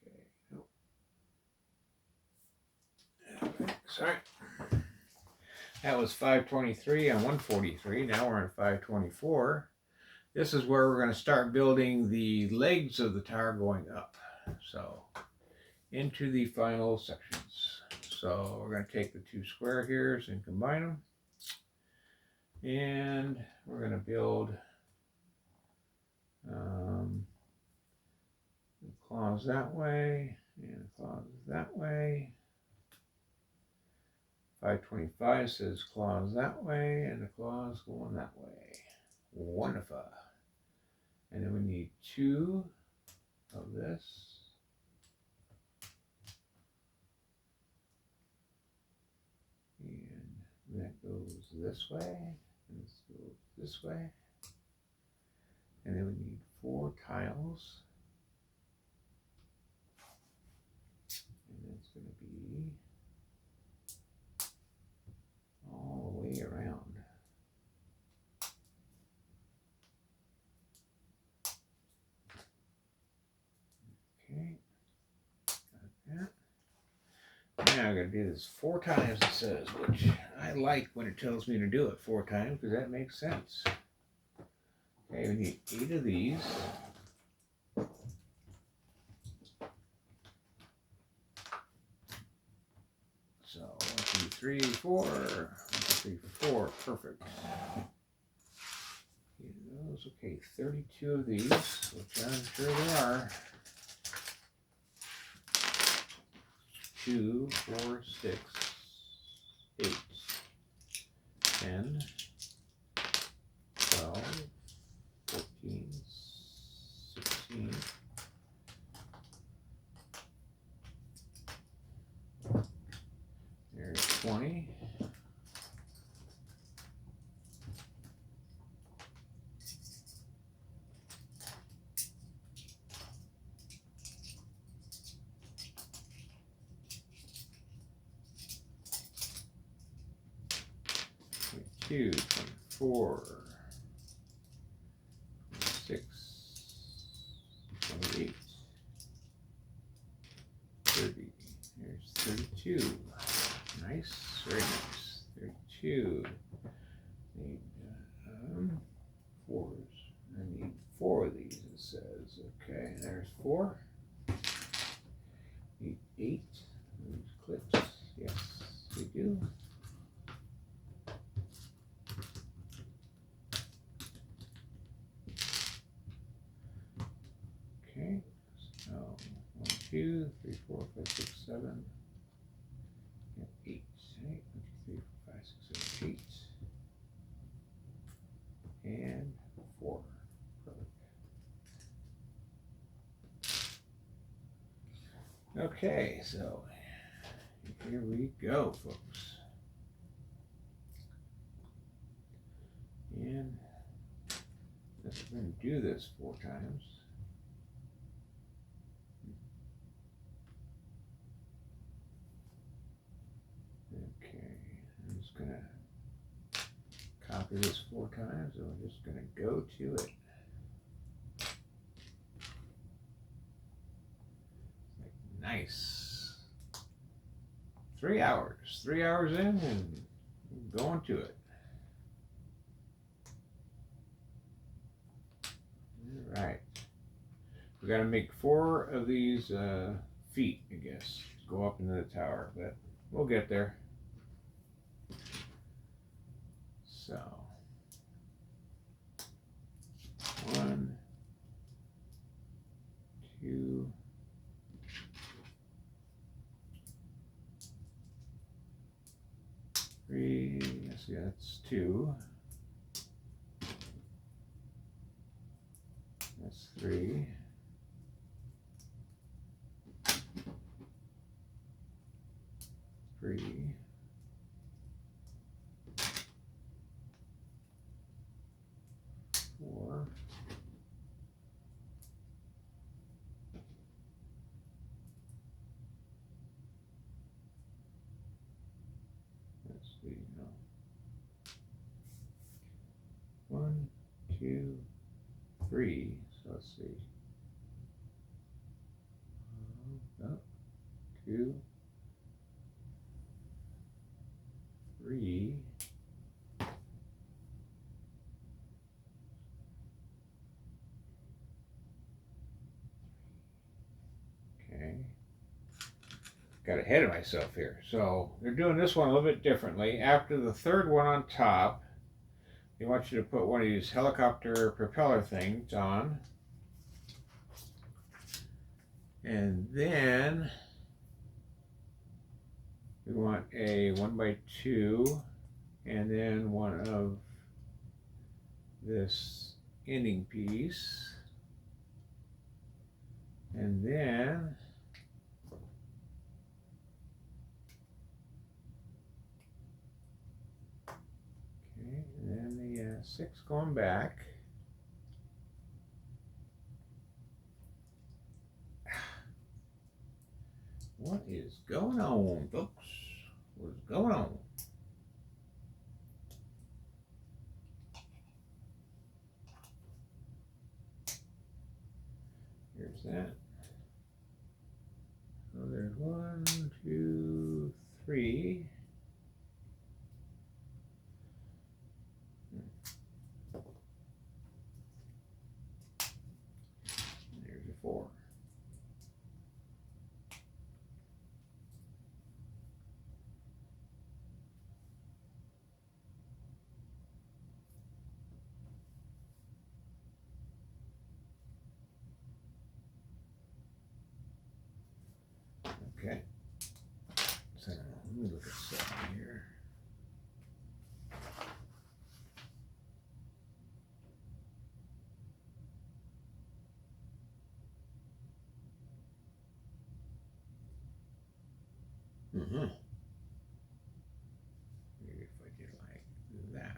Okay. Nope. Okay. Sorry. That was 523 and 143. Now we're on 524. This is where we're going to start building the legs of the tower going up. So into the final sections. So we're going to take the 2 square here and combine them. And we're going to build the claws that way and the claws that way. 525 says claws that way and the claws going that way. Wonderful. And then we need 2 of this. And that goes this way. And this goes this way. And then we need 4 tiles. And it's going to be all the way around. Okay, got that. Now I'm going to do this 4 times, it says, which I like when it tells me to do it 4 times because that makes sense. Okay, we need 8 of these. So 1, 2, 3, 4. 1, 2, 3, 4. Perfect. Those, okay, 32 of these, which I'm sure there are. 2, 4, 6, 8, 10, 12, 14, 16. There's 20. 22, 24, 26, 28, 30. There's 32. Nice, very nice. 32. Need fours. I need 4 of these, it says. Okay, there's 4. Need 8. These clips. Yes, we do. Okay, so 1, 2, 3, 4, 5, 6, 7, 8. 1, 2, 3, 4, 5, 6, 7, 8. And 4. Perfect. Okay, so here we go, folks. And we're going to do this 4 times. Okay, I'm just going to copy this 4 times, and we're just going to go to it. Nice. 3 hours. 3 hours in and going to it. All right. We got to make 4 of these feet, I guess, to go up into the tower, but we'll get there. So 1, 2, 3. Let's see, that's 2. That's 3. 3. 4. Let's see, no. 1, 2, 3. So let's see. Oh, 2, 3. Okay. Got ahead of myself here. So they're doing this one a little bit differently. After the 3rd one on top, they want you to put one of these helicopter propeller things on. And then we want a 1x2 and then one of this ending piece. And then okay, and then the 6 going back. What is going on, folks? What's going on? Here's that. So there's 1, 2, 3. There's your 4. Okay. So let me look at something here. Mm-hmm. Maybe if I did like that.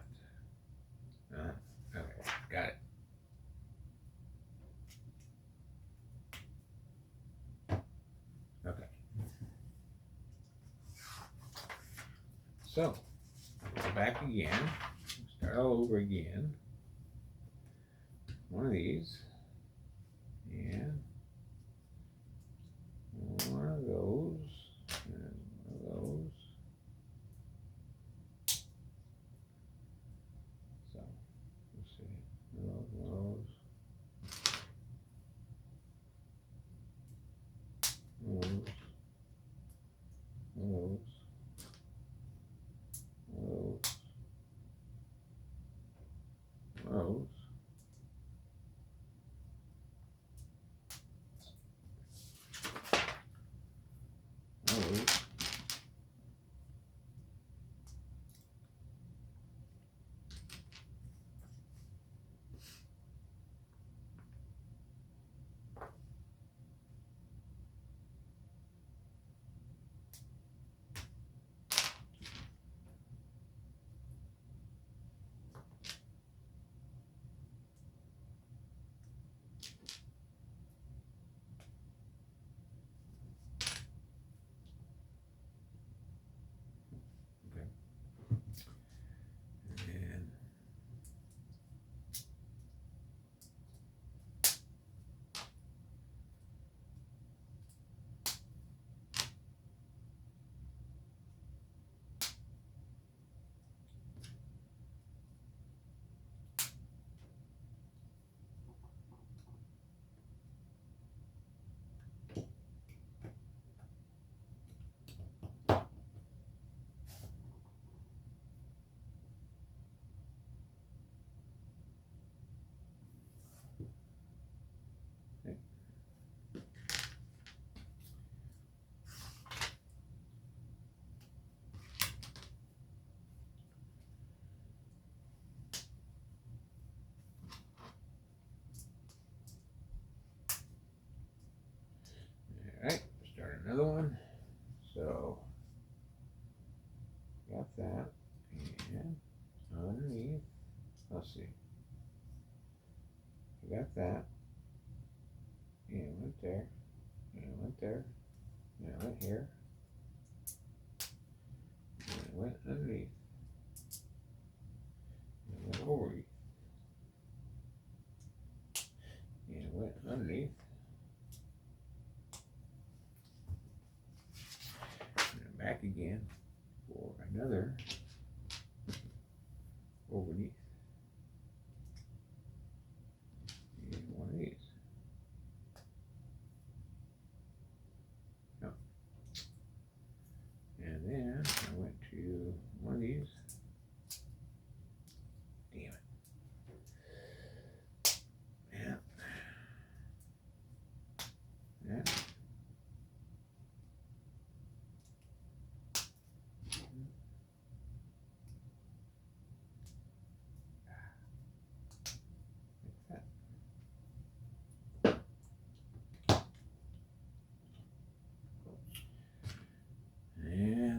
Okay, got it. Okay. So, go back again. start all over again. One of these. And one of those. And one of those. So, let's see. One of those. One of those. One of those. Those. Alright, start another one. So, got that. And underneath, let's see. I got that. And it went there. And it went there. And it went here. And it went underneath. And it went over. And it went underneath. Back again for another overneath. And one of these. No. And then I went to one of these. Damn it. Yeah. Yeah.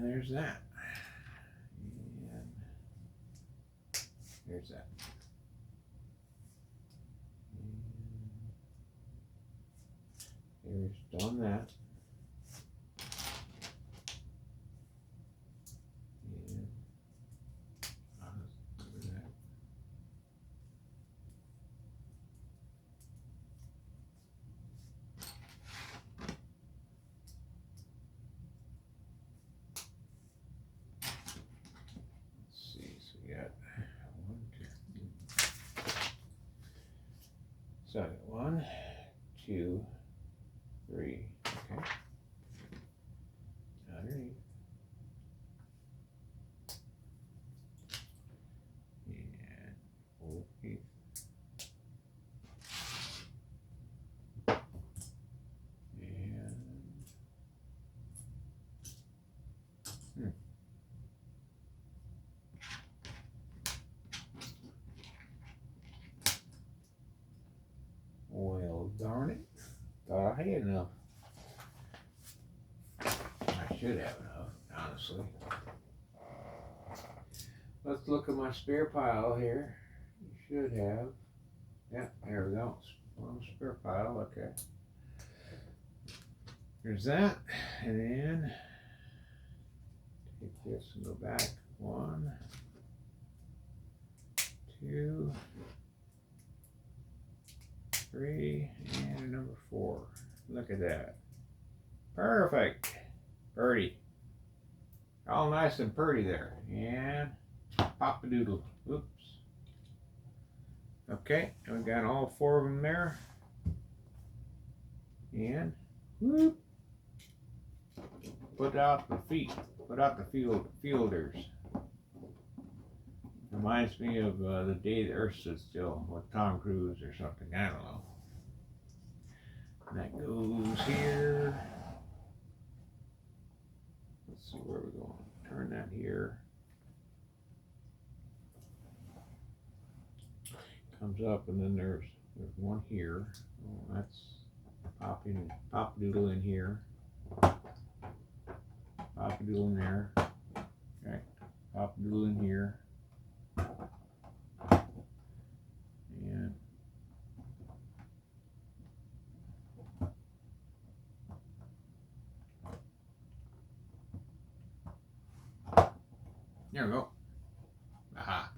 There's that. And there's that. And there's done that. And I'll do that. So I got 1, 2, 3, okay. Underneath. And overneath. And well, darn it. Thought I had enough. I should have enough, honestly. Let's look at my spare pile here. You should have. Yeah, there we go. One spare pile, okay. There's that. And then take this and go back. 1, 2, 3, and number 4. Look at that. Perfect. Purdy. All nice and pretty there. And pop-a-doodle. Oops. Okay, and we got all 4 of them there. And whoop. Put out the feet. Put out the fielders. Reminds me of The Day the Earth Stood Still with Tom Cruise or something. I don't know. And that goes here. Let's see where we're going. Turn that here. Comes up, and then there's one here. Oh, that's pop-a-doodle in here. Pop-a-doodle in there. Okay. Pop-a-doodle in here. And there we go. Aha.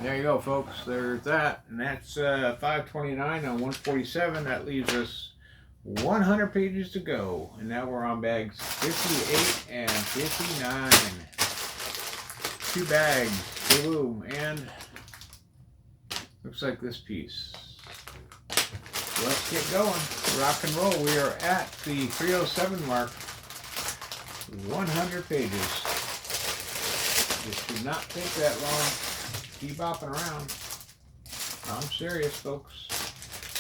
There you go, folks. There's that. And that's 529 on 147. That leaves us 100 pages to go. And now we're on bags 58 and 59. 2 bags. Boom. And looks like this piece. Let's get going. Rock and roll. We are at the 307 mark. 100 pages. This should not take that long. Keep bopping around. I'm serious, folks.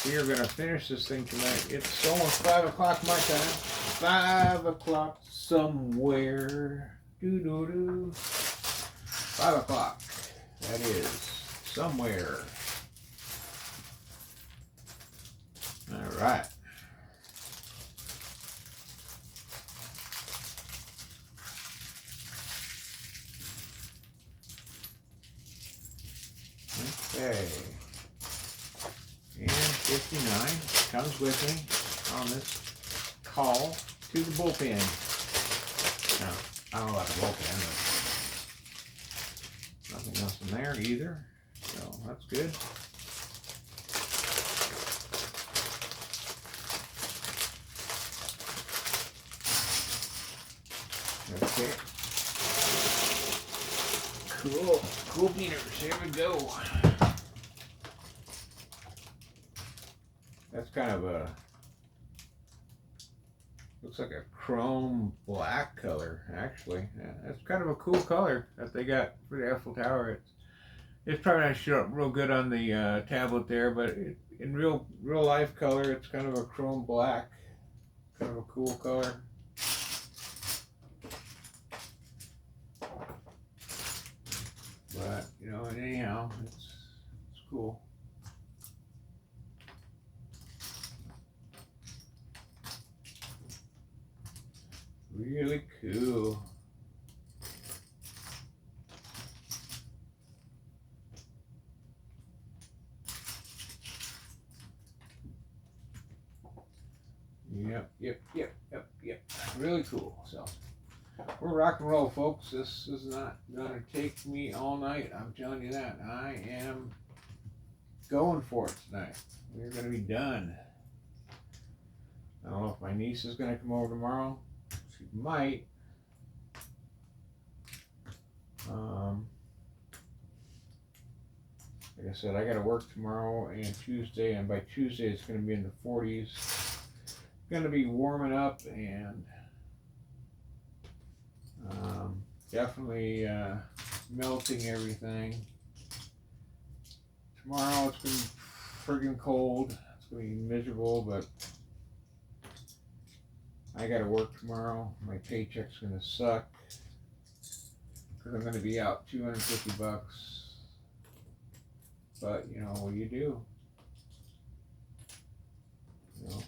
We are going to finish this thing tonight. It's almost 5 o'clock my time. 5 o'clock somewhere. Doo-doo-doo. 5 o'clock. That is somewhere. All right. Okay. And 59 comes with me on this call to the bullpen. Now, I don't know about the bullpen, but nothing else in there either. So that's good. Okay. Cool beaters. Here we go. That's kind of a, looks like a chrome black color, actually. Yeah, that's kind of a cool color that they got for the Eiffel Tower. It's probably not showing up real good on the tablet there, but in real life color, it's kind of a chrome black. Kind of a cool color. But, you know, anyhow, it's cool. Really cool. Yep. Really cool. So we're rock and roll, folks. This is not gonna take me all night. I'm telling you that. I am going for it tonight. We're gonna be done. I don't know if my niece is gonna come over tomorrow. She might. Like I said, I gotta work tomorrow and Tuesday, and by Tuesday it's gonna be in the 40s. Gonna be warming up and definitely melting everything. Tomorrow it's gonna be friggin' cold. It's gonna be miserable, but I gotta work tomorrow. My paycheck's gonna suck because I'm gonna be out $250. But you know what do? You know,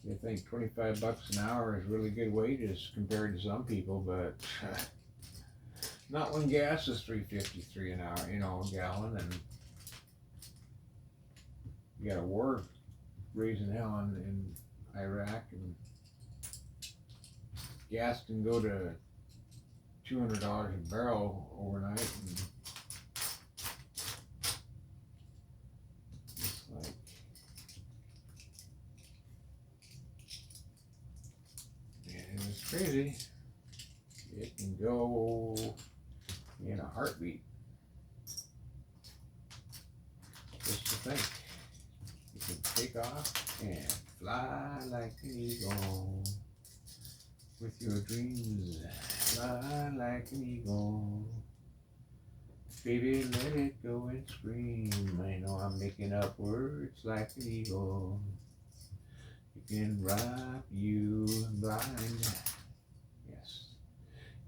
you think $25 an hour is really good wages compared to some people, but not when gas is $3.53 an hour, you know, a gallon, and you gotta work raising hell in Iraq, and gas can go to $200 a barrel overnight, and it's like it's crazy. It can go in a heartbeat. Just to think, you can take off and fly like an eagle with your dreams. Fly like an eagle. Baby, let it go and scream. I know I'm making up words like an eagle. It can rob you blind. Yes.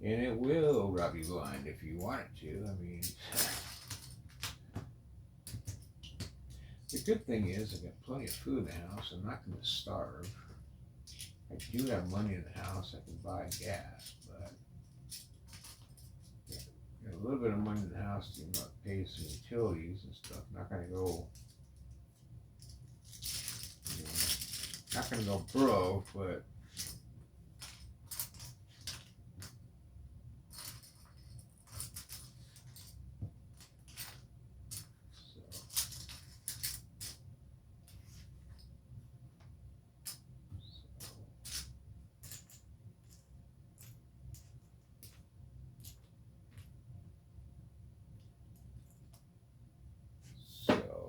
And it will rob you blind if you want it to. I mean, the good thing is I've got plenty of food in the house. I'm not going to starve. I do have money in the house. I can buy gas, but got a little bit of money in the house to pay some utilities and stuff. Not going to go, not going to go broke, but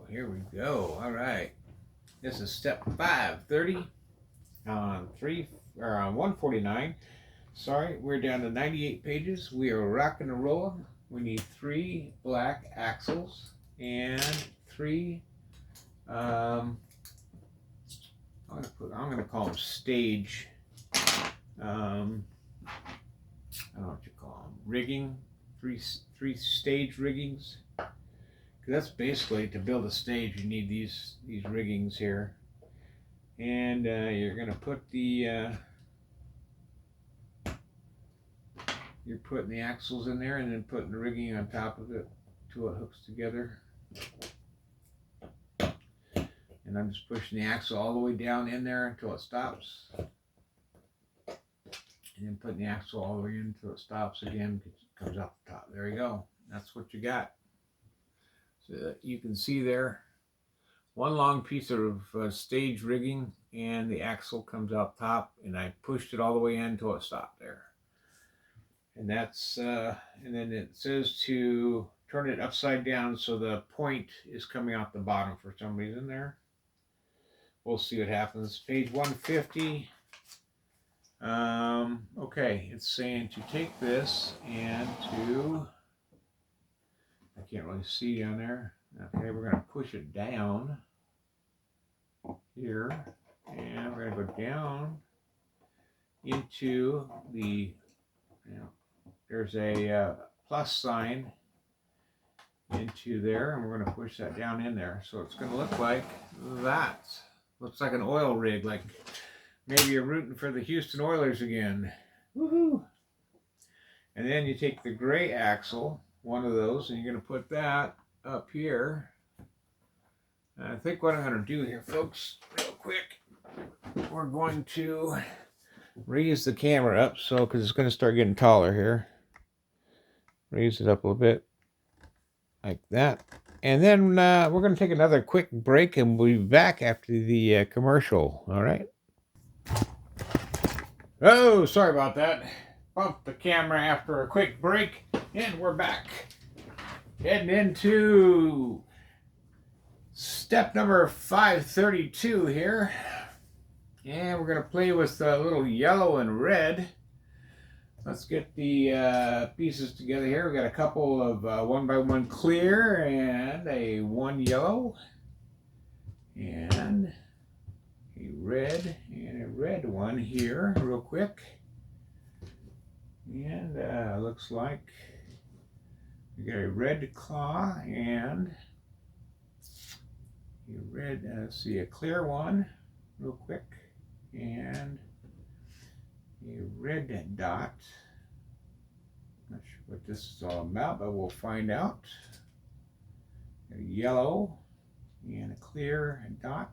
here we go. All right. This is step 530 on 149. Sorry, we're down to 98 pages. We are rocking and rolling. We need 3 black axles and 3 I'm gonna call them stage I don't know what you call them, rigging, three stage riggings. That's basically, to build a stage, you need these riggings here, and you're going to put the you're putting the axles in there, and then putting the rigging on top of it till it hooks together. And I'm just pushing the axle all the way down in there until it stops, and then putting the axle all the way in until it stops again. It comes out the top. There you go. That's what you got. So you can see there, one long piece of stage rigging, and the axle comes out top, and I pushed it all the way in until it stopped there. And that's and then it says to turn it upside down so the point is coming out the bottom for some reason there. We'll see what happens. Page 150. Okay, it's saying to take this and to, I can't really see down there. Okay, we're going to push it down here, and we're going to go down into the, there's a plus sign into there, and we're going to push that down in there. So it's going to look like that. Looks like an oil rig, like maybe you're rooting for the Houston Oilers again. Woohoo! And then you take the gray axle, one of those, and you're going to put that up here. And I think what I'm going to do here, folks, real quick, we're going to raise the camera up, so because it's going to start getting taller here. Raise it up a little bit, like that. And then we're going to take another quick break, and we'll be back after the commercial. All right. Oh, sorry about that. Bumped the camera after a quick break, and we're back. Heading into step number 532 here. And we're going to play with a little yellow and red. Let's get the pieces together here. We got a couple of 1x1 clear and a 1 yellow and a red one here real quick. And looks like we got a red claw and a red, let's see, a clear one real quick, and a red dot. Not sure what this is all about, but we'll find out. A yellow and a clear dot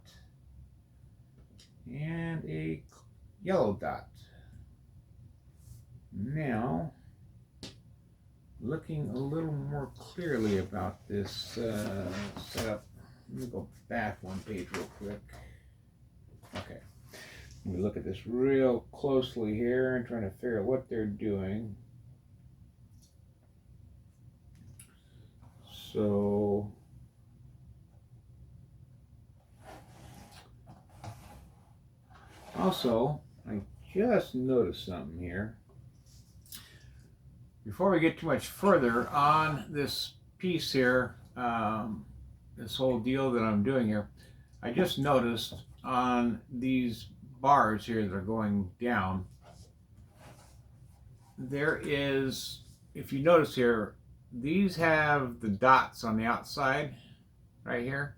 and a yellow dot. Now looking a little more clearly about this setup. Let me go back one page real quick. Okay. Let me look at this real closely here and trying to figure out what they're doing. So also, I just noticed something here. Before we get too much further on this piece here, this whole deal that I'm doing here, I just noticed on these bars here that are going down, there is, if you notice here, these have the dots on the outside right here.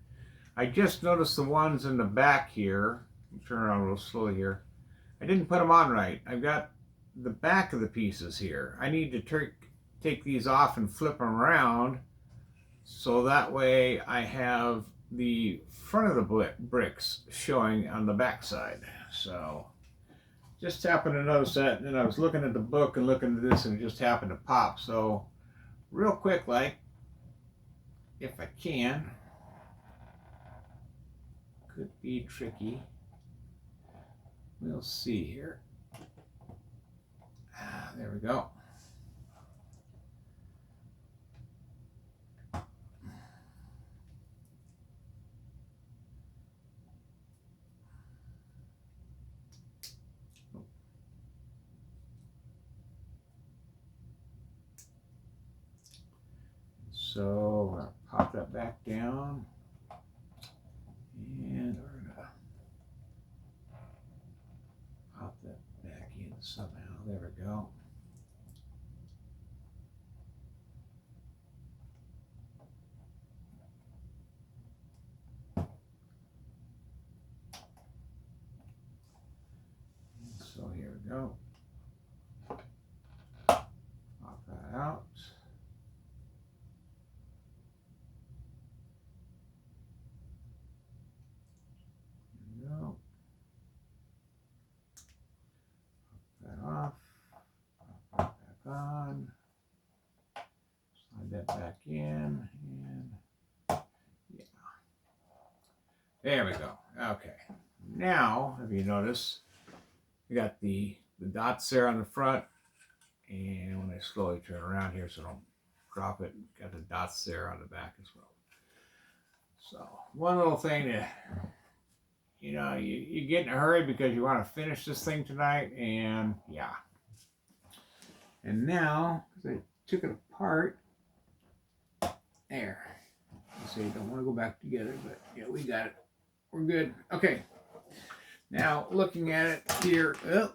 I just noticed the ones in the back here. Turn around real slowly here. I didn't put them on right. I've got the back of the pieces here. I need to take these off and flip them around so that way I have the front of the bricks showing on the back side. So just happened to notice that, and then I was looking at the book and looking at this, and it just happened to pop. So real quick, like, if I can, could be tricky. We'll see here. There we go. So we're going to pop that back down, and we're going to pop that back in somehow. There we go. So here we go. Pop that out. Off, pop that back on, slide that back in, and yeah, there we go. Okay, now if you notice, we got the dots there on the front, and when I slowly turn around here so I don't drop it, got the dots there on the back as well. So one little thing to, you get in a hurry because you want to finish this thing tonight, and yeah. And now, because I took it apart, there. You say you don't want to go back together, but yeah, we got it. We're good. Okay. Now, looking at it here, oh,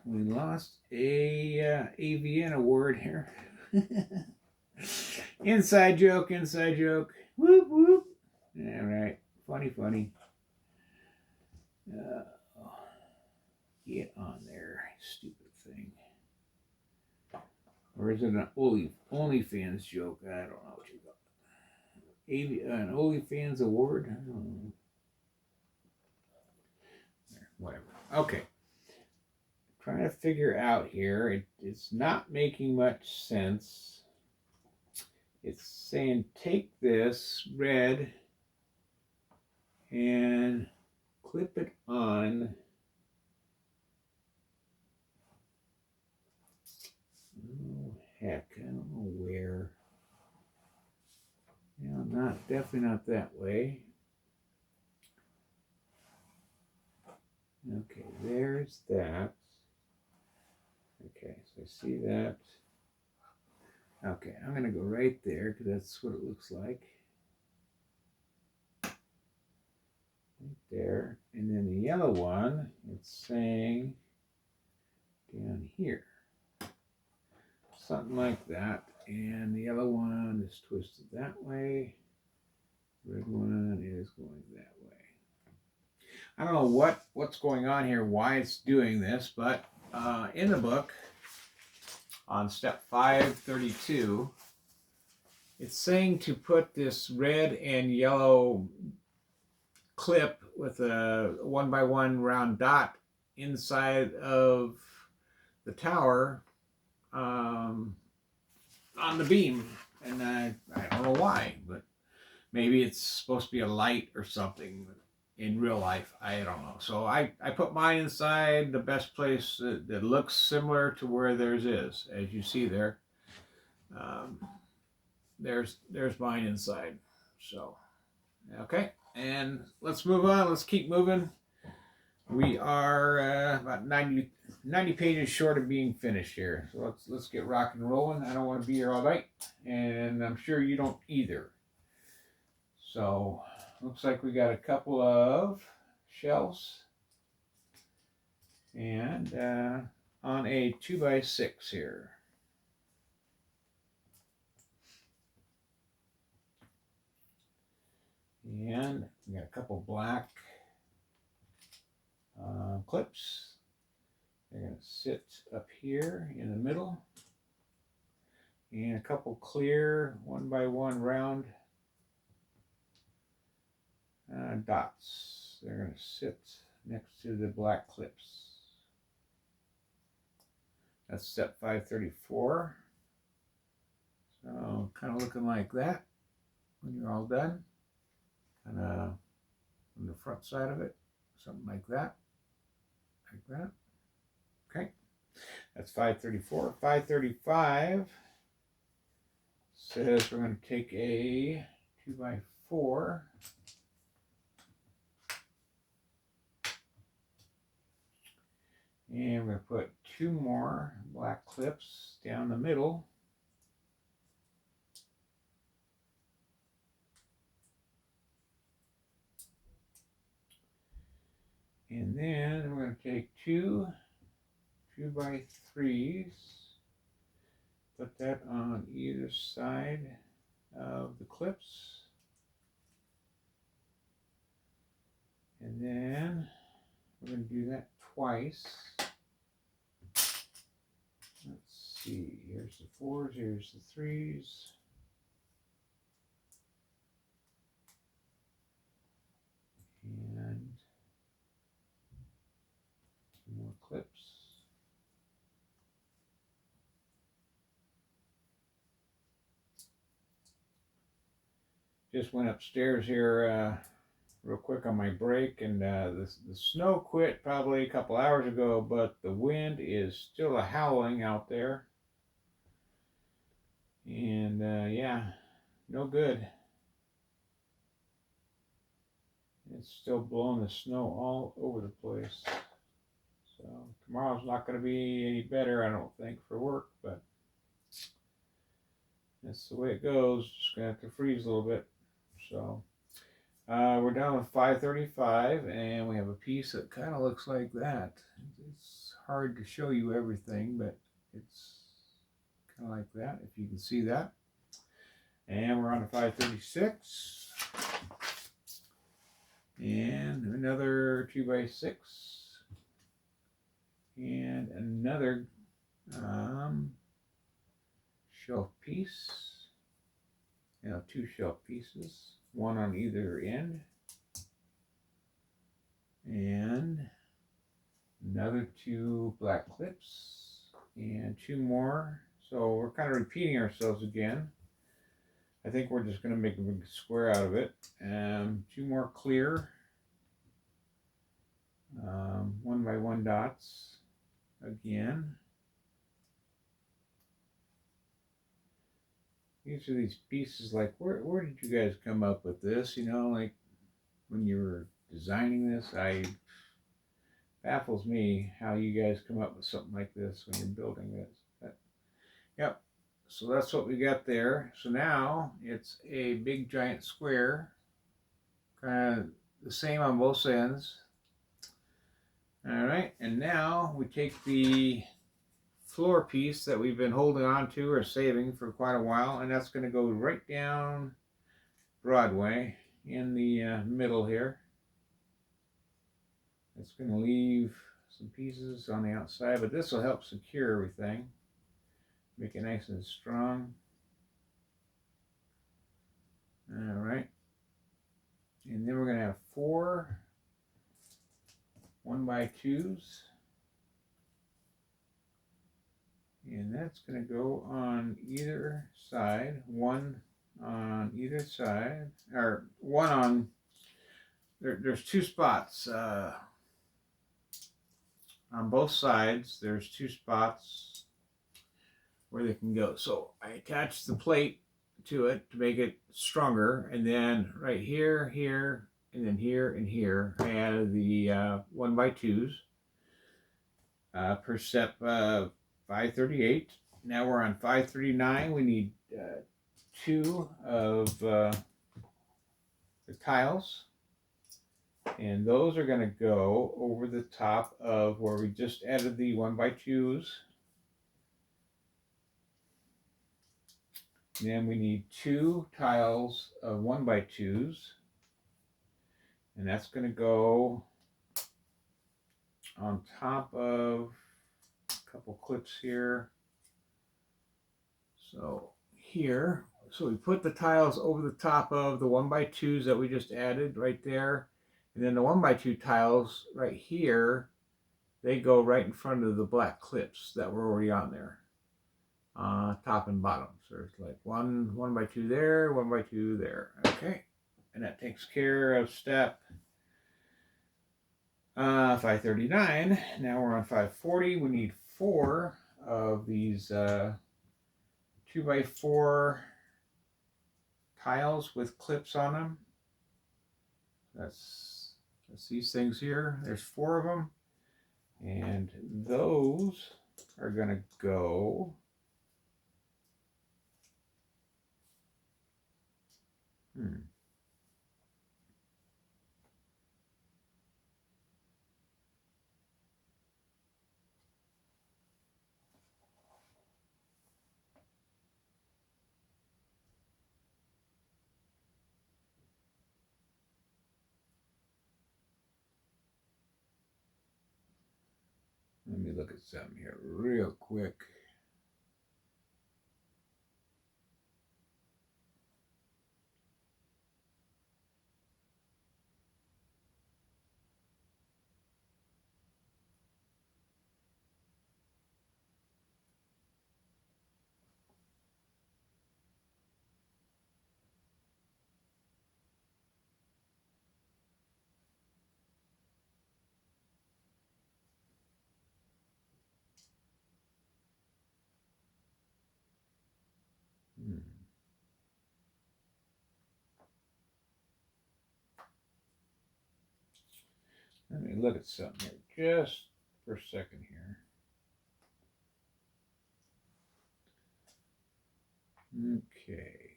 we lost a AVN award here. Inside joke, inside joke. Whoop, whoop. All right. Funny, funny. Get on there, stupid thing. Or is it an OnlyFans joke? I don't know what you got. An OnlyFans award? I don't know. Whatever. Okay. Trying to figure out here. It's not making much sense. It's saying take this red and clip it on. Oh, heck, I don't know where. No, definitely not that way. Okay, there's that. Okay, so I see that. Okay, I'm going to go right there because that's what it looks like. Right there. And then the yellow one, it's saying down here. Something like that. And the yellow one is twisted that way. Red one is going that way. I don't know what's going on here, why it's doing this, but in the book, on step 532, it's saying to put this red and yellow clip with a 1x1 round dot inside of the tower on the beam, and I don't know why, but maybe it's supposed to be a light or something in real life. I don't know. So I put mine inside the best place that looks similar to where theirs is, as you see there. Um, there's mine inside. So okay, and let's move on. Let's keep moving. We are about 90 pages short of being finished here. So let's get rock and rolling. I don't want to be here all night, and I'm sure you don't either. So looks like we got a couple of shelves, and on a 2x6 here. And we got a couple black clips. They're going to sit up here in the middle. And a couple clear 1x1 round dots. They're going to sit next to the black clips. That's step 534. So kind of looking like that when you're all done. Kind of on the front side of it, something like that. Like that. Okay. That's 534. 535 says we're going to take a 2x4 and we're going to put two more black clips down the middle. And then we're going to take two 2x3s, put that on either side of the clips. And then we're going to do that twice. Let's see, here's the 4s, here's the 3s. And more clips. Just went upstairs here real quick on my break, and the snow quit probably a couple hours ago, but the wind is still a howling out there. And yeah, no good. It's still blowing the snow all over the place. So tomorrow's not going to be any better, I don't think, for work, but that's the way it goes. Just going to have to freeze a little bit. So we're down with 535, and we have a piece that kind of looks like that. It's hard to show you everything, but it's kind of like that, if you can see that. And we're on to 536. And another 2x6. And another shelf piece. Two shelf pieces, one on either end. And another two black clips and two more. So we're kind of repeating ourselves again. I think we're just going to make a big square out of it. Two more clear 1x1 dots again. These are these pieces, like where did you guys come up with this? You know, like when you were designing this, baffles me how you guys come up with something like this when you're building this. But, yep. So that's what we got there. So now it's a big giant square, kind of the same on both ends. All right, and now we take the floor piece that we've been holding on to or saving for quite a while, and that's going to go right down Broadway in the middle here. It's going to leave some pieces on the outside, but this will help secure everything. Make it nice and strong. All right. And then we're going to have 4 1x2s. And that's going to go on either side, one on either side, or one on, there's two spots on both sides. There's two spots where they can go. So I attached the plate to it to make it stronger, and then right here, here, and then here and here, I added the 1x2s per step 538. Now we're on 539. We need two of the tiles, and those are going to go over the top of where we just added the 1x2s. Then we need two tiles of 1x2s, and that's going to go on top of a couple clips here. So here, so we put the tiles over the top of the 1x2s that we just added right there, and then the 1x2 tiles right here, they go right in front of the black clips that were already on there, top and bottom. So there's like one 1x2 there, 1x2 there. Okay, and that takes care of step 539. Now we're on 540. We need four of these 2x4 tiles with clips on them. That's these things here. There's four of them, and those are going to go let me look at something here real quick. Let me look at something here just for a second here. Okay.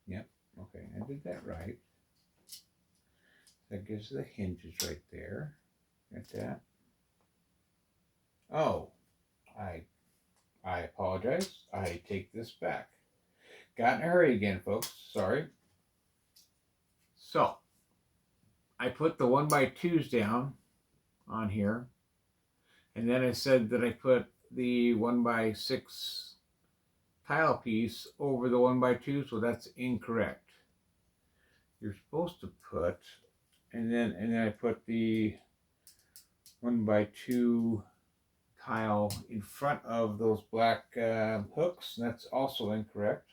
Yep. Okay, I did that right. That gives the hinges right there. Got that. Oh, I apologize. I take this back. Got in a hurry again, folks. Sorry. So, I put the 1x2s down on here, and then I said that I put the 1x6 tile piece over the 1x2, so that's incorrect. You're supposed to put, and then I put the 1x2 tile in front of those black hooks. That's also incorrect.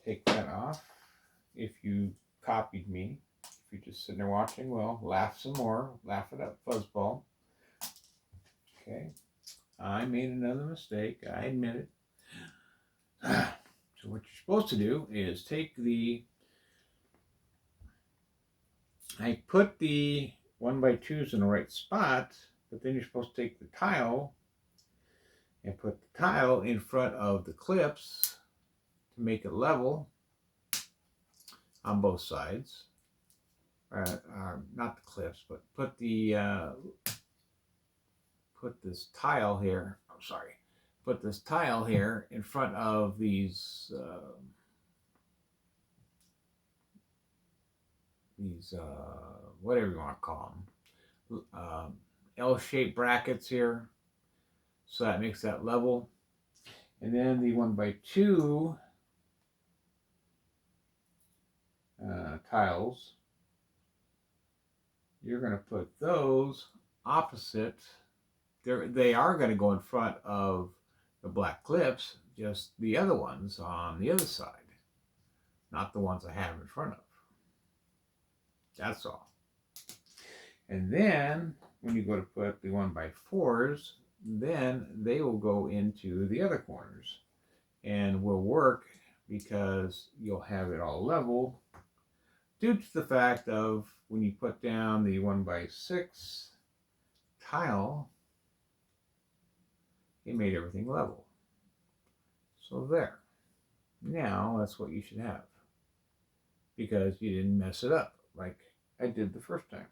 Take that off. If you copied me, if you're just sitting there watching, well, laugh some more. Laugh it up, fuzzball. Okay. I made another mistake. I admit it. So what you're supposed to do is take the, I put the 1x2s in the right spot, but then you're supposed to take the tile and put the tile in front of the clips to make it level on both sides. Not the clips, but put the put this tile here. I'm sorry. Put this tile here in front of these whatever you want to call them, L-shaped brackets here, so that makes that level. And then the 1x2 tiles, you're going to put those opposite. They are going to go in front of the black clips, just the other ones on the other side, not the ones I have in front of. That's all. And then when you go to put the 1x4s, then they will go into the other corners and will work because you'll have it all level due to the fact of when you put down the 1x6 tile, it made everything level. So there. Now that's what you should have because you didn't mess it up like I did the first time.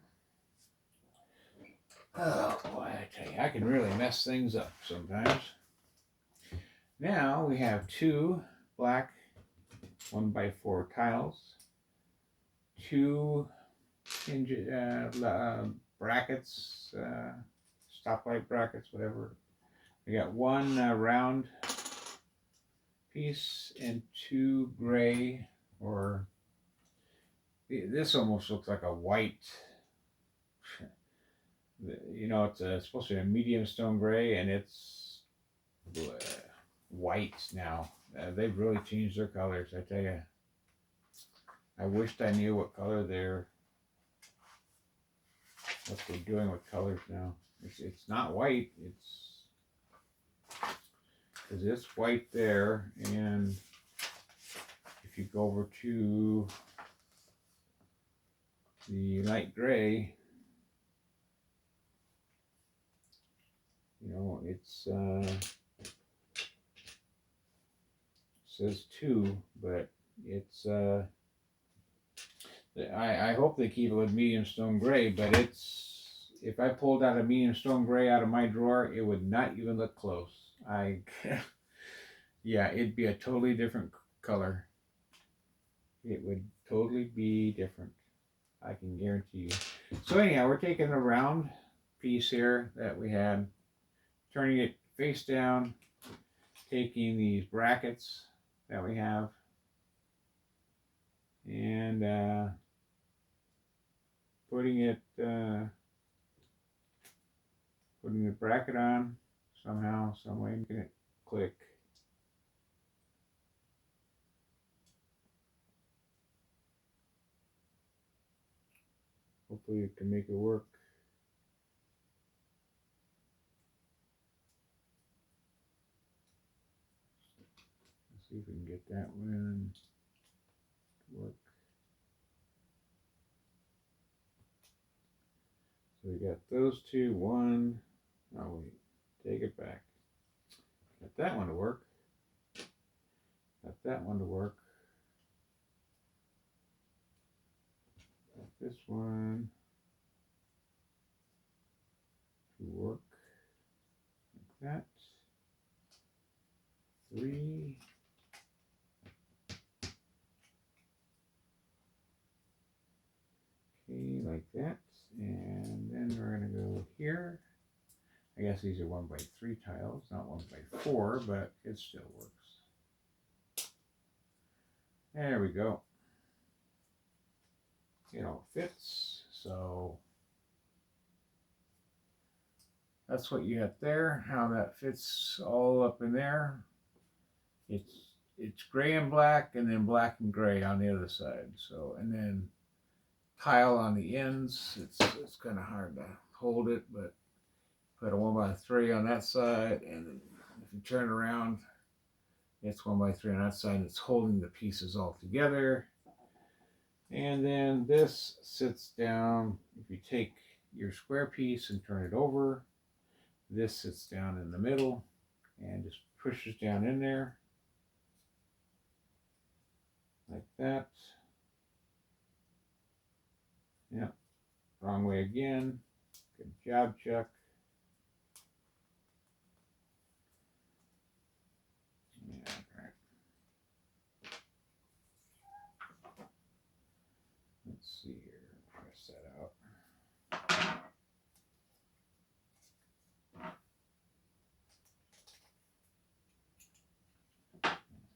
Oh boy, I tell you, I can really mess things up sometimes. Now we have two black 1x4 tiles, two brackets, stoplight brackets, whatever. We got one round piece and two gray, or this almost looks like a white. You know, it's supposed to be a medium stone gray, and it's white now. They've really changed their colors, I tell you. I wished I knew what color what they're doing with colors now. It's not white. Because it's white there, and if you go over to the light gray, you know, it's says 2, but it's I hope they keep it with medium stone gray, but it's, if I pulled out a medium stone gray out of my drawer, it would not even look close. Yeah, it'd be a totally different color. It would totally be different. I can guarantee you. So anyhow, we're taking a round piece here that we had, turning it face down, taking these brackets that we have, and putting the bracket on somehow, some way, making it click. Hopefully you can make it work. Let's see if we can get that one to work. So we got those two. One, oh wait, take it back. Got that one to work. Got that one to work. Got this one to work like that. 3. Okay, like that. And then we're going to go here. I guess these are 1x3 tiles, not 1x4, but it still works. There we go. It all fits. So that's what you got there, how that fits all up in there. It's gray and black, and then black and gray on the other side. So, and then tile on the ends. It's kind of hard to hold it, but put a 1x3 on that side, and then if you turn it around, it's 1x3 on that side. It's holding the pieces all together. And then this sits down. If you take your square piece and turn it over, this sits down in the middle and just pushes down in there like that. Yeah, wrong way again. Good job, Chuck. Yeah, right. Let's see here. Press that out.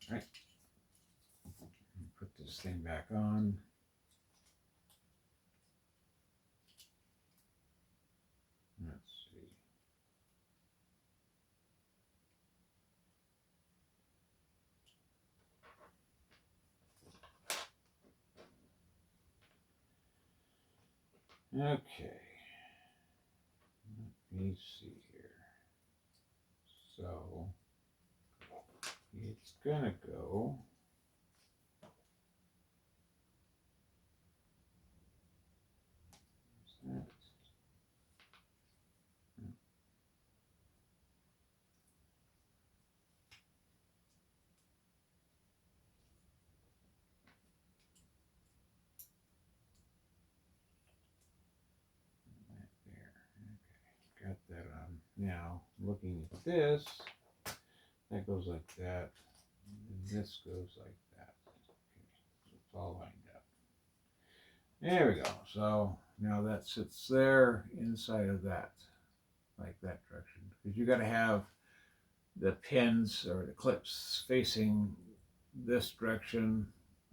All right. Put this thing back on. Okay. Let me see here. So it's gonna go. What's that? Right there. Okay. Got that on. Now looking at this, that goes like that. And this goes like that. Okay. So it's all lined up. There we go. So now that sits there inside of that, like that direction. Because you got to have the pins or the clips facing this direction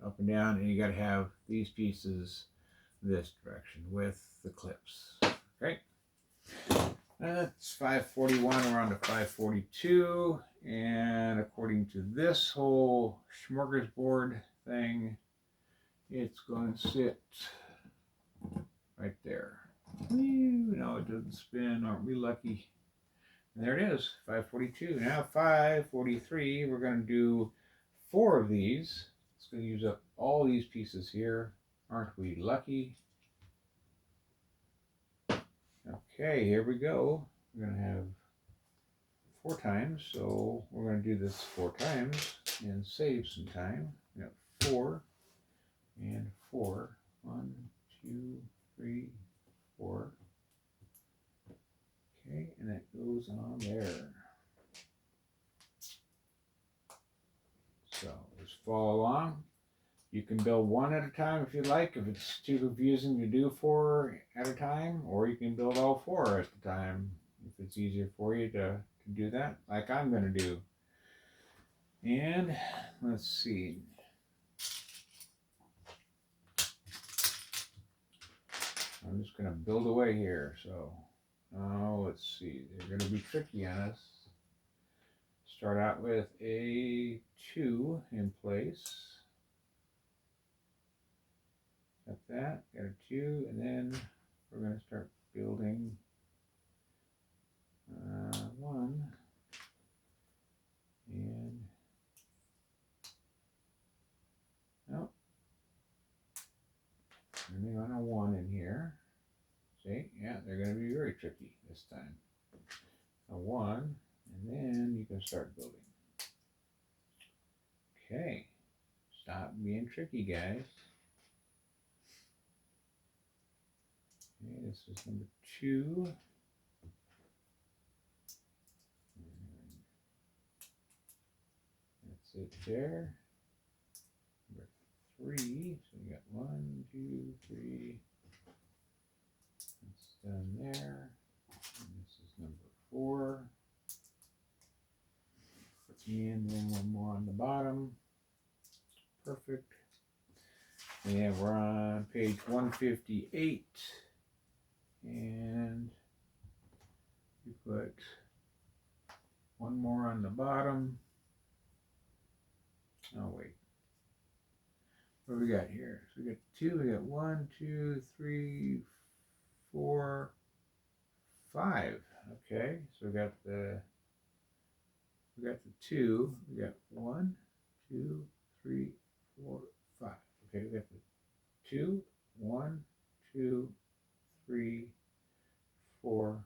up and down, and you got to have these pieces this direction with the clips. Okay. That's 541. We're on to 542. And according to this whole smorgasbord thing, it's going to sit right there. No, it doesn't spin. Aren't we lucky? And there it is, 542. Now 543, we're going to do 4 of these. It's going to use up all these pieces here. Aren't we lucky? Okay, here we go. We're going to have 4 times, so we're going to do this 4 times and save some time. We got 4 and 4. 1, 2, 3, 4. Okay, and that goes on there. So just follow along. You can build 1 at a time if you like, if it's too confusing to do 4 at a time, or you can build all 4 at a time if it's easier for you to do that, like I'm going to do. And let's see. I'm just going to build away here. So, let's see. They're going to be tricky on us. Start out with a 2 in place. Got that. Got a 2, and then we're going to start building 1 and nope. And they want a 1 in here. See, yeah, they're going to be very tricky this time. A 1, and then you can start building. Okay, stop being tricky, guys. Okay, this is number 2. That's it there. Number 3. So you got 1, 2, 3. That's done there. And this is number 4. And then 1 more on the bottom. Perfect. And we're on page 158. And you put 1 more on the bottom. Oh, wait. What do we got here? So we got 2, we got 1, 2, 3, 4, 5. Okay, so we got the 2. We got 1, 2, 3, 4, 5. Okay, we got the 2, 1, 2, 3, 4,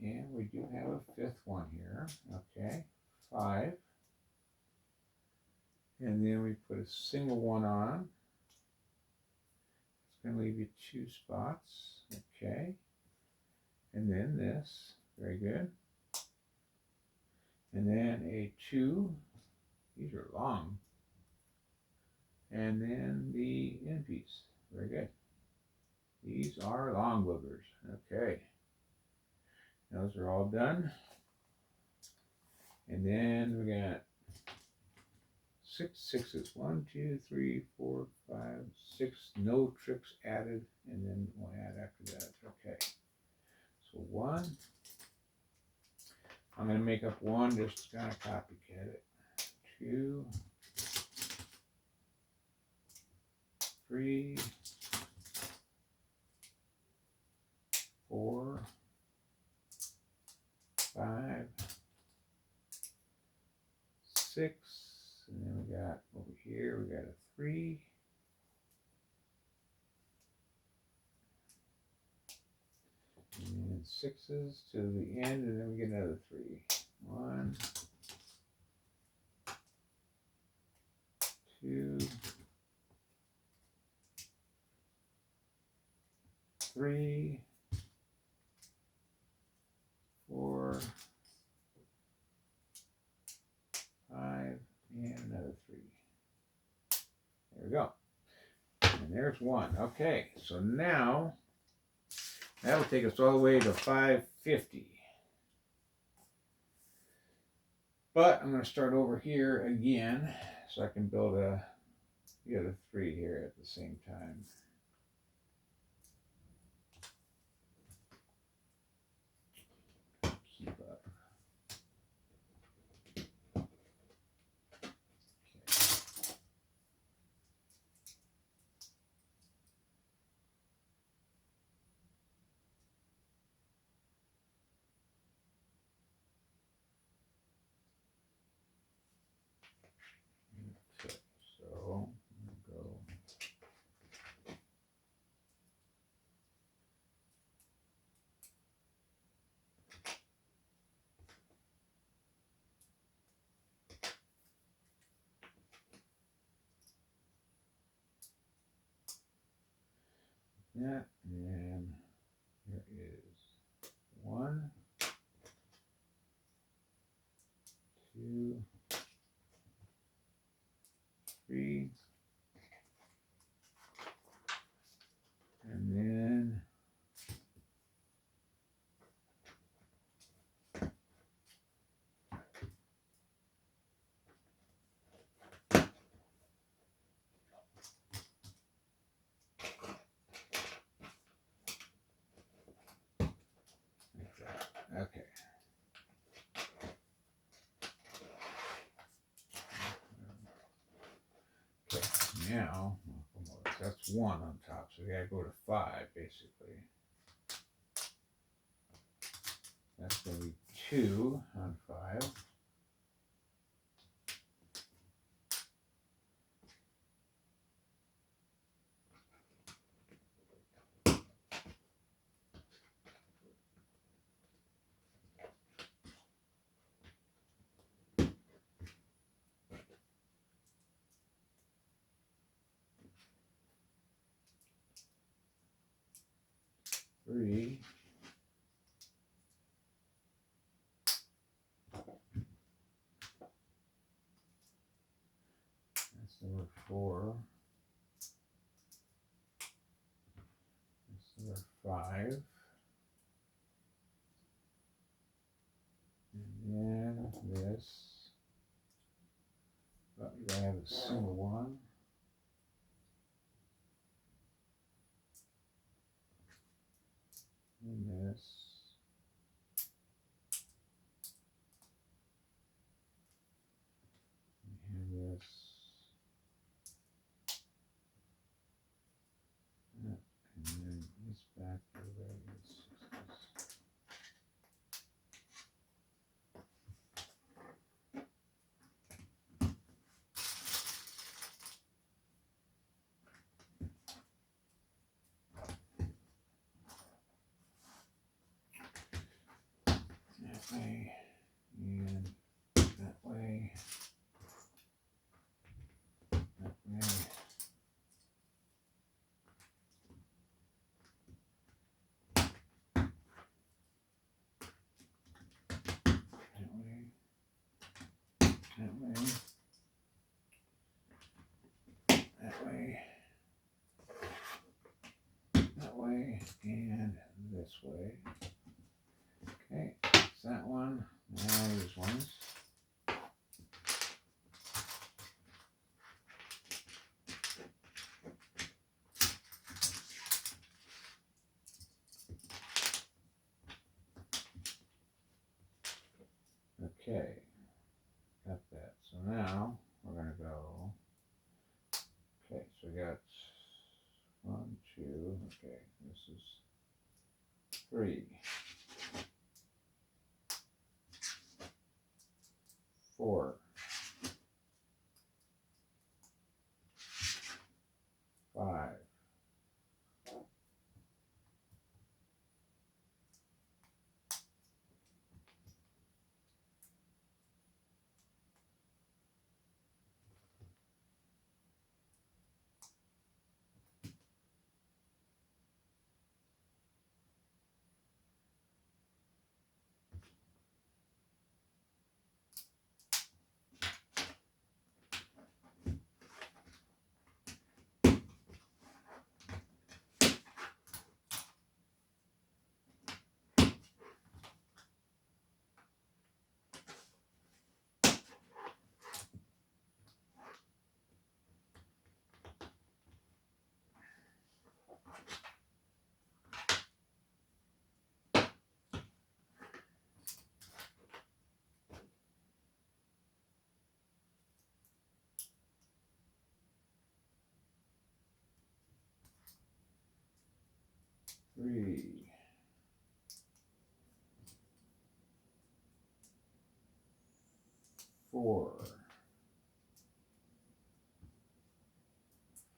and we do have a 5th one here. Okay, 5. And then we put a single 1 on. It's going to leave you 2 spots. Okay. And then this. Very good. And then a 2. These are long. And then the end piece. Very good. These are long boogers. Okay. Those are all done. And then we got 6 sixes. 1, 2, 3, 4, 5, 6. No tricks added. And then we'll add after that. Okay. So 1. I'm going to make up 1 just to kind of copycat it. 2, 3, 6, and then we got over here, we got a 3. And 6s to the end, and then we get another 3. 1, 2, 3, 4, 5, and another 3. There we go. And there's 1. Okay, so now that'll take us all the way to 550. But I'm going to start over here again so I can build the other 3 here at the same time. Keep up. Okay, so I'm going to go. That, and here is 1, 2, 3, and then like that. Okay. Okay, now that's 1 on top, so we gotta go to 5 basically. That's gonna be 2 on 5. Three. That's number 4. That's number 5. And then this. But we gotta have a single one. And this. And this. And then this back to the regular 60s. That way, and that way, that way. That way, that way, that way, and this way. Okay, that's that one. Now these ones. Okay, got that. So now we're gonna go. Okay, so we got 1, 2. Okay, this is 3, 4, 3, 4,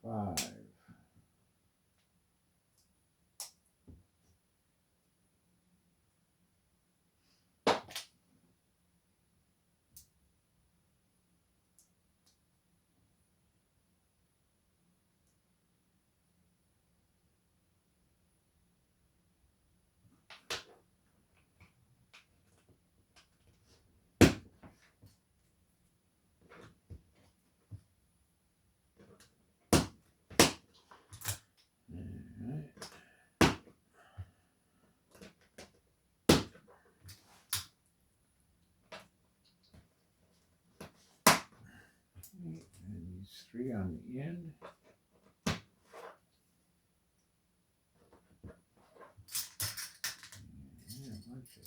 5, and these 3 on the end. And a bunch of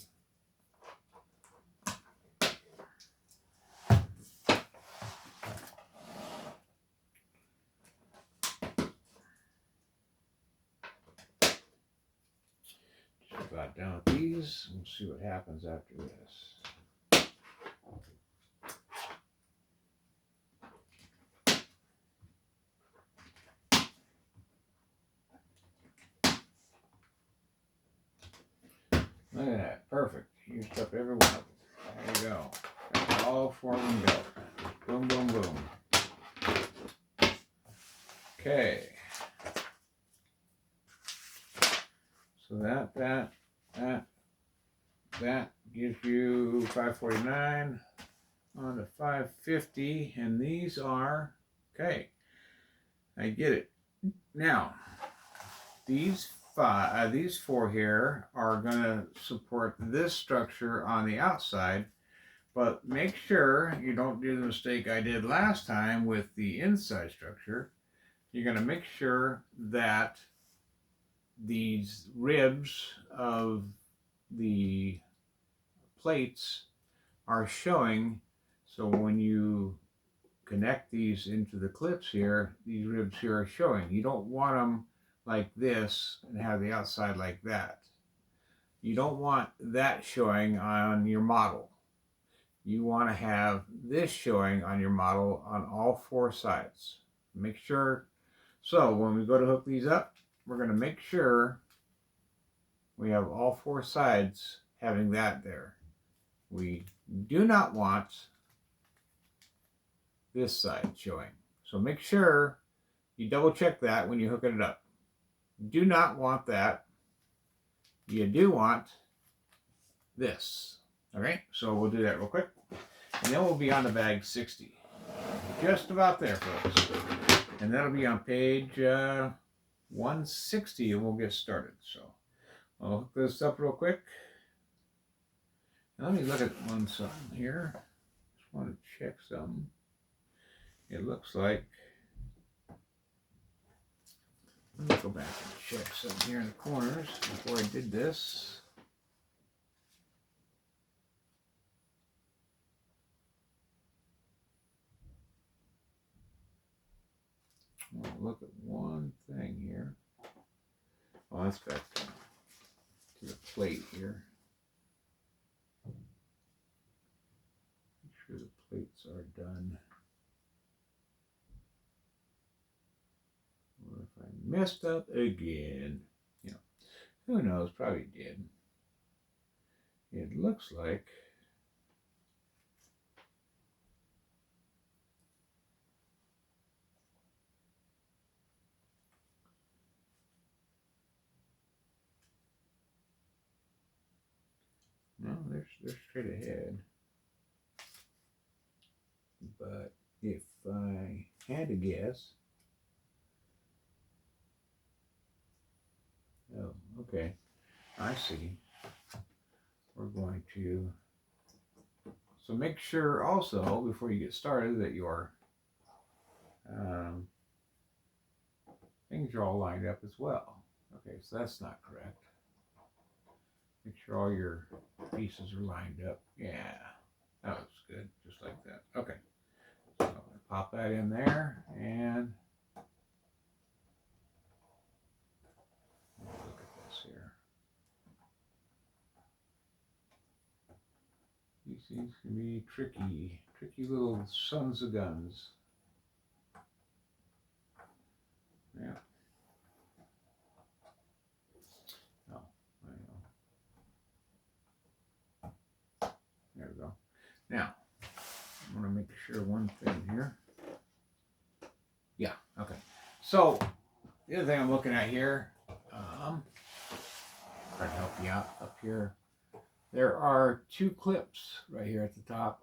just about done with these. We'll see what happens after this. Look at that, perfect. Used up every one of them. There you go. Got all 4 of them go. Boom, boom, boom. Okay. So that gives you 549 on to 550, and these are okay. I get it. Now, these 4 here are going to support this structure on the outside, but make sure you don't do the mistake I did last time with the inside structure. You're going to make sure that these ribs of the plates are showing, so when you connect these into the clips here, these ribs here are showing. You don't want them like this and have the outside like that. You don't want that showing on your model. You want to have this showing on your model on all 4 sides. Make sure, so when we go to hook these up, we're going to make sure we have all 4 sides having that there. We do not want this side showing. So make sure you double check that when you hook it up. Do not want that. You do want this. Okay, so we'll do that real quick. And then we'll be on the bag 60. Just about there, folks. And that'll be on page 160, and we'll get started. So I'll hook this up real quick. Now let me look at something here. Just want to check something. It looks like, let me go back and check something here in the corners before I did this. I'll look at one thing here. Oh, that's back to the plate here. Make sure the plates are done. Or if I messed up again, you know, who knows, probably did. It looks like no, they're straight ahead. But if I had to guess, oh, okay, I see. We're going to, so make sure also before you get started that your things are all lined up as well. Okay, so that's not correct. Make sure all your pieces are lined up. Yeah, that looks good, just like that. Okay, so I'm gonna pop that in there, and look at this Seems to be tricky little sons of guns. Yeah. Oh, I know. There we go. Now, I'm going to make sure one thing here. Yeah, okay. So, the other thing I'm looking at here, try to help you out up here. There are 2 clips right here at the top.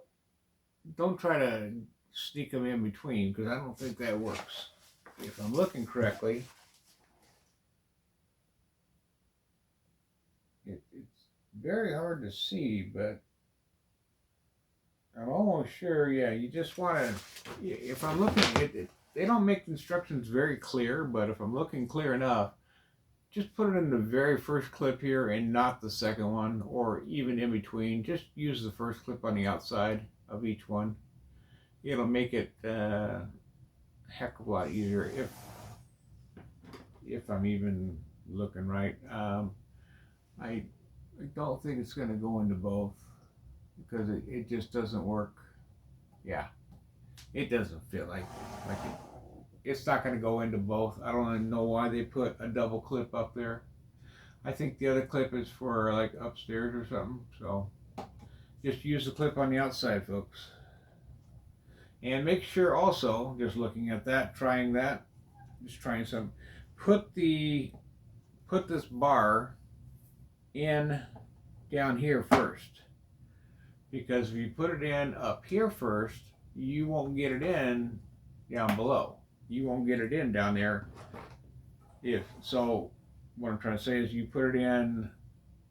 Don't try to sneak them in between because I don't think that works. If I'm looking correctly, it's very hard to see, but I'm almost sure, yeah, you just want to, if I'm looking, they don't make the instructions very clear, but if I'm looking clear enough, just put it in the very first clip here and not the second one, or even in between. Just use the first clip on the outside of each one. It'll make it a heck of a lot easier if I'm even looking right. I don't think it's going to go into both because it just doesn't work. Yeah, it doesn't feel like it's not going to go into both. I don't even know why they put a double clip up there. I think the other clip is for like upstairs or something. So just use the clip on the outside, folks. And make sure also, just looking at that, trying that, just trying some, put this bar in down here first. Because if you put it in up here first, you won't get it in down below. You won't get it in down there. So what I'm trying to say is you put it in,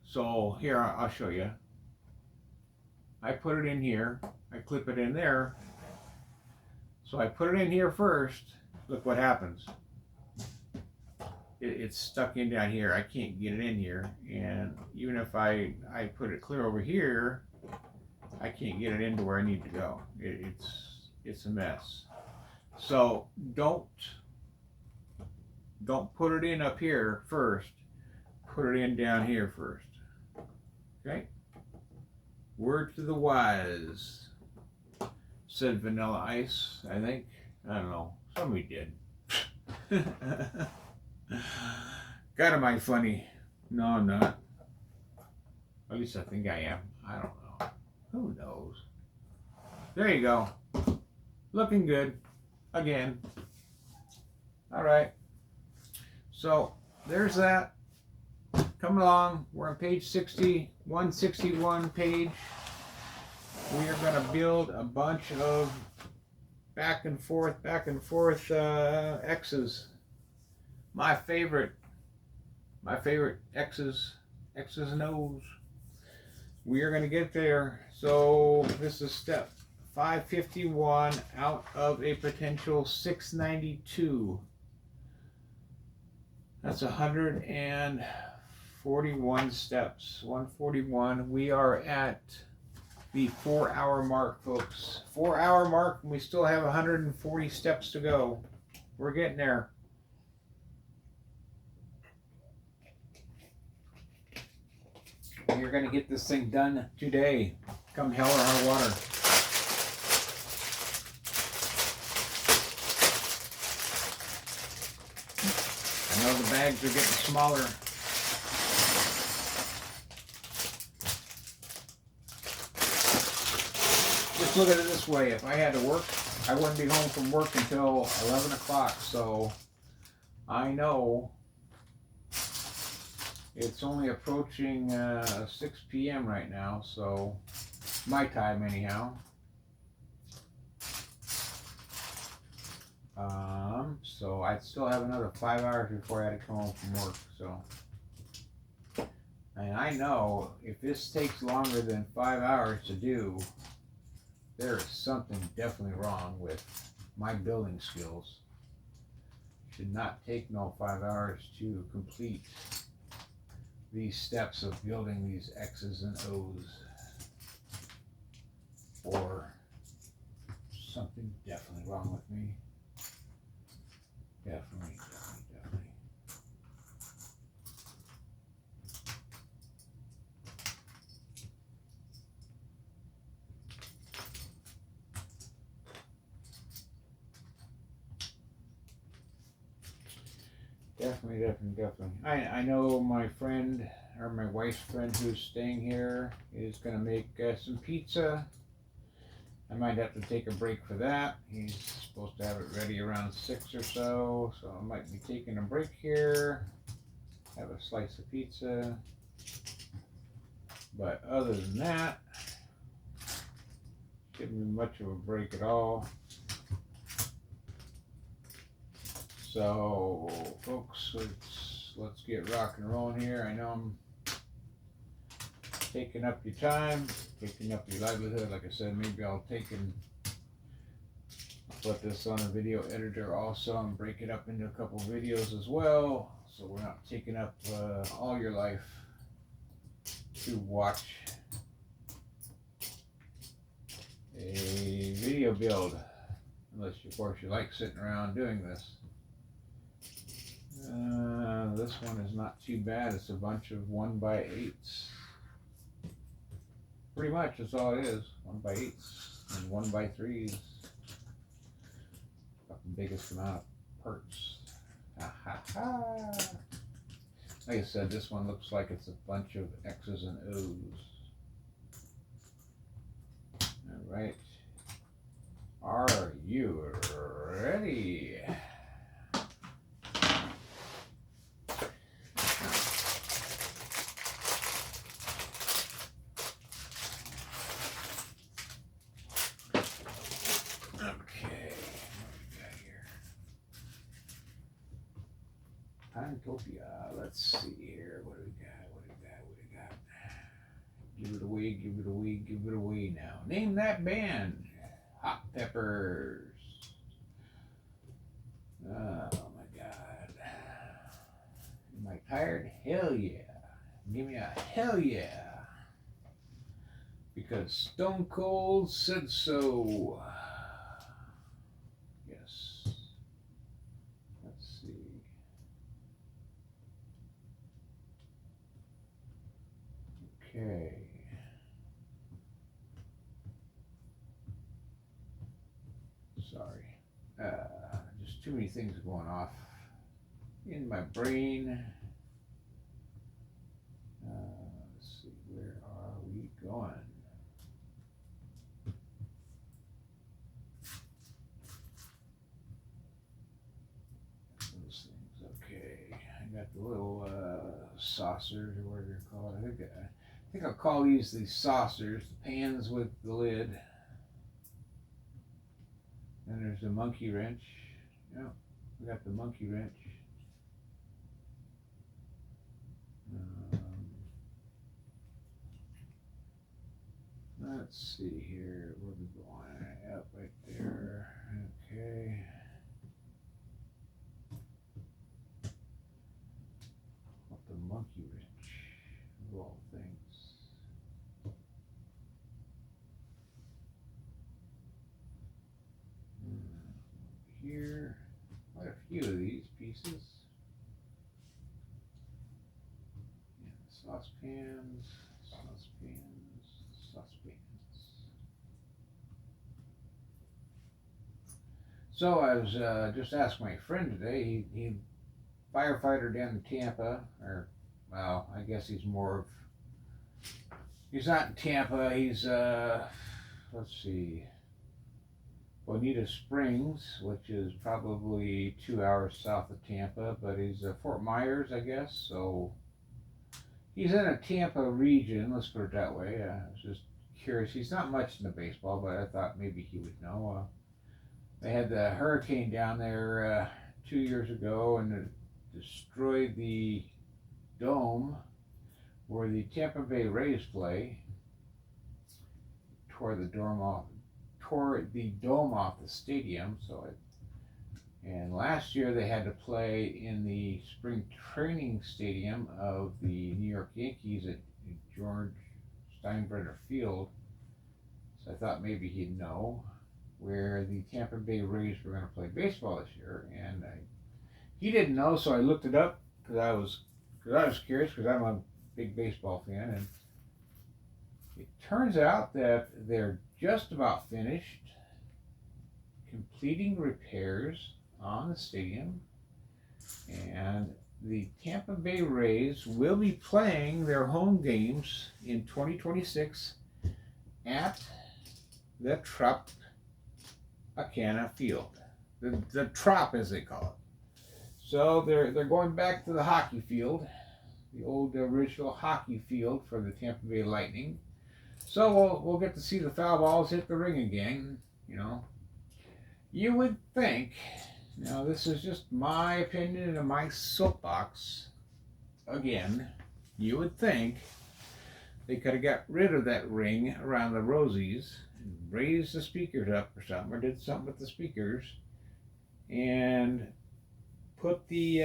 so here, I'll show you. I put it in here, I clip it in there. So I put it in here first, look what happens. It's stuck in down here, I can't get it in here. And even if I put it clear over here, I can't get it into where I need to go. It's a mess. So don't put it in up here first. Put it in down here first. Okay? Word to the wise, said Vanilla Ice, I think. I don't know. Somebody did. God, am I funny? No, I'm not. At least I think I am. I don't know. Who knows? There you go. Looking good. Again. All right. So there's that. Come along. We're on page 60, 161 page. We are going to build a bunch of back and forth X's. My favorite X's and O's. We are going to get there. So this is step 551 out of a potential 692. That's 141 steps. 141. We are at the 4-hour mark, folks. 4-hour mark, and we still have 140 steps to go. We're getting there. We're going to get this thing done today, come hell or high water. I know the bags are getting smaller. Just look at it this way. If I had to work, I wouldn't be home from work until 11 o'clock. So I know it's only approaching 6 p.m. right now. So my time anyhow. So I'd still have another 5 hours before I had to come home from work. So, and I know if this takes longer than 5 hours to do, there is something definitely wrong with my building skills. Should not take no 5 hours to complete these steps of building these X's and O's, or something definitely wrong with me. Definitely. Definitely. I know my friend, or my wife's friend who's staying here, is gonna make some pizza. I might have to take a break for that. He's supposed to have it ready around 6 or so, so I might be taking a break here, have a slice of pizza. But other than that, shouldn't be much of a break at all. So, folks, let's get rock and rolling here. I know I'm taking up your time, taking up your livelihood. Like I said, maybe I'll take and put this on a video editor also and break it up into a couple videos as well, so we're not taking up all your life to watch a video build, unless of course you like sitting around doing this. This one is not too bad. It's a bunch of 1x8s. Pretty much that's all it is. 1x8s and 1x3s. Got the biggest amount of parts. Ha ha ha. Like I said, this one looks like it's a bunch of X's and O's. Alright. Are you ready? Utopia. Let's see here. What do we got? Give it away now. Name that band. Hot Peppers. Oh my God. Am I tired? Hell yeah. Give me a hell yeah. Because Stone Cold said so. Yes. Let's see. Okay. Sorry. Just too many things going off in my brain. Let's see, where are we going? Those things, okay. I got the little saucers, or whatever they're called. I think I'll call these the saucers, the pans with the lid. Then there's the monkey wrench. Yep, we got the monkey wrench. Let's see here, where we going? Up right there. Okay. What the monkey wrench of all things. Here, quite a few of these pieces. And saucepans. So I was just asking my friend today. He firefighter down in Tampa, or well, I guess he's more of. He's not in Tampa. He's let's see. Bonita Springs, which is probably 2 hours south of Tampa, but he's Fort Myers, I guess. So he's in a Tampa region. Let's put it that way. I was just curious. He's not much into baseball, but I thought maybe he would know. They had the hurricane down there 2 years ago, and it destroyed the dome where the Tampa Bay Rays play. Tore the dome off the stadium. And last year they had to play in the spring training stadium of the New York Yankees at George Steinbrenner Field. So I thought maybe he'd know where the Tampa Bay Rays were going to play baseball this year, and he didn't know, so I looked it up because I was curious, because I'm a big baseball fan, and it turns out that they're just about finished completing repairs on the stadium. And the Tampa Bay Rays will be playing their home games in 2026 at the Tropicana Field, the Trop as they call it. So they're going back to the hockey field, the old original hockey field for the Tampa Bay Lightning. So we'll get to see the foul balls hit the ring again. You know, you would think. Now this is just my opinion and my soapbox. Again, you would think they could have got rid of that ring around the Rosies and raised the speakers up or something, or did something with the speakers, and put the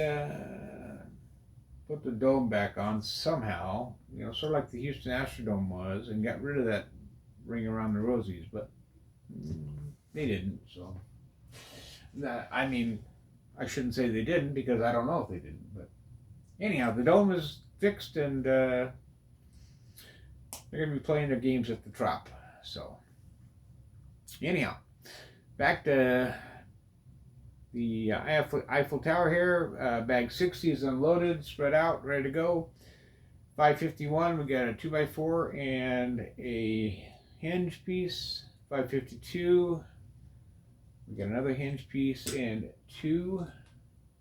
dome back on somehow, you know, sort of like the Houston Astrodome was, and got rid of that ring around the Rosies, but they didn't. So, I mean, I shouldn't say they didn't because I don't know if they didn't. But anyhow, the dome is fixed, and they're going to be playing their games at the Trop. So, anyhow, back to the Eiffel Tower here. Bag 60 is unloaded, spread out, ready to go. 551, we got a 2x4 and a hinge piece. 552, we got another hinge piece and 2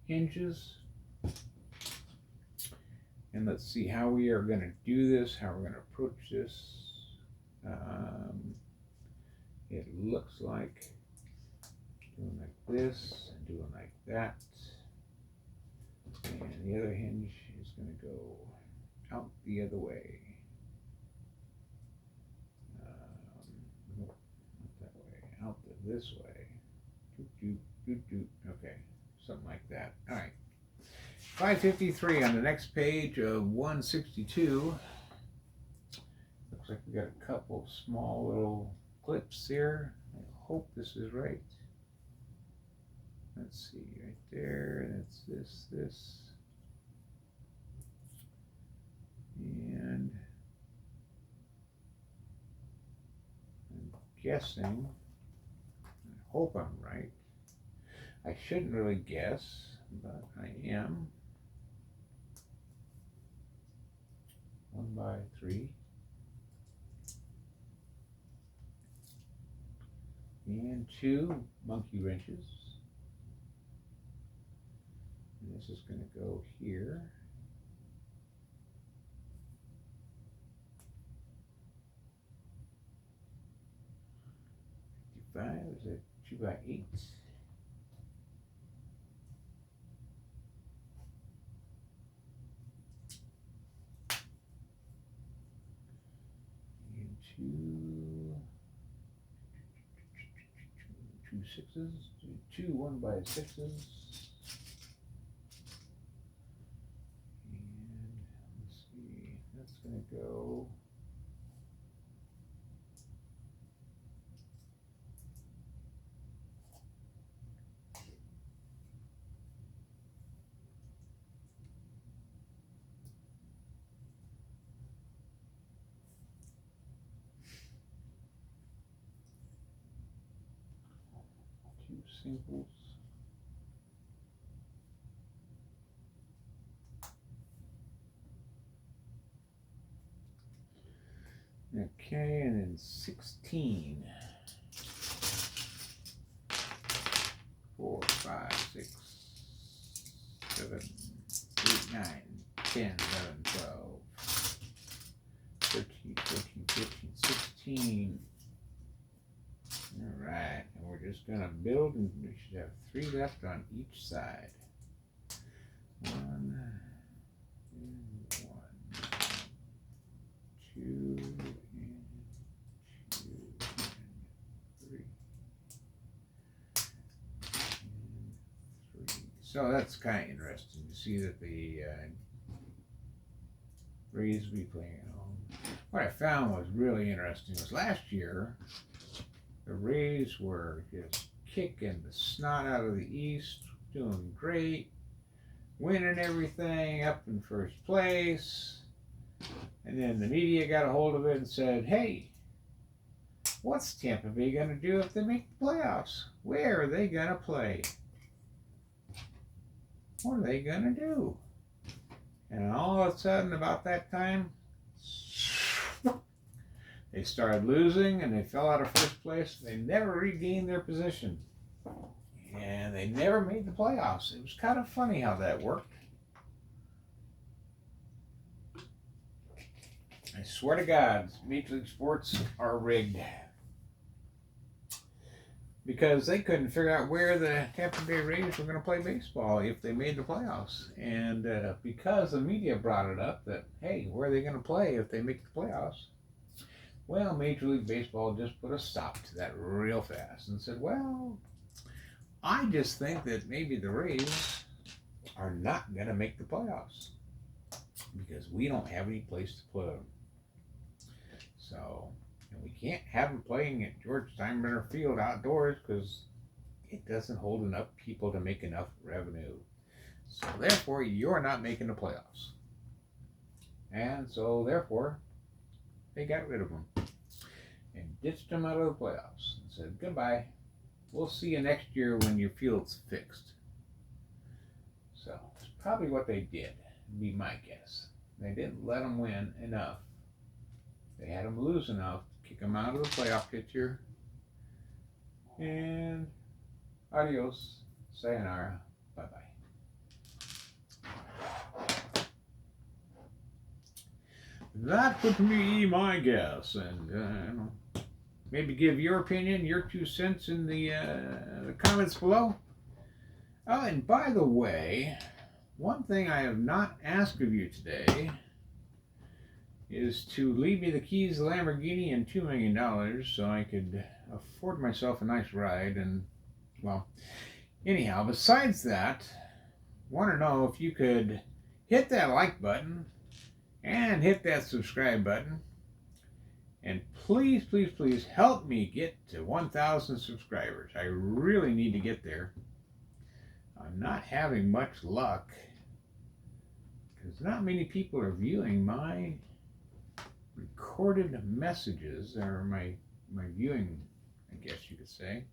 hinges. And let's see how we are going to do this, how we're going to approach this. It looks like doing like this and doing like that. And the other hinge is going to go out the other way. Nope, not that way, out this way. Okay, something like that. All right. 553 on the next page of 162. Looks like we got a couple small little clips here. I hope this is right. Let's see, right there, that's this. And I'm guessing, I hope I'm right. I shouldn't really guess, but I am. 1x3. And 2 monkey wrenches. And this is going to go here. 55 is a 2x8. And two sixes, two 1x6s. And let's see, that's going to go singles. Okay, and then 16. 4, 5, 6, 7, 8, 9, 10, 11, 12, 13, 14, 15, 16. All right, and we're just going to build, and we should have 3 left on each side. 1 and 1, 2 and 2 and 3 and 3. So that's kind of interesting to see that the Rays will be playing at home. What I found was really interesting was last year, the Rays were just kicking the snot out of the East, doing great, winning everything, up in first place. And then the media got a hold of it and said, hey, what's Tampa Bay going to do if they make the playoffs? Where are they going to play? what are they going to do? And all of a sudden, about that time, they started losing and they fell out of first place. They never regained their position. And they never made the playoffs. It was kind of funny how that worked. I swear to God, Major League Sports are rigged. Because they couldn't figure out where the Tampa Bay Rays were going to play baseball if they made the playoffs. And because the media brought it up that, hey, where are they going to play if they make the playoffs? Well, Major League Baseball just put a stop to that real fast and said, well, I just think that maybe the Rays are not going to make the playoffs because we don't have any place to put them. So, and we can't have them playing at George Steinbrenner Field outdoors because it doesn't hold enough people to make enough revenue. So therefore, you're not making the playoffs. And so therefore, they got rid of them and ditched them out of the playoffs and said, goodbye. We'll see you next year when your field's fixed. So it's probably what they did, would be my guess. They didn't let them win enough. They had them lose enough to kick them out of the playoff picture. And adios, sayonara, bye-bye. That would be my guess. And maybe give your opinion, your 2 cents in the comments below. Oh, and by the way, one thing I have not asked of you today is to leave me the keys to the Lamborghini and $2 million so I could afford myself a nice ride. And, well, anyhow, besides that, want to know if you could hit that like button and hit that subscribe button. And please, please, please help me get to 1,000 subscribers. I really need to get there. I'm not having much luck because not many people are viewing my recorded messages, or my viewing, I guess you could say.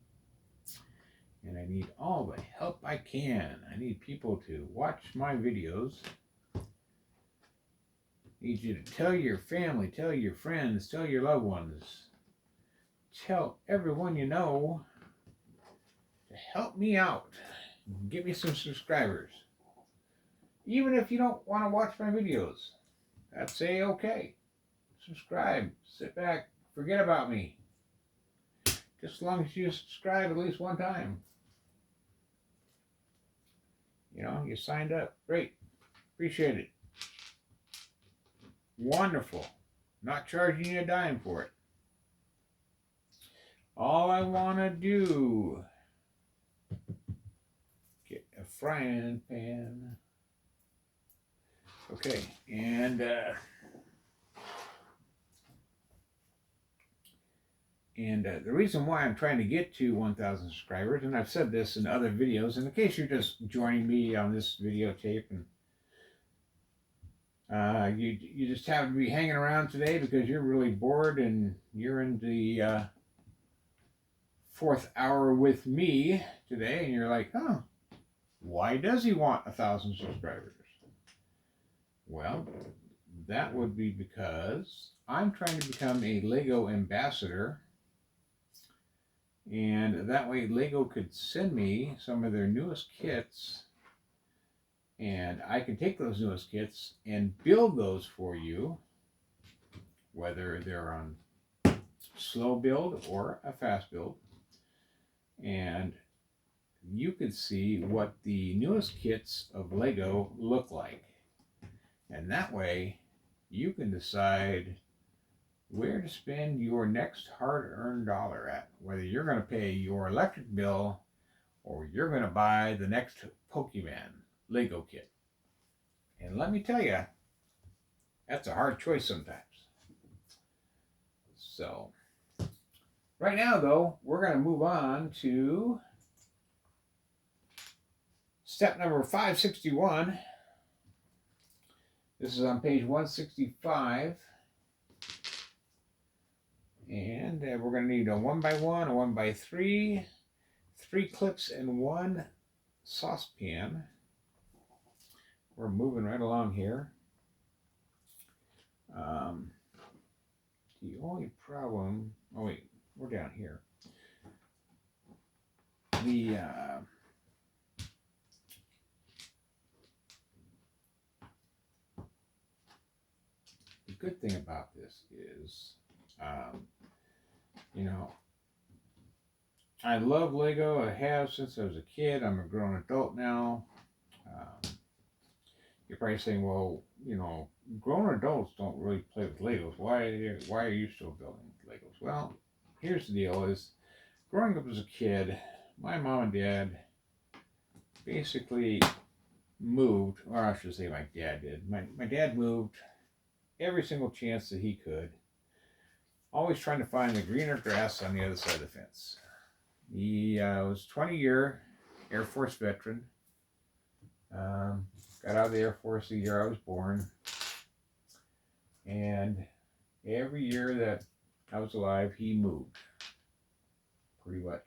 And I need all the help I can. I need people to watch my videos. I need you to tell your family, tell your friends, tell your loved ones, tell everyone you know to help me out. Get me some subscribers. Even if you don't want to watch my videos, that's okay. Subscribe, sit back, forget about me. Just as long as you subscribe at least one time. You know, you signed up. Great. Appreciate it. Wonderful. Not charging you a dime for it. All I want to do, get a frying pan. Okay, and the reason why I'm trying to get to 1,000 subscribers, and I've said this in other videos, and in case you're just joining me on this videotape, and you just happen to be hanging around today because you're really bored and you're in the 4th hour with me today, and you're like, oh, why does he want 1,000 subscribers? Well, that would be because I'm trying to become a Lego ambassador. And that way Lego could send me some of their newest kits, and I can take those newest kits and build those for you, whether they're on slow build or a fast build. And you could see what the newest kits of Lego look like. And that way you can decide where to spend your next hard-earned dollar at, whether you're going to pay your electric bill or you're going to buy the next Pokemon Lego kit. And let me tell you, that's a hard choice sometimes. So, right now though, we're going to move on to step number 561. This is on page 165. And we're going to need a 1x1, a 1x3, 3 clips, and 1 saucepan. we're moving right along here. The only problem, oh wait, we're down here. The good thing about this is, um, you know, I love Lego. I have since I was a kid. I'm a grown adult now. Um, you're probably saying, well, grown adults don't really play with Legos. Why are you still building Legos? Well, here's the deal: is growing up as a kid, my mom and dad basically moved, or I should say, my dad did. My dad moved every single chance that he could, always trying to find the greener grass on the other side of the fence. He was 20-year Air Force veteran. Got out of the Air Force the year I was born. And every year that I was alive, he moved. Pretty much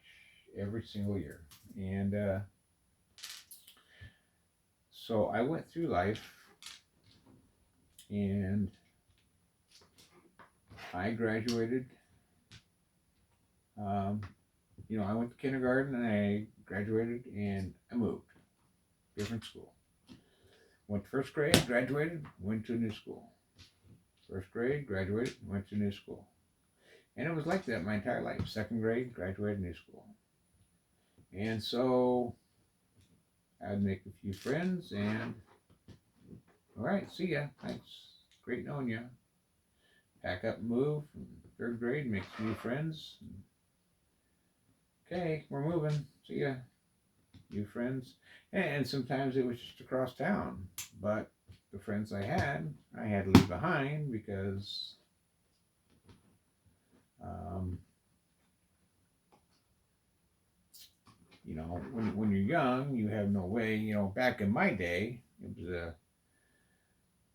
every single year. And so I went through life, and I graduated. I went to kindergarten and I graduated and I moved. Different school. Went to first grade, graduated, went to a new school. First grade, graduated, went to a new school. And it was like that my entire life. Second grade, graduated, new school. And so I'd make a few friends and, all right, see ya. Thanks. Great knowing you. Pack up and move. Third grade, make some new friends. Okay, we're moving. See ya. New friends. And sometimes it was just across town. But the friends I had to leave behind because when you're young, you have no way. Back in my day, it was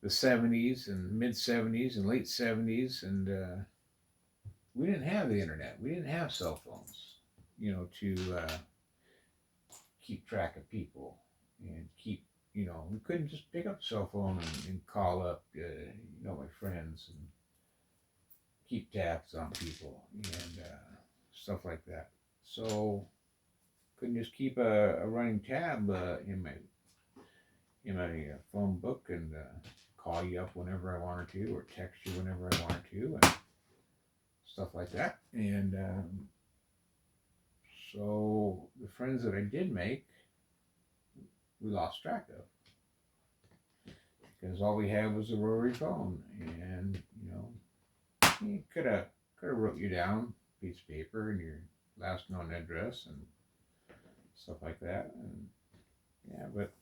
the 70s and mid 70s and late 70s, and we didn't have the internet. We didn't have cell phones, to keep track of people and keep, we couldn't just pick up the cell phone and call up, my friends and keep tabs on people and stuff like that. So couldn't just keep a running tab in my phone book and call you up whenever I wanted to, or text you whenever I wanted to, and stuff like that. And so the friends that I did make, we lost track of because all we had was a rotary phone, and he could have wrote you down a piece of paper and your last known address and stuff like that, and yeah, but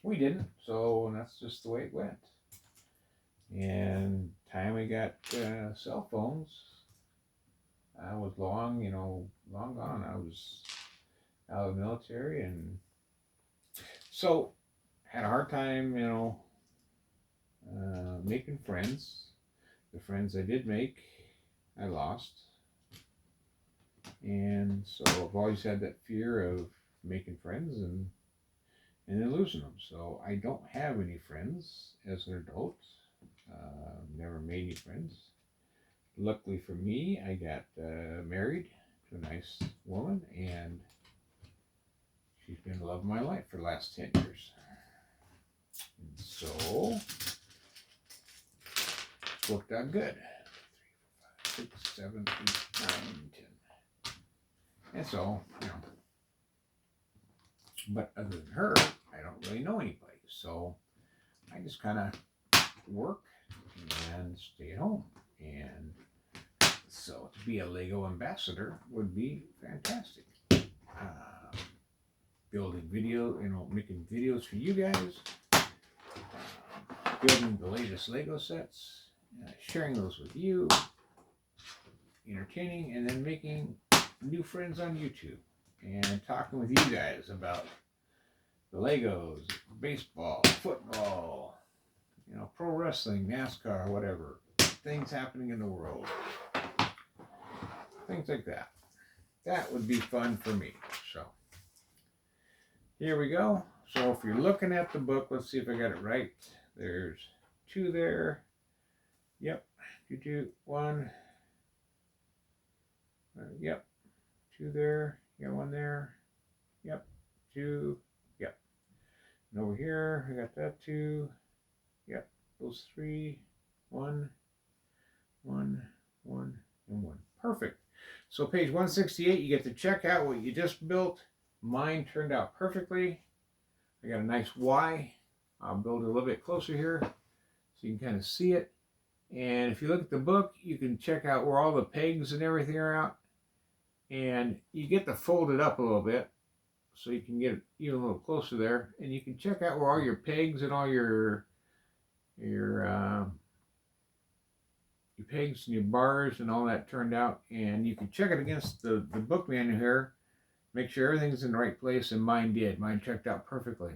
we didn't, so that's just the way it went. And time we got cell phones, I was long gone. I was out of the military, and so had a hard time, making friends. The friends I did make, I lost. And so I've always had that fear of making friends and then losing them. So I don't have any friends as an adult. Never made any friends. Luckily for me, I got married to a nice woman, and she's been the love of my life for the last 10 years. And so it's worked out good. 3, 4, 5, 6, 7, 8, 9, 10. And so, but other than her, I don't really know anybody. So I just kind of work and stay at home. And so to be a Lego ambassador would be fantastic. Building making videos for you guys, building the latest Lego sets, sharing those with you, entertaining, and then making new friends on YouTube and talking with you guys about the Legos, baseball, football, pro wrestling, NASCAR, whatever, things happening in the world, things like that. That would be fun for me. So here we go. So if you're looking at the book, let's see if I got it right. There's 2 there. Yep. 2, 1. Yep. 2 there. Yeah, 1 there. Yep. 2. Yep. And over here, I got that 2. Yep. Those 3. 1, 1, 1, and 1. Perfect. So page 168, you get to check out what you just built. Mine turned out perfectly. I got a nice Y. I'll build it a little bit closer here so you can kind of see it. And if you look at the book, you can check out where all the pegs and everything are out. And you get to fold it up a little bit so you can get it even a little closer there. And you can check out where all your pegs and all your pegs and your bars and all that turned out. And you can check it against the book manual here. Make sure everything's in the right place, and mine did. Mine checked out perfectly.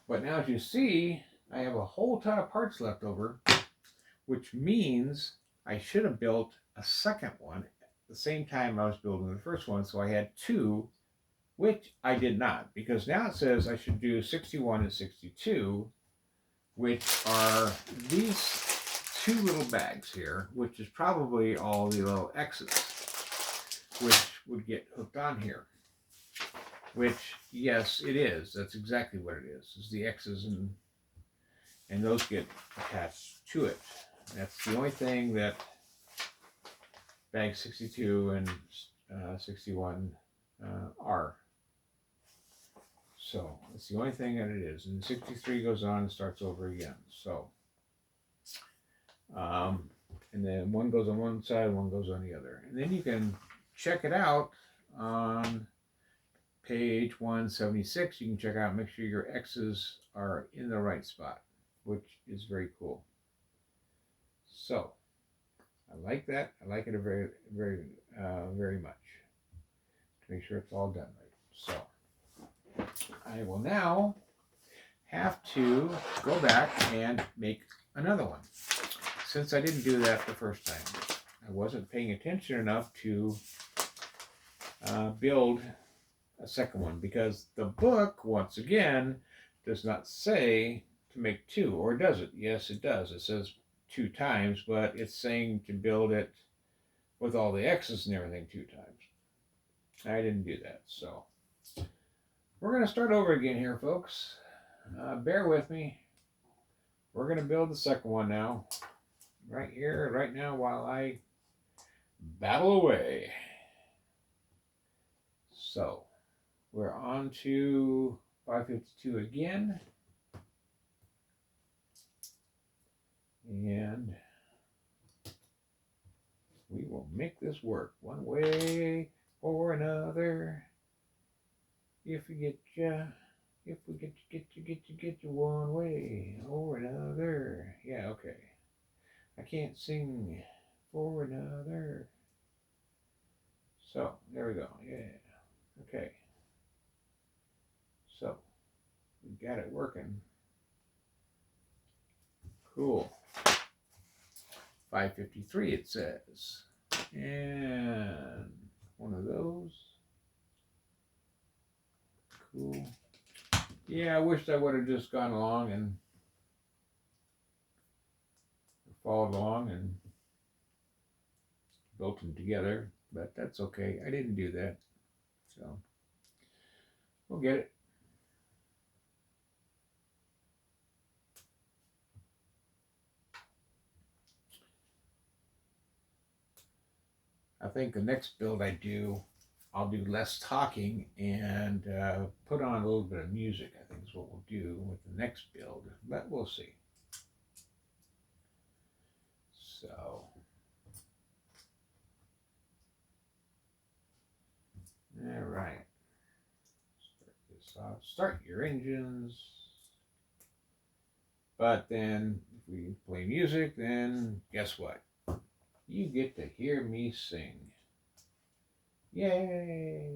But now as you see, I have a whole ton of parts left over, which means I should have built a second one at the same time I was building the first one. So I had 2, which I did not, because now it says I should do 61 and 62, which are these 2 little bags here, which is probably all the little X's, which would get hooked on here. Which, yes, it is. That's exactly what it is the X's, and those get attached to it. That's the only thing that bag 62 and 61 are. So that's the only thing that it is. And 63 goes on and starts over again. So, and then one goes on one side, one goes on the other. And then you can check it out on page 176. You can check out, make sure your X's are in the right spot, which is very cool. So I like that. I like it very, very, very much, to make sure it's all done right. So I will now have to go back and make another one. Since I didn't do that the first time, I wasn't paying attention enough to build a second one, because the book, once again, does not say to make 2, or does it? Yes, it does. It says 2 times, but it's saying to build it with all the X's and everything 2 times. I didn't do that, so we're going to start over again here, folks. Bear with me. We're going to build the second one now, right here, right now, while I battle away. So we're on to 552 again. And we will make this work one way or another. If we get you one way or another. Yeah, okay. I can't sing for another. So there we go. Yeah. Okay. So we got it working. Cool. 553 it says. And one of those. Cool. Yeah, I wished I would have just gone along and followed along and built them together, but that's okay. I didn't do that. So we'll get it. I think the next build I do, I'll do less talking and put on a little bit of music. I think is what we'll do with the next build, but we'll see. So, all right. Start this off. Start your engines. But then, if we play music, then guess what? You get to hear me sing. Yay!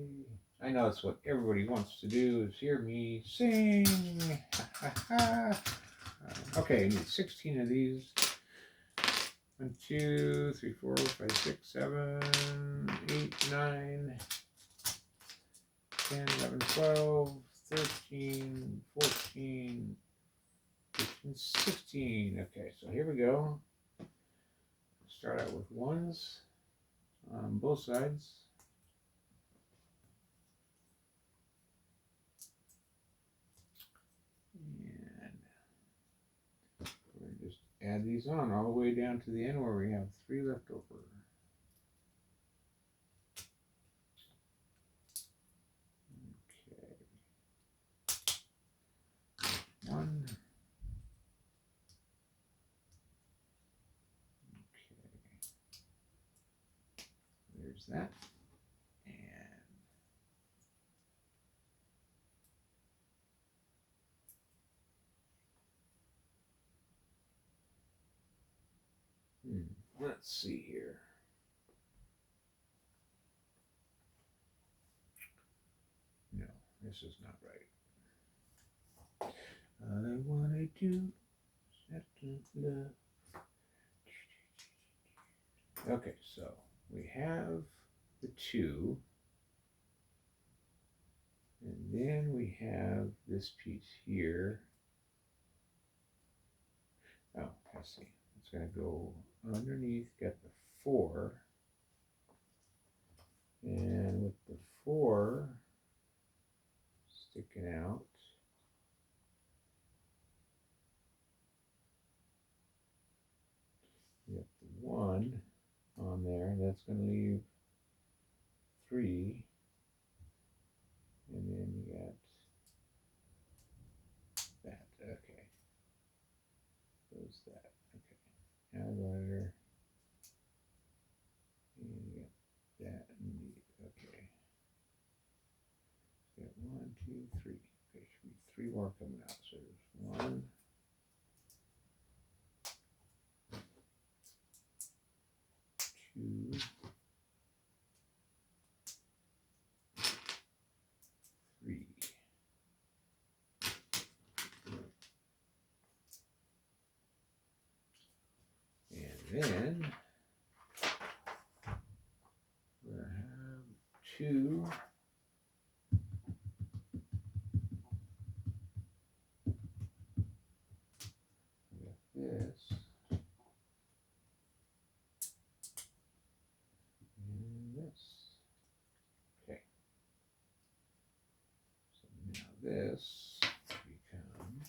I know it's what everybody wants to do, is hear me sing. Okay, I need 16 of these. 1, 2, 3, 4, 5, 6, 7, 8, 9, 10, 11, 12, 13, 14, 15, 16. Okay, so here we go. Start out with ones on both sides. And we're going to just add these on all the way down to the end where we have 3 left over. Okay. 1. There's that. And let's see here. No, this is not right. I wanted to set love. Okay, so we have the 2. And then we have this piece here. Oh, I see. It's going to go underneath, got the 4. And with the 4 sticking out, you got the 1 on there, and that's going to leave 3. And then you got that. Okay. Goes that. Okay. Highlighter. And you got that and the, okay. Got 1, 2, 3. Okay, should be 3 more coming out. So there's 1. 2. 3. And then we're going to have 2. We got this. And this. Okay. So now this becomes,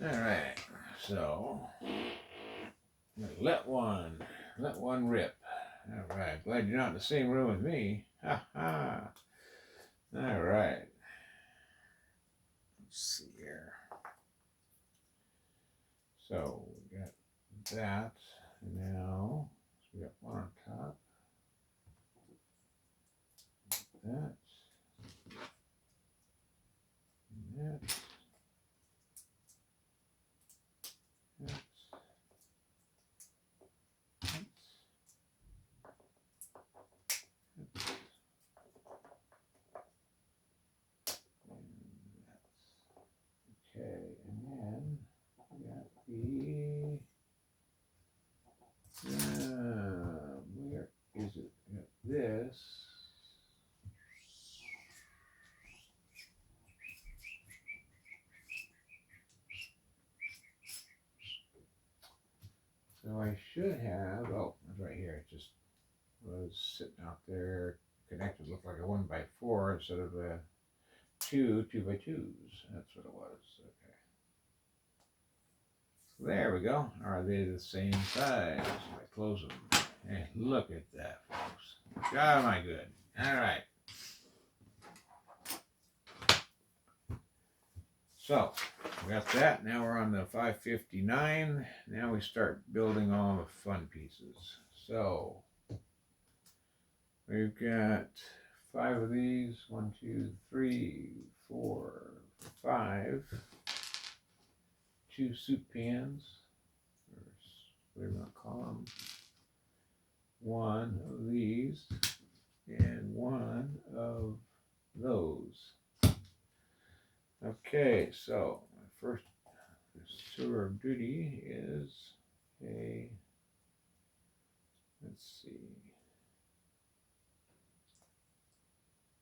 all right, so let one rip. All right, glad you're not in the same room with me. Ha ha. All right. Let's see here. So we got that. Now, so we got 1 on top. That. And that. That. Okay, and then we got the, where is it? We got this. So I should have, oh, it's right here. It just was sitting out there connected, looked like a 1x4 instead of a 2 2x2s. That's what it was. Okay. So there we go. Are they the same size? I close them. And look at that, folks. God, am I good. All right. So we got that. Now we're on the 559. Now we start building all the fun pieces. So we've got 5 of these. 1, 2, 3, 4, 5. 2 soup pans, or whatever you want to call them. 1 of these, and 1 of those. Okay, so my first tour of duty is a, let's see,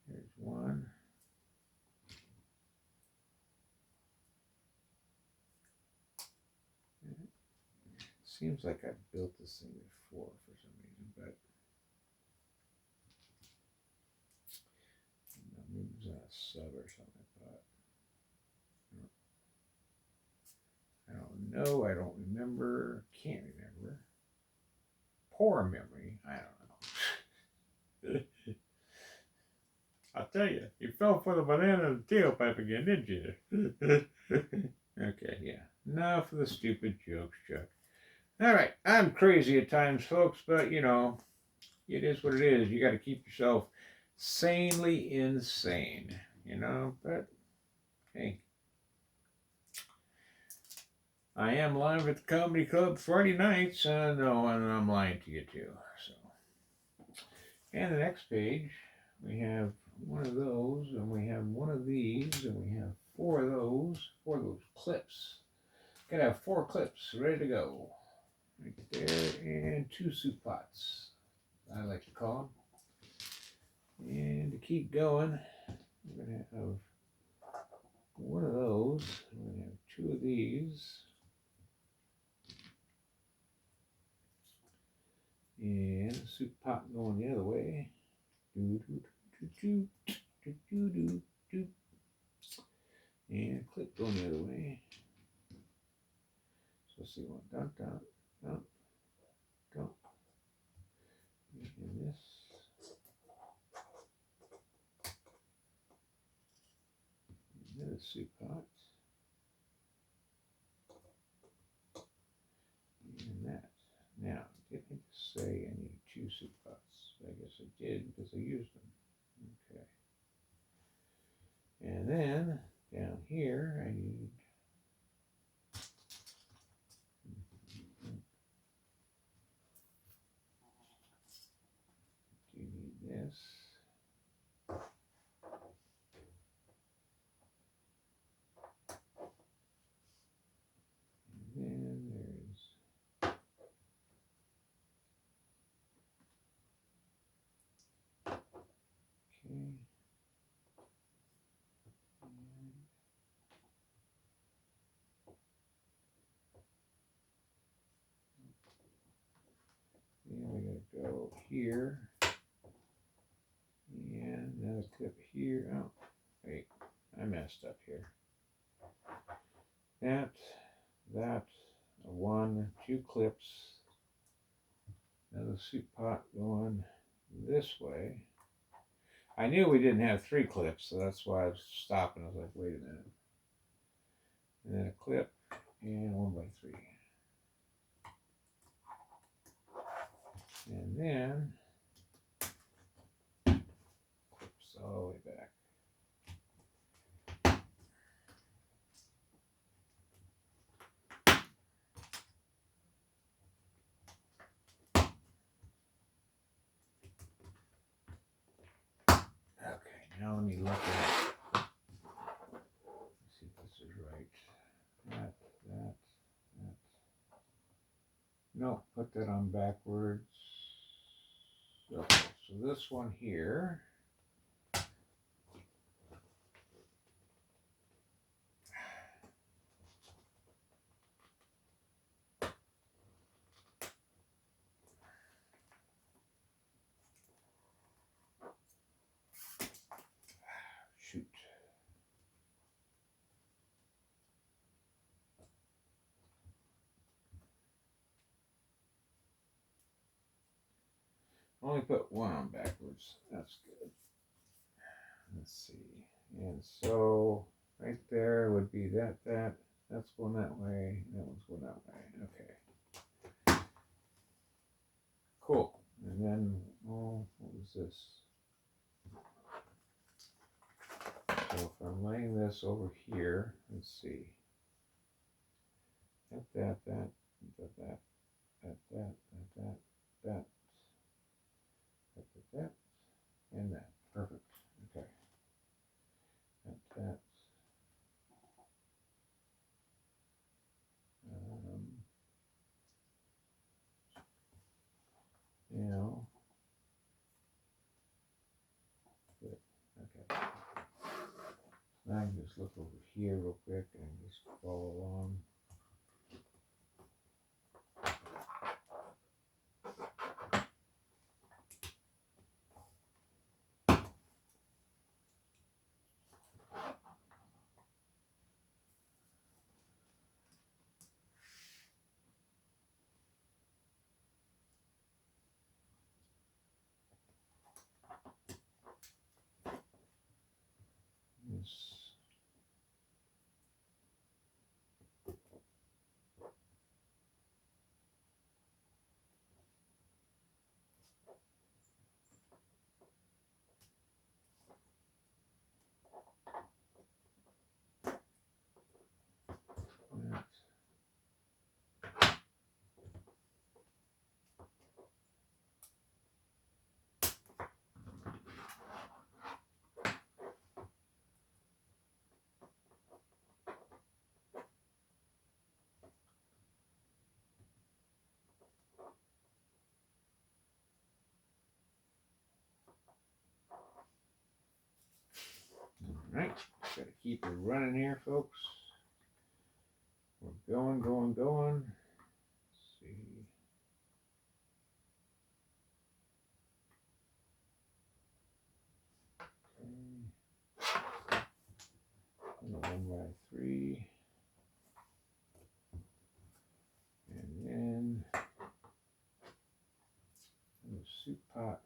there one. Seems like I built this thing before for some reason, but maybe it was on a sub or something. But I don't know. I don't remember. Can't remember. Poor memory. I don't know. I'll tell you, you fell for the banana and the tailpipe again, didn't you? Okay, yeah. Enough of the stupid jokes, Chuck. All right, I'm crazy at times, folks, but you know, it is what it is. You got to keep yourself sanely insane, you know. But hey, I am live at the Comedy Club Friday nights. No, and I'm lying to you too. So, and the next page, we have one of those, and we have one of these, and we have four of those clips. Gotta have 4 clips ready to go. Right there, and 2 soup pots, I like to call them. And to keep going, we're going to have one of those. We're going to have 2 of these. And a soup pot going the other way. And a clip going the other way. So let's see, one, dump, dump, dump, dump. And this. Another soup pot. And that. Now, didn't it say I need 2 soup pots? I guess I did because I used them. Okay. And then down here, I need this. And then there's okay. And we gotta go here. And another clip here. Oh, wait, I messed up here. That, 1, 2 clips. Another soup pot going this way. I knew we didn't have 3 clips, so that's why I was stopping. I was like, wait a minute. And then a clip and 1 by 3. And then clips all the way back. Okay, now let me look at it. Let's see if this is right. That. No, put that on backwards. Okay, so this one here. Shoot. Only put one on backwards. That's good. Let's see. And so right there would be that's going that way. That one's going that way. Okay. Cool. And then, what was this? So if I'm laying this over here, let's see. That, and that. Perfect. Okay. That. You know. Good. Okay. I can just look over here real quick and just follow along. Alright, gotta keep it running here, folks. We're going. Let's see. Okay. 1 by 3. And then the soup pot.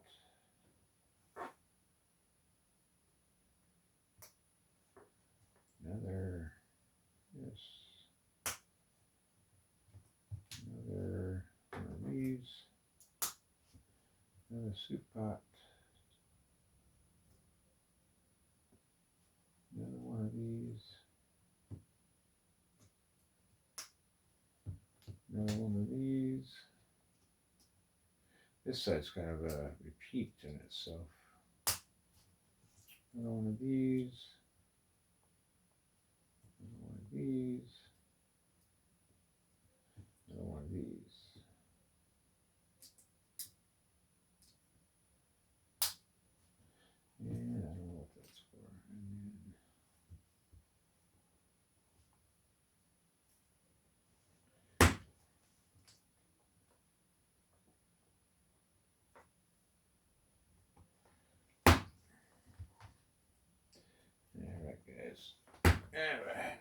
Another one of these. Another soup pot. Another one of these. Another one of these. This side's kind of a repeat in itself. Another one of these. Another one of these. Another one of these. And I don't know what that's for. All right, guys. All right.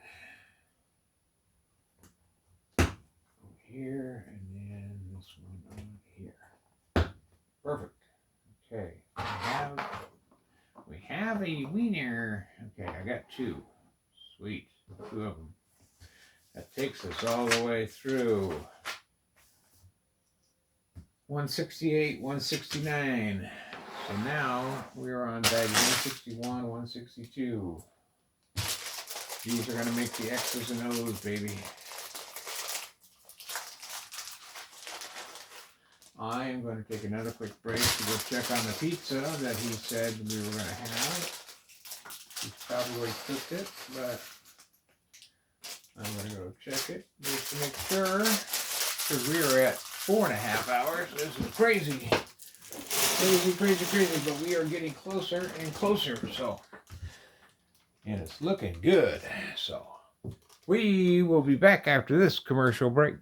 Over here, and then this one on here. Perfect. Okay. We have a wiener. Okay, I got 2. Sweet. 2 of them. That takes us all the way through 168, 169. So now we're on bag 161, 162. These are going to make the X's and O's, baby. I am going to take another quick break to go check on the pizza that he said we were going to have. He's probably cooked it, but I'm going to go check it just to make sure, because we are at 4.5 hours. This is crazy. Crazy, but we are getting closer and closer, so, and it's looking good. So we will be back after this commercial break.